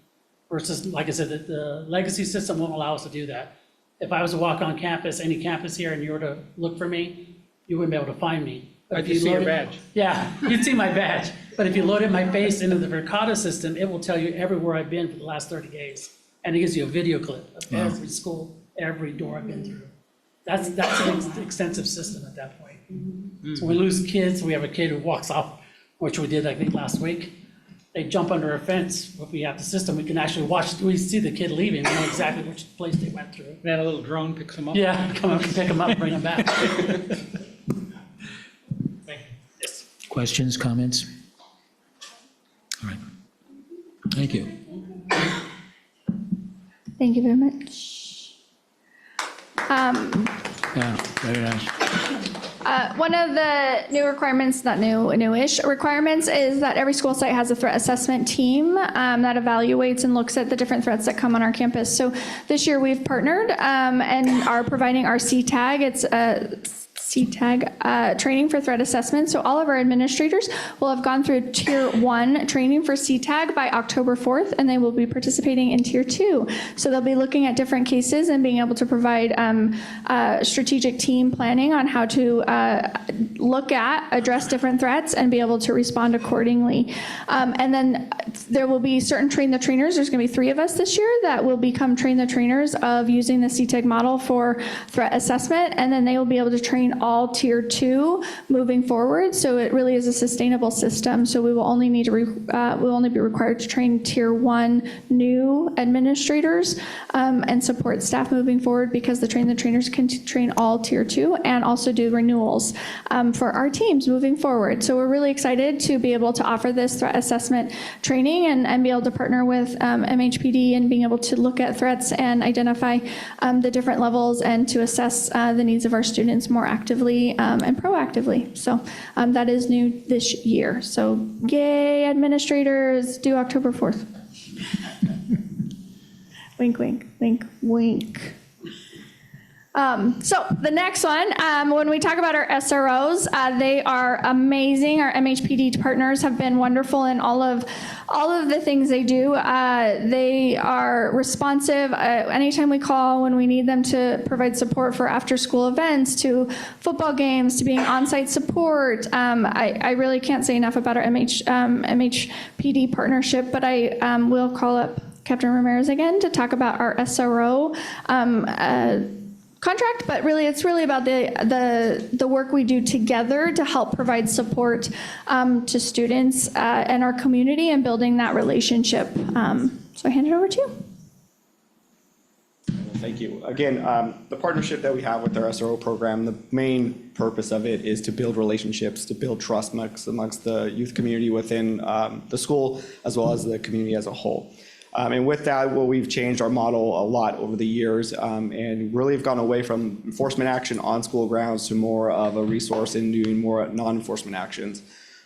Versus, like I said, the legacy system won't allow us to do that. If I was to walk on campus, any campus here, and you were to look for me, you wouldn't be able to find me. But I'd if you just see your loaded- badge. Yeah, you'd see my badge. But if you loaded my face into the Verkada system, it will tell you everywhere I've been for the last 30 days. And it gives you a video clip of every school, every door I've been through. That's an extensive system at that point. So we lose kids, we have a kid who walks off, which we did, I think, last week. They jump under a fence. If we have the system, we can actually watch, we see the kid leaving, we know exactly which place they went through. Then a little drone picks them up. Yeah, come up, pick them up, bring them back. Questions, comments? All right. Thank you. Thank you very much. Yeah, very nice. One of the new requirements, not new, newish requirements, is that every school site has a threat assessment team that evaluates and looks at the different threats that come on our campus. So this year we've partnered and are providing our CTAG. It's a CTAG training for threat assessment. So all of our administrators will have gone through Tier 1 training for CTAG by October 4th, and they will be participating in Tier 2. So they'll be looking at different cases and being able to provide strategic team planning on how to look at, address different threats, and be able to respond accordingly. And then there will be certain train the trainers. There's going to be 3 of us this year that will become train the trainers of using the CTAG model for threat assessment, and then they will be able to train all Tier 2 moving forward. So it really is a sustainable system. So we will only need to, we'll only be required to train Tier 1 new administrators and support staff moving forward, because the trainers can train all Tier 2 and also do renewals for our teams moving forward. So we're really excited to be able to offer this threat assessment training and be able to partner with MHPD and being able to look at threats and identify the different levels and to assess the needs of our students more actively and proactively. So that is new this year. So yay, administrators, due October 4th. Wink, wink, wink, wink. So the next one, when we talk about our SROs, they are amazing. Our MHPD partners have been wonderful in all of the things they do. They are responsive anytime we call when we need them to provide support for after-school events, to football games, to being on-site support. I really can't say enough about our MHPD partnership, but I will call up Captain Ramirez again to talk about our SRO contract, but really it's really about the work we do together to help provide support to students and our community and building that relationship. So I hand it over to you. Thank you. Again, the partnership that we have with our SRO program, the main purpose of it is to build relationships, to build trust amongst the youth community within the school, as well as the community as a whole. And with that, well, we've changed our model a lot over the years and really have gone away from enforcement action on school grounds to more of a resource in doing more non-enforcement actions.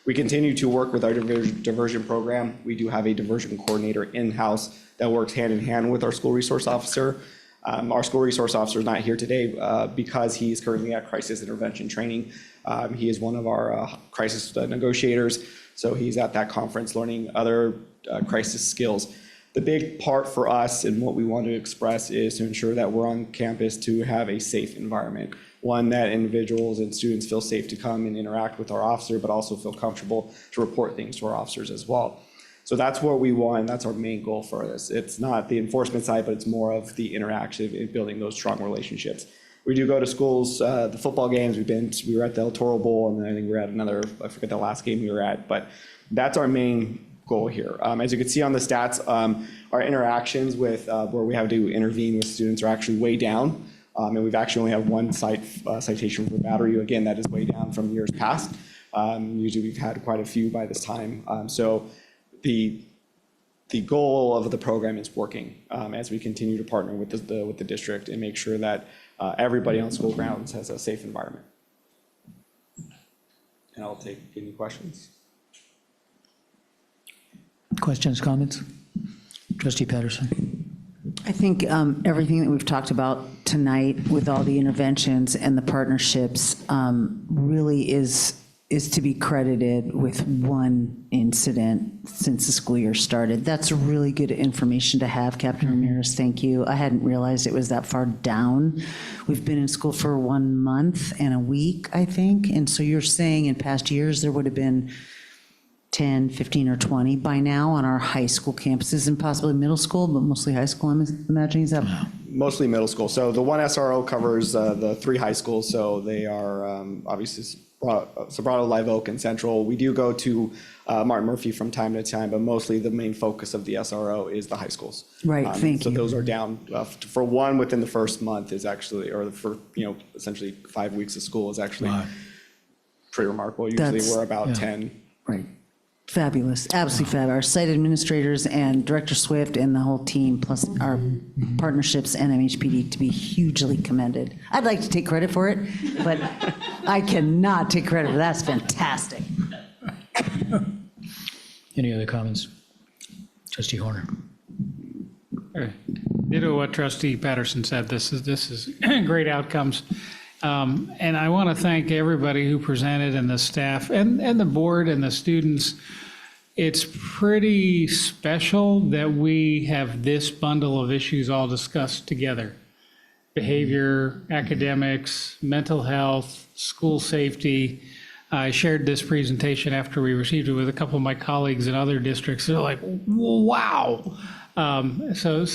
We continue to work with our diversion program. We do have a diversion coordinator in-house that works hand in hand with our school resource officer. Our school resource officer is not here today because he's currently at crisis intervention training. He is one of our crisis negotiators, so he's at that conference learning other crisis skills. The big part for us and what we want to express is to ensure that we're on campus to have a safe environment, one that individuals and students feel safe to come and interact with our officer, but also feel comfortable to report things to our officers as well. So that's what we want, and that's our main goal for this. It's not the enforcement side, but it's more of the interaction in building those strong relationships. We do go to schools, the football games, we were at the El Toro Bowl, and then I think we were at another, I forget the last game we were at, but that's our main goal here. As you can see on the stats, our interactions with where we have to intervene with students are actually way down. And we've actually only have one citation for battery. Again, that is way down from years past. Usually we've had quite a few by this time. So the goal of the program is working as we continue to partner with the district and make sure that everybody on school grounds has a safe environment. And I'll take any questions. Questions, comments? Trustee Patterson. I think everything that we've talked about tonight with all the interventions and the partnerships really is to be credited with one incident since the school year started. That's really good information to have, Captain Ramirez, thank you. I hadn't realized it was that far down. We've been in school for 1 month and a week, I think, and so you're saying in past years there would have been 10, 15, or 20 by now on our high school campuses and possibly middle school, but mostly high school, I'm imagining. Is that? Mostly middle school. So the one SRO covers the 3 high schools. So they are obviously Sobrato, Live Oak, and Central. We do go to Martin Murphy from time to time, but mostly the main focus of the SRO is the high schools. Right, thank you. So those are down. For one within the first month is actually, or for essentially 5 weeks of school is actually pretty remarkable. Usually we're about 10. Right. Fabulous, absolutely fabulous. Our site administrators and Director Swift and the whole team, plus our partnerships and MHPD, to be hugely commended. I'd like to take credit for it, but I cannot take credit for that. That's fantastic. Any other comments? Trustee Horner. Ditto what Trustee Patterson said. This is great outcomes. And I want to thank everybody who presented and the staff and the board and the students. It's pretty special that we have this bundle of issues all discussed together. Behavior, academics, mental health, school safety. I shared this presentation after we received it with a couple of my colleagues in other districts. They're like, wow. So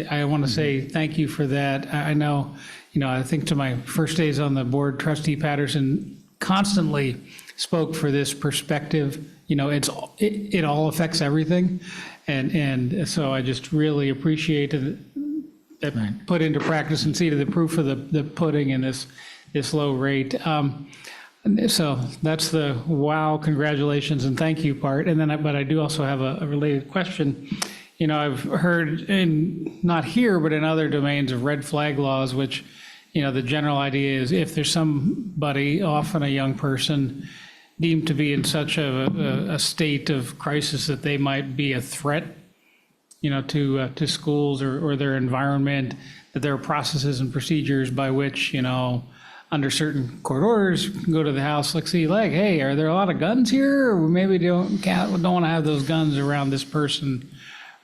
I want to say thank you for that. I know, I think to my first days on the board, Trustee Patterson constantly spoke for this perspective. It all affects everything. And so I just really appreciate that put into practice and see to the proof of the pudding in this low rate. So that's the wow, congratulations and thank you part. But I do also have a related question. I've heard, not here, but in other domains, of red flag laws, which, the general idea is if there's somebody, often a young person, deemed to be in such a state of crisis that they might be a threat to schools or their environment, that there are processes and procedures by which, under certain court orders, go to the house, hey, are there a lot of guns here? Or maybe don't want to have those guns around this person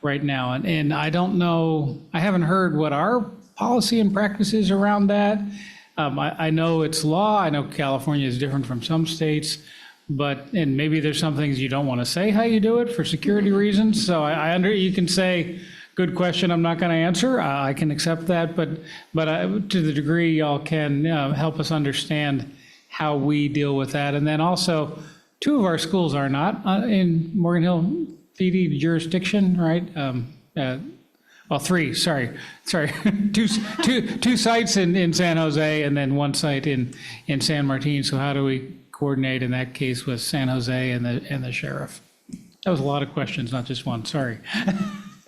right now. And I don't know, I haven't heard what our policy and practice is around that. I know it's law. I know California is different from some states, and maybe there's some things you don't want to say how you do it for security reasons. So you can say, good question, I'm not going to answer. I can accept that, but to the degree y'all can help us understand how we deal with that. And then also, 2 of our schools are not in Morgan Hill PD jurisdiction, right? Well, 3, sorry. 2 sites in San Jose and then 1 site in San Martin. So how do we coordinate in that case with San Jose and the sheriff? That was a lot of questions, not just one, sorry.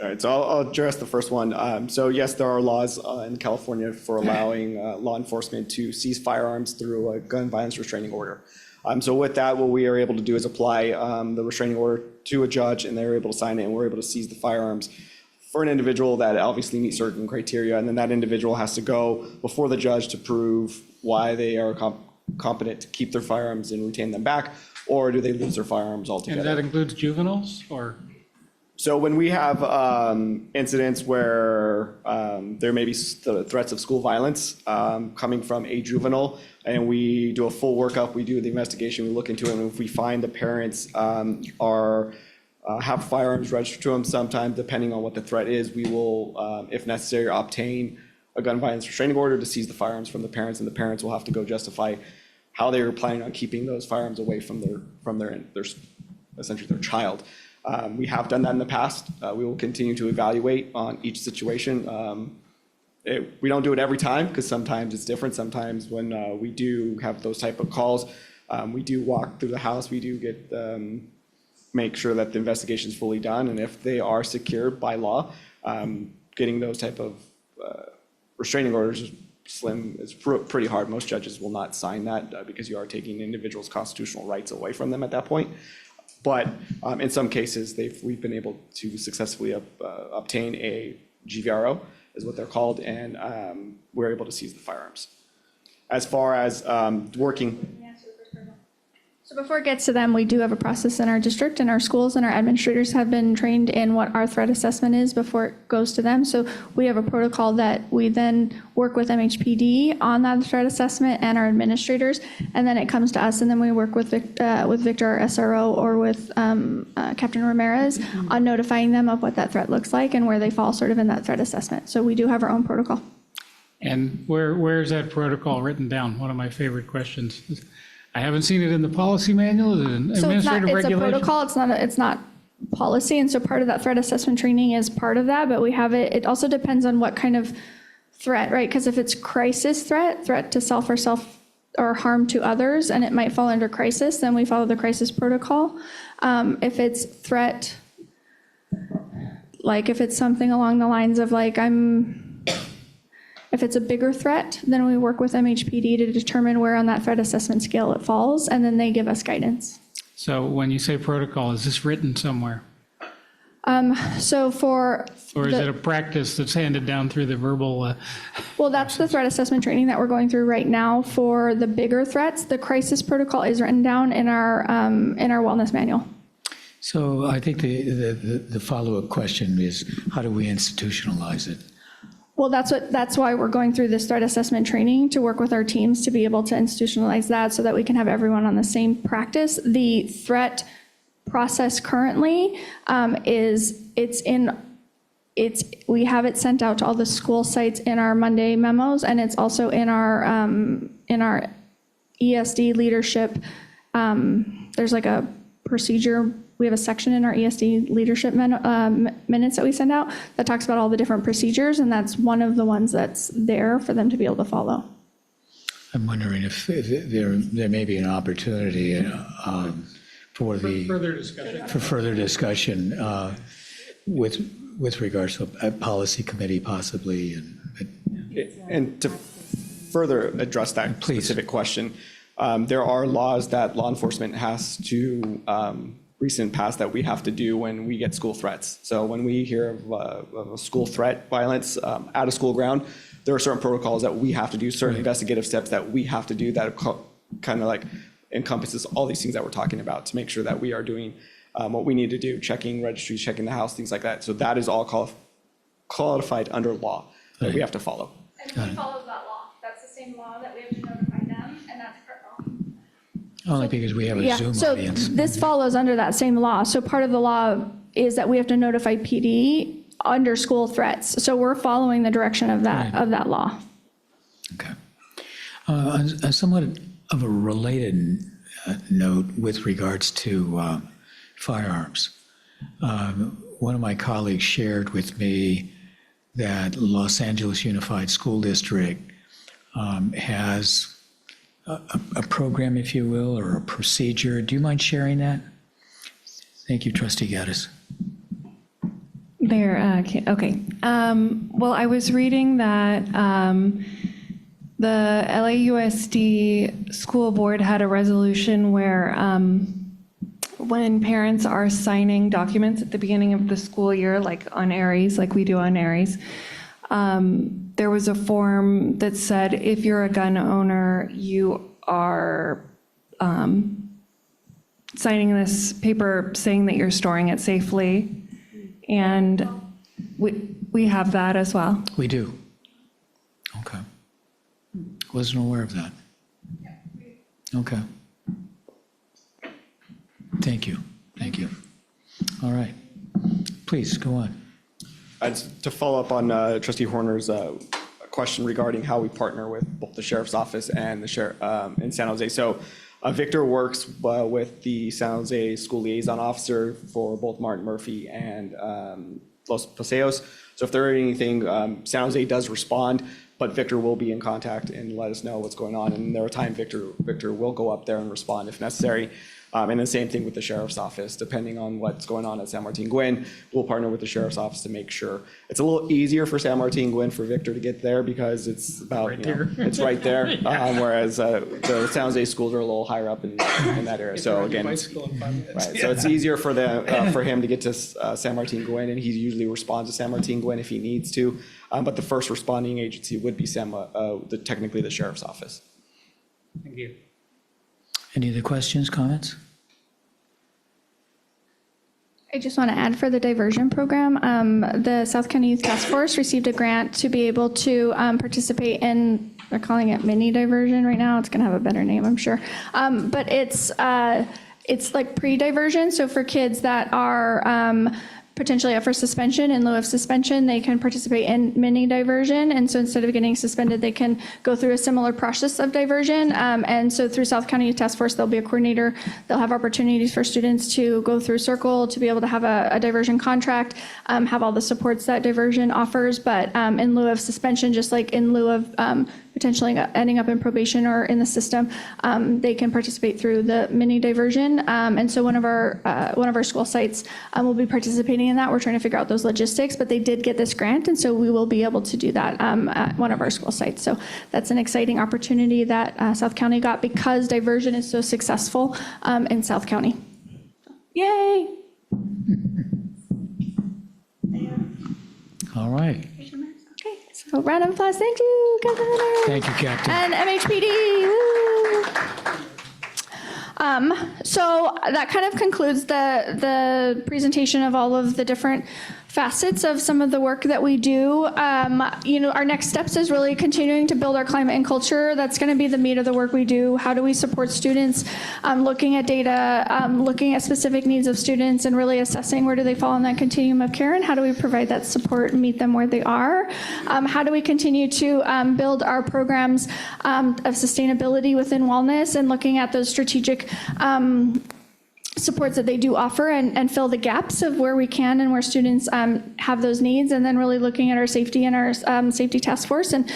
All right, so I'll address the first one. So yes, there are laws in California for allowing law enforcement to seize firearms through a gun violence restraining order. So with that, what we are able to do is apply the restraining order to a judge, and they're able to sign it, and we're able to seize the firearms for an individual that obviously meets certain criteria, and then that individual has to go before the judge to prove why they are competent to keep their firearms and retain them back, or do they lose their firearms altogether? And that includes juveniles, or? So when we have incidents where there may be threats of school violence coming from a juvenile, and we do a full workup, we do the investigation, we look into it, and if we find the parents have firearms registered to them, sometimes depending on what the threat is, we will, if necessary, obtain a gun violence restraining order to seize the firearms from the parents, and the parents will have to go justify how they were planning on keeping those firearms away from their essentially their child. We have done that in the past. We will continue to evaluate on each situation. We don't do it every time because sometimes it's different. Sometimes when we do have those type of calls, we do walk through the house. We do make sure that the investigation is fully done. And if they are secured by law, getting those type of restraining orders is pretty hard. Most judges will not sign that because you are taking individuals' constitutional rights away from them at that point. But in some cases, we've been able to successfully obtain a GVRO, is what they're called, and we're able to seize the firearms. As far as working. So before it gets to them, we do have a process in our district, and our schools and our administrators have been trained in what our threat assessment is before it goes to them. So we have a protocol that we then work with MHPD on that threat assessment and our administrators, and then it comes to us, and then we work with Victor, our SRO, or with Captain Ramirez on notifying them of what that threat looks like and where they fall sort of in that threat assessment. So we do have our own protocol. And where is that protocol written down? One of my favorite questions. I haven't seen it in the policy manual. Is it an So administrative it's a regulation? protocol, it's not policy, and so part of that threat assessment training is part of that, but we have it, it also depends on what kind of threat, right? Because if it's crisis threat to self or harm to others, and it might fall under crisis, then we follow the crisis protocol. If it's threat, like if it's something along the lines of if it's a bigger threat, then we work with MHPD to determine where on that threat assessment scale it falls, and then they give us guidance. So when you say protocol, is this written somewhere? So for. Or is it a practice that's handed down through the verbal? Well, that's the threat assessment training that we're going through right now for the bigger threats. The crisis protocol is written down in our wellness manual. So I think the follow-up question is, how do we institutionalize it? Well, that's why we're going through this threat assessment training, to work with our teams to be able to institutionalize that so that we can have everyone on the same practice. The threat process currently we have it sent out to all the school sites in our Monday memos, and it's also in our ESD leadership. There's like a procedure. We have a section in our ESD leadership minutes that we send out that talks about all the different procedures, and that's one of the ones that's there for them to be able to follow. I'm wondering if there may be an opportunity for further discussion with regards to a policy committee possibly. And to further address that specific question, there are laws that law enforcement has to recent past that we have to do when we get school threats. So when we hear of a school threat violence at a school ground, there are certain protocols that we have to do, certain investigative steps that we have to do that kind of like encompasses all these things that we're talking about to make sure that we are doing what we need to do, checking registries, checking the house, things like that. So that is all codified under law that we have to follow. And who follows that law? That's the same law that we have to notify them, and that's our law. Only because we have a Yeah, Zoom so audience. this follows under that same law. So part of the law is that we have to notify PD under school threats. So we're following the direction of that law. On somewhat of a related note with regards to firearms, one of my colleagues shared with me that Los Angeles Unified School District has a program, if you will, or a procedure. Do you mind sharing that? Thank you, Trustee Gaddis. Okay. Well, I was reading that the LAUSD school board had a resolution where when parents are signing documents at the beginning of the school year, like on Aries, like we do on Aries, there was a form that said if you're a gun owner, you are signing this paper saying that you're storing it safely. And we have that as well. We do. Okay. Wasn't aware of that. Okay. Thank you. Thank you. All right. Please, go on. To follow up on Trustee Horner's question regarding how we partner with both the Sheriff's Office and the Sheriff in San Jose. So Victor works with the San Jose School Liaison Officer for both Martin Murphy and Los Paseos. So if there is anything, San Jose does respond, but Victor will be in contact and let us know what's going on. And there are times Victor will go up there and respond if necessary. And the same thing with the Sheriff's Office, depending on what's going on at San Martin Gwin, we'll partner with the Sheriff's Office to make sure. It's a little easier for San Martin Gwin for Victor to get there because it's about, it's right there. Whereas the San Jose schools are a little higher up in that area. So again, right. So it's easier for him to get to San Martin Gwin, and he usually responds to San Martin Gwin if he needs to. But the first responding agency would be technically the Sheriff's Office. Thank you. Any other questions, comments? I just want to add for the diversion program, the South County Youth Task Force received a grant to be able to participate in, they're calling it mini diversion right now. It's going to have a better name, I'm sure. But it's like pre-diversion. So for kids that are potentially up for suspension, in lieu of suspension, they can participate in mini diversion. And so instead of getting suspended, they can go through a similar process of diversion. And so through South County Youth Task Force, there'll be a coordinator. They'll have opportunities for students to go through Circle, to be able to have a diversion contract, have all the supports that diversion offers. But in lieu of suspension, just like in lieu of potentially ending up in probation or in the system, they can participate through the mini diversion. And so one of our school sites will be participating in that. We're trying to figure out those logistics, but they did get this grant, and so we will be able to do that at one of our school sites. So that's an exciting opportunity that South County got because diversion is so successful in South County. Yay! All right. Okay, so round of applause. Thank you, Governor. Thank you, Captain. And MHPD. Woo! So that kind of concludes the presentation of all of the different facets of some of the work that we do. Our next steps is really continuing to build our climate and culture. That's going to be the meat of the work we do. How do we support students? Looking at data, looking at specific needs of students, and really assessing where do they fall in that continuum of care, and how do we provide that support and meet them where they are? How do we continue to build our programs of sustainability within wellness, and looking at those strategic supports that they do offer and fill the gaps of where we can and where students have those needs, and then really looking at our safety and our safety task force and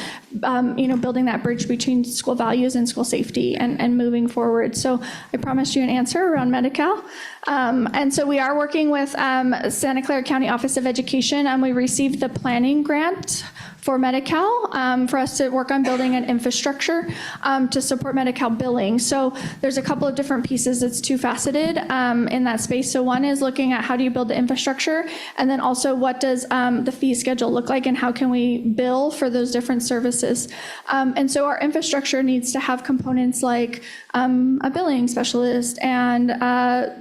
building that bridge between school values and school safety and moving forward. So I promised you an answer around Medi-Cal. And so we are working with Santa Clara County Office of Education, and we received the planning grant for Medi-Cal, for us to work on building an infrastructure to support Medi-Cal billing. So there's a couple of different pieces. It's two-faceted in that space. So one is looking at how do you build the infrastructure, and then also what does the fee schedule look like, and how can we bill for those different services. And so our infrastructure needs to have components like a billing specialist and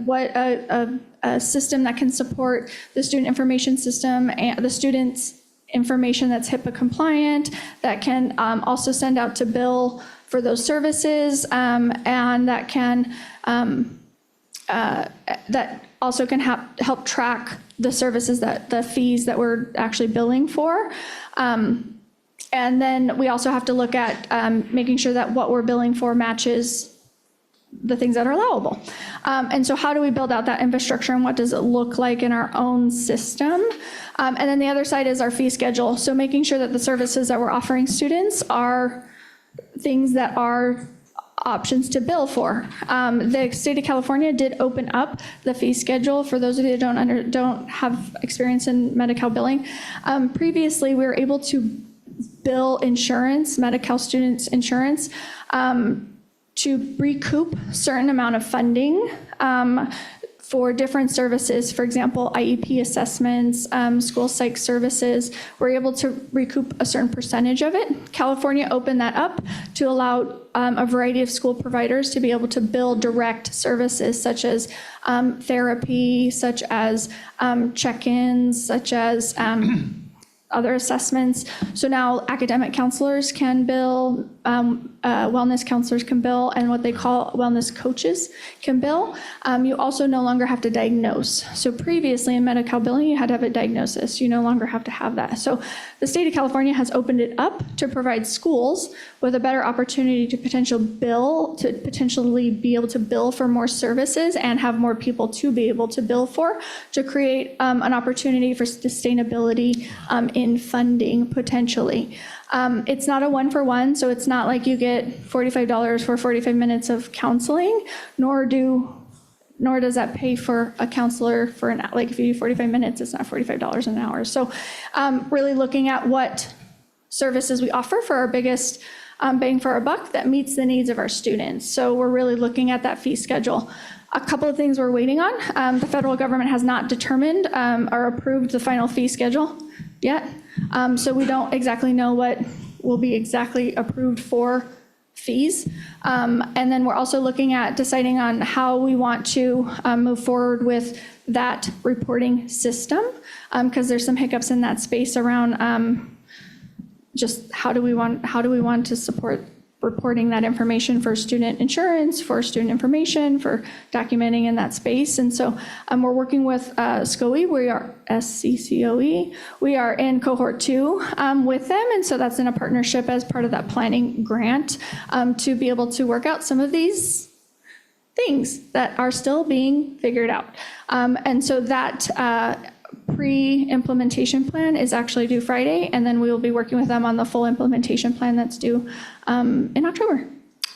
what a system that can support the student information system and the students' information that's HIPAA compliant, that can also send out to bill for those services, and that can that also can help track the services that the fees that we're actually billing for. And then we also have to look at making sure that what we're billing for matches the things that are allowable. And so how do we build out that infrastructure, and what does it look like in our own system? And then the other side is our fee schedule. So making sure that the services that we're offering students are things that are options to bill for. The state of California did open up the fee schedule for those of you that don't have experience in Medi-Cal billing. Previously, we were able to bill insurance, Medi-Cal students insurance, to recoup certain amount of funding for different services. For example, IEP assessments, school psych services, we're able to recoup a certain percentage of it. California opened that up to allow a variety of school providers to be able to bill direct services such as therapy, such as check-ins, such as other assessments. So now academic counselors can bill, wellness counselors can bill, and what they call wellness coaches can bill. You also no longer have to diagnose. So previously in Medi-Cal billing, you had to have a diagnosis. You no longer have to have that. So the state of California has opened it up to provide schools with a better opportunity to potentially be able to bill for more services and have more people to be able to bill for, to create an opportunity for sustainability in funding potentially. It's not a one-for-one, so it's not like you get $45 for 45 minutes of counseling, nor does that pay for a counselor for like if you do 45 minutes, it's not $45 an hour. So really looking at what services we offer for our biggest bang for our buck that meets the needs of our students. So we're really looking at that fee schedule. A couple of things we're waiting on. The federal government has not determined or approved the final fee schedule yet. So we don't exactly know what will be exactly approved for fees. And then we're also looking at deciding on how we want to move forward with that reporting system, because there's some hiccups in that space around just how do we want to support reporting that information for student insurance, for student information, for documenting in that space. And so we're working with SCOE, we are SCCOE. We are in cohort 2 with them. And so that's in a partnership as part of that planning grant to be able to work out some of these things that are still being figured out. And so that pre-implementation plan is actually due Friday, and then we will be working with them on the full implementation plan that's due in October.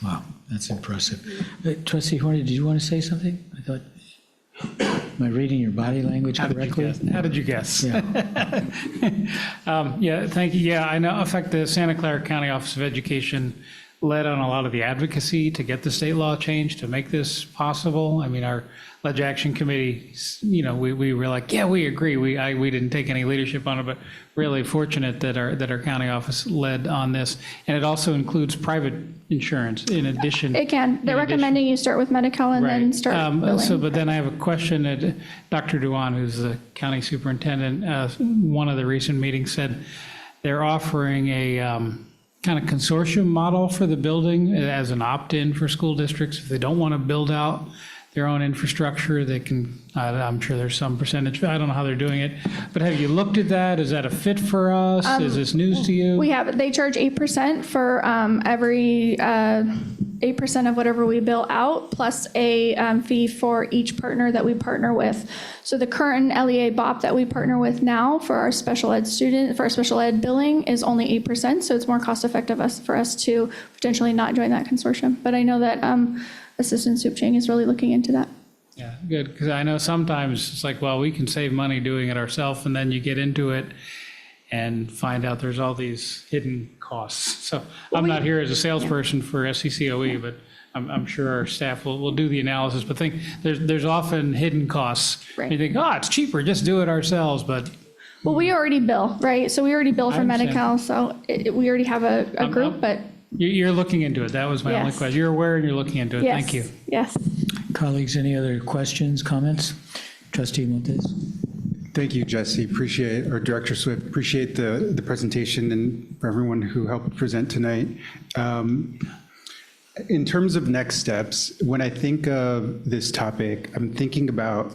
Wow, that's impressive. Trustee Horny, did you want to say something? I thought, am I reading your body language correctly? How did you guess? Yeah. Yeah, thank you. Yeah, I know. In fact, the Santa Clara County Office of Education led on a lot of the advocacy to get the state law changed to make this possible. I mean, our Ledge Action Committee, we were like, yeah, we agree. We didn't take any leadership on it, but really fortunate that our county office led on this. And it also includes private insurance in addition. It can. They're recommending you start with Medi-Cal and then start billing. But then I have a question that Dr. Duan, who's the county superintendent, one of the recent meetings said they're offering a kind of consortium model for the building as an opt-in for school districts. If they don't want to build out their own infrastructure, they can, I'm sure there's some percentage, I don't know how they're doing it, but have you looked at that? Is that a fit for us? Is this news to you? We have, they charge 8% for every 8% of whatever we bill out, plus a fee for each partner that we partner with. So the current LEA BOP that we partner with now for our special ed student, for our special ed billing is only 8%, so it's more cost effective for us to potentially not join that consortium. But I know that Assistant Soup Chang is really looking into that. Yeah, good, because I know sometimes it's like, well, we can save money doing it ourselves, and then you get into it, and find out there's all these hidden costs. So I'm not here as a salesperson for SCCOE, but I'm sure our staff will do the analysis, but there's often hidden costs. Right. You think, oh, it's cheaper, just do it ourselves, but Well, we already bill, right? So we already bill I for understand. Medi-Cal, so we already have a group, but you're looking into it. That was my only Yes. question. You're aware and you're looking into it. yes. Thank you. Yes. Colleagues, any other questions, comments? Trustee Montes? Thank you, Jesse. Appreciate, or Director Swift, appreciate the presentation and for everyone who helped present tonight. In terms of next steps, when I think of this topic, I'm thinking about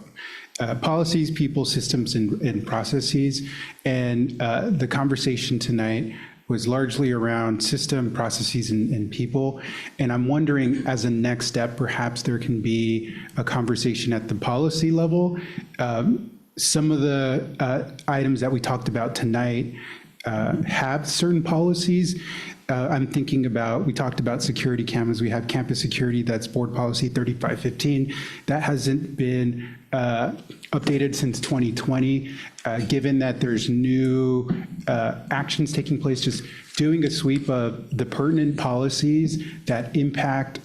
policies, people, systems, and processes. And the conversation tonight was largely around system, processes, and people. And I'm wondering, as a next step, perhaps there can be a conversation at the policy level. Some of the items that we talked about tonight have certain policies. I'm thinking about, we talked about security cameras. We have campus security, that's board policy 3515. That hasn't been updated since 2020. Given that there's new actions taking place, just doing a sweep of the pertinent policies that impact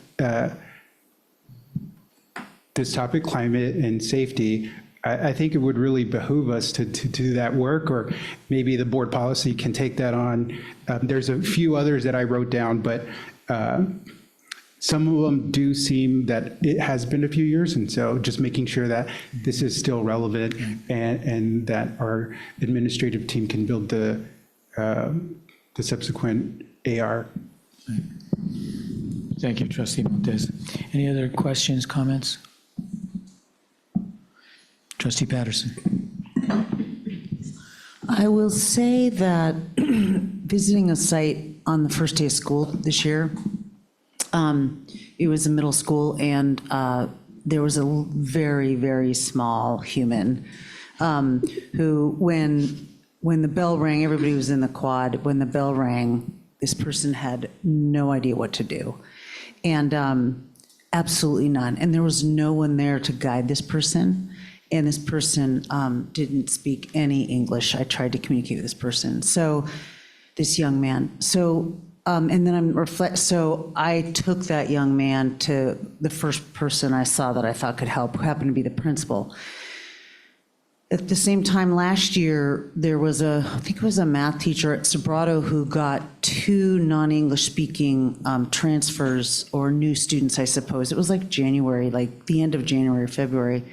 this topic, climate and safety, I think it would really behoove us to do that work, or maybe the board policy can take that on. There's a few others that I wrote down, but some of them do seem that it has been a few years, and so just making sure that this is still relevant and that our administrative team can build the subsequent AR. Thank you, Trustee Montes. Any other questions, comments? Trustee Patterson. I will say that visiting a site on the first day of school this year, it was a middle school, and there was a very, very small human who, when the bell rang, everybody was in the quad. When the bell rang, this person had no idea what to do, and absolutely none. And there was no one there to guide this person. And this person didn't speak any English. I tried to communicate with this person. So, this young man. So, and then so I took that young man to the first person I saw that I thought could help, who happened to be the principal. At the same time last year, there was I think it was a math teacher at Sobrato who got 2 non-English speaking transfers, or new students, I suppose. It was like January, like the end of January or February.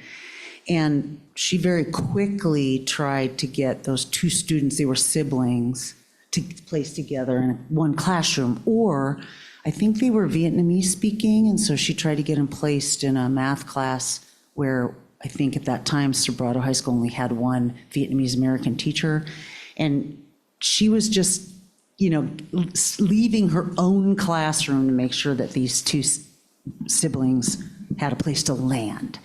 And she very quickly tried to get those 2 students, they were siblings, to place together in one classroom. Or I think they were Vietnamese speaking, and so she tried to get them placed in a math class where I think at that time Sobrato High School only had one Vietnamese American teacher. And she was just, leaving her own classroom to make sure that these 2 siblings had a place to land.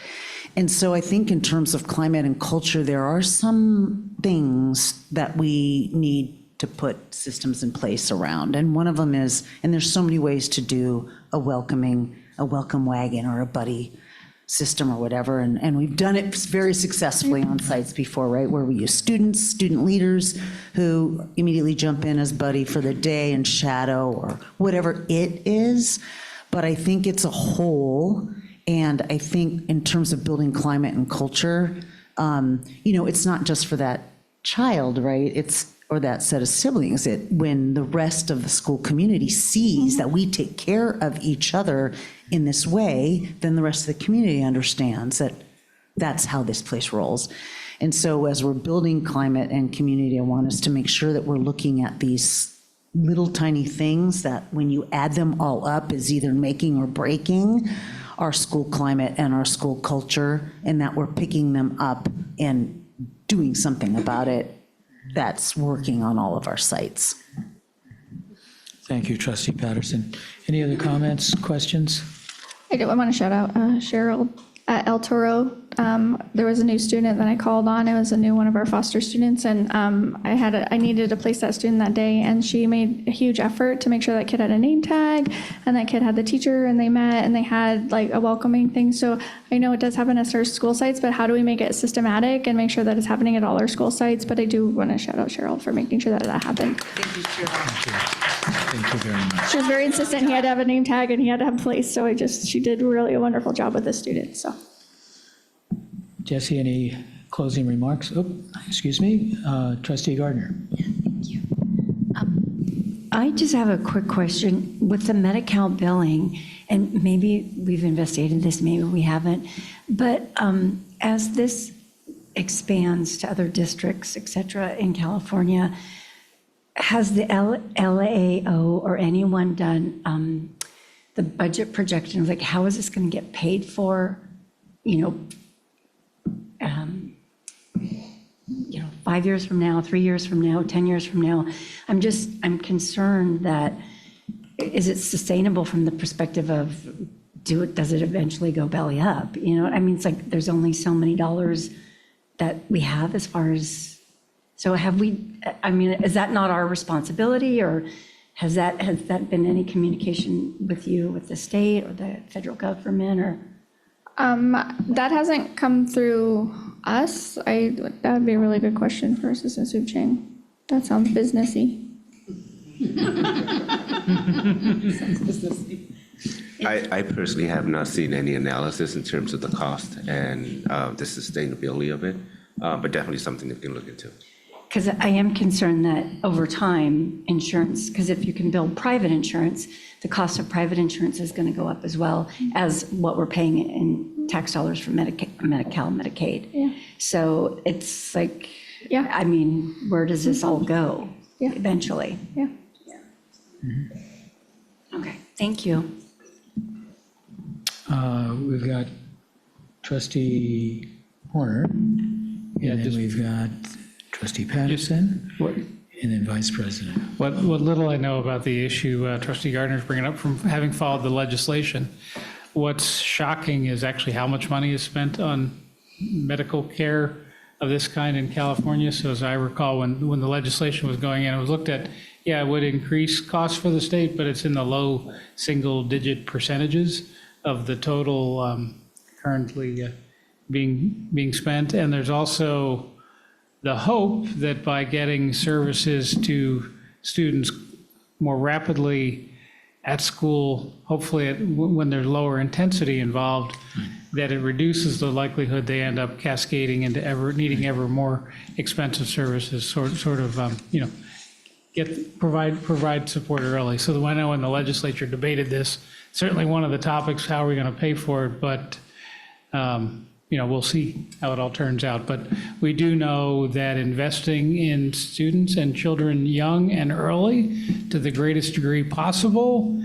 And so I think in terms of climate and culture, there are some things that we need to put systems in place around. And one of them is, and there's so many ways to do a welcome wagon or a buddy system or whatever. And we've done it very successfully on sites before, right? Where we use student leaders who immediately jump in as buddy for the day and shadow or whatever it is. But I think it's a whole. And I think in terms of building climate and culture, it's not just for that child, right? Or that set of siblings. When the rest of the school community sees that we take care of each other in this way, then the rest of the community understands that that's how this place rolls. And so as we're building climate and community, I want us to make sure that we're looking at these little tiny things that when you add them all up is either making or breaking our school climate and our school culture, and that we're picking them up and doing something about it that's working on all of our sites. Thank you, Trustee Patterson. Any other comments, questions? I want to shout out Cheryl El Toro there was a new student that I called on. It was a new one of our foster students, and I needed to place that student that day, and she made a huge effort to make sure that kid had a name tag, and that kid had the teacher, and they met, and they had like a welcoming thing. So I know it does happen at our school sites, but how do we make it systematic and make sure that it's happening at all our school sites? But I do want to shout out Cheryl for making sure that that happened. Thank you very much. She was very insistent. He had to have a name tag and he had to have a place. So she did really a wonderful job with this student. So. Jesse, any closing remarks? Oh, excuse me, Trustee Gardner. I just have a quick question. With the Medi-Cal billing, and maybe we've investigated this, maybe we haven't, but as this expands to other districts, et cetera, in California, has the LAO or anyone done the budget projections? Like, how is this going to get paid for, 5 years from now, 3 years from now, 10 years from now? I'm concerned that, is it sustainable from the perspective of, does it eventually go belly up? It's like, there's only so many dollars that we have as far as, so is that not our responsibility, or has that been any communication with you, with the state or the federal government, or? That hasn't come through us. That would be a really good question for Assistant Soup Chang. That sounds businessy. I personally have not seen any analysis in terms of the cost and the sustainability of it, but definitely something that we can look into. Because I am concerned that over time, insurance, because if you can build private insurance, the cost of private insurance is going to go up as well as what we're paying in tax dollars for Medi-Cal, Medicaid. Yeah. So it's like, yeah. Where does this all go eventually? Yeah. Okay, thank you. We've got Trustee Horner, and then we've got Trustee Patterson, and then Vice President. What little I know about the issue Trustee Gardner's bringing up from having followed the legislation, what's shocking is actually how much money is spent on medical care of this kind in California. So as I recall, when the legislation was going in, it was looked at, it would increase costs for the state, but it's in the low single-digit percentages of the total currently being spent. And there's also the hope that by getting services to students more rapidly at school, hopefully when there's lower intensity involved, that it reduces the likelihood they end up cascading into needing ever more expensive services, provide support early. So I know when the legislature debated this, certainly one of the topics, how are we going to pay for it? But we'll see how it all turns out. But we do know that investing in students and children young and early to the greatest degree possible,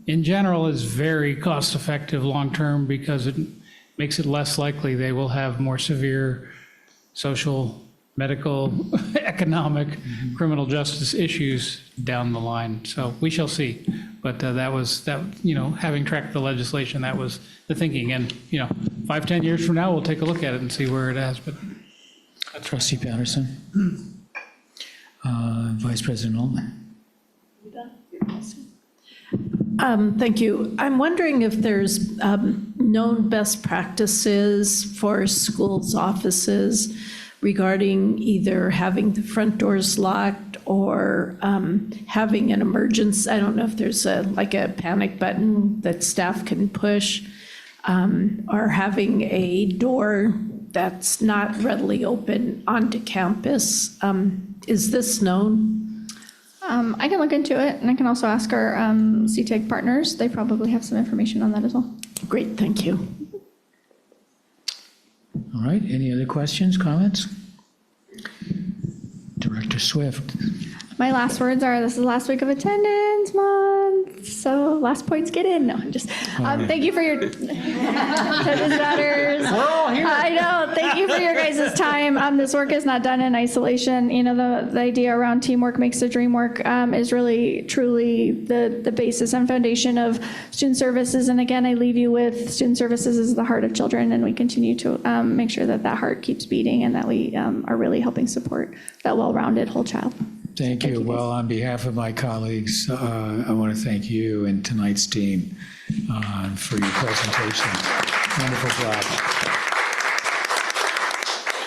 in general, is very cost-effective long-term, because it makes it less likely they will have more severe social, medical, economic, criminal justice issues down the line. So we shall see. But having tracked the legislation, that was the thinking. And 5-10 years from now, we'll take a look at it and see where it is. But Trustee Patterson. Vice President Altman. Thank you. I'm wondering if there's known best practices for schools' offices regarding either having the front doors locked or having an emergency. I don't know if there's a panic button that staff can push, or having a door that's not readily open onto campus. Is this known? I can look into it, and I can also ask our CTEG partners. They probably have some information on that as well. Great, thank you. All right, any other questions, comments? Director Swift. My last words are, this is the last week of attendance month. so last points get in. No, I'm just, thank you for your attendance matters. We're all here. I know, thank you for your guys' time. This work is not done in isolation. You know, the idea around teamwork makes the dream work is really, truly the basis and foundation of student services. And again, I leave you with student services is the heart of children, and we continue to make sure that that heart keeps beating and that we are really helping support that well-rounded whole child. Thank you. Well, on behalf of my colleagues, I want to thank you and tonight's team for your presentation. Wonderful job.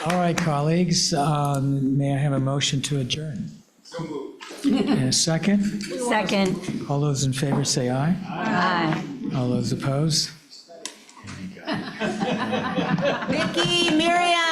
All right, colleagues, may I have a motion to adjourn? So moved. And a second? Second. All those in favor say aye. Aye. All those opposed? Vicky, Miriam.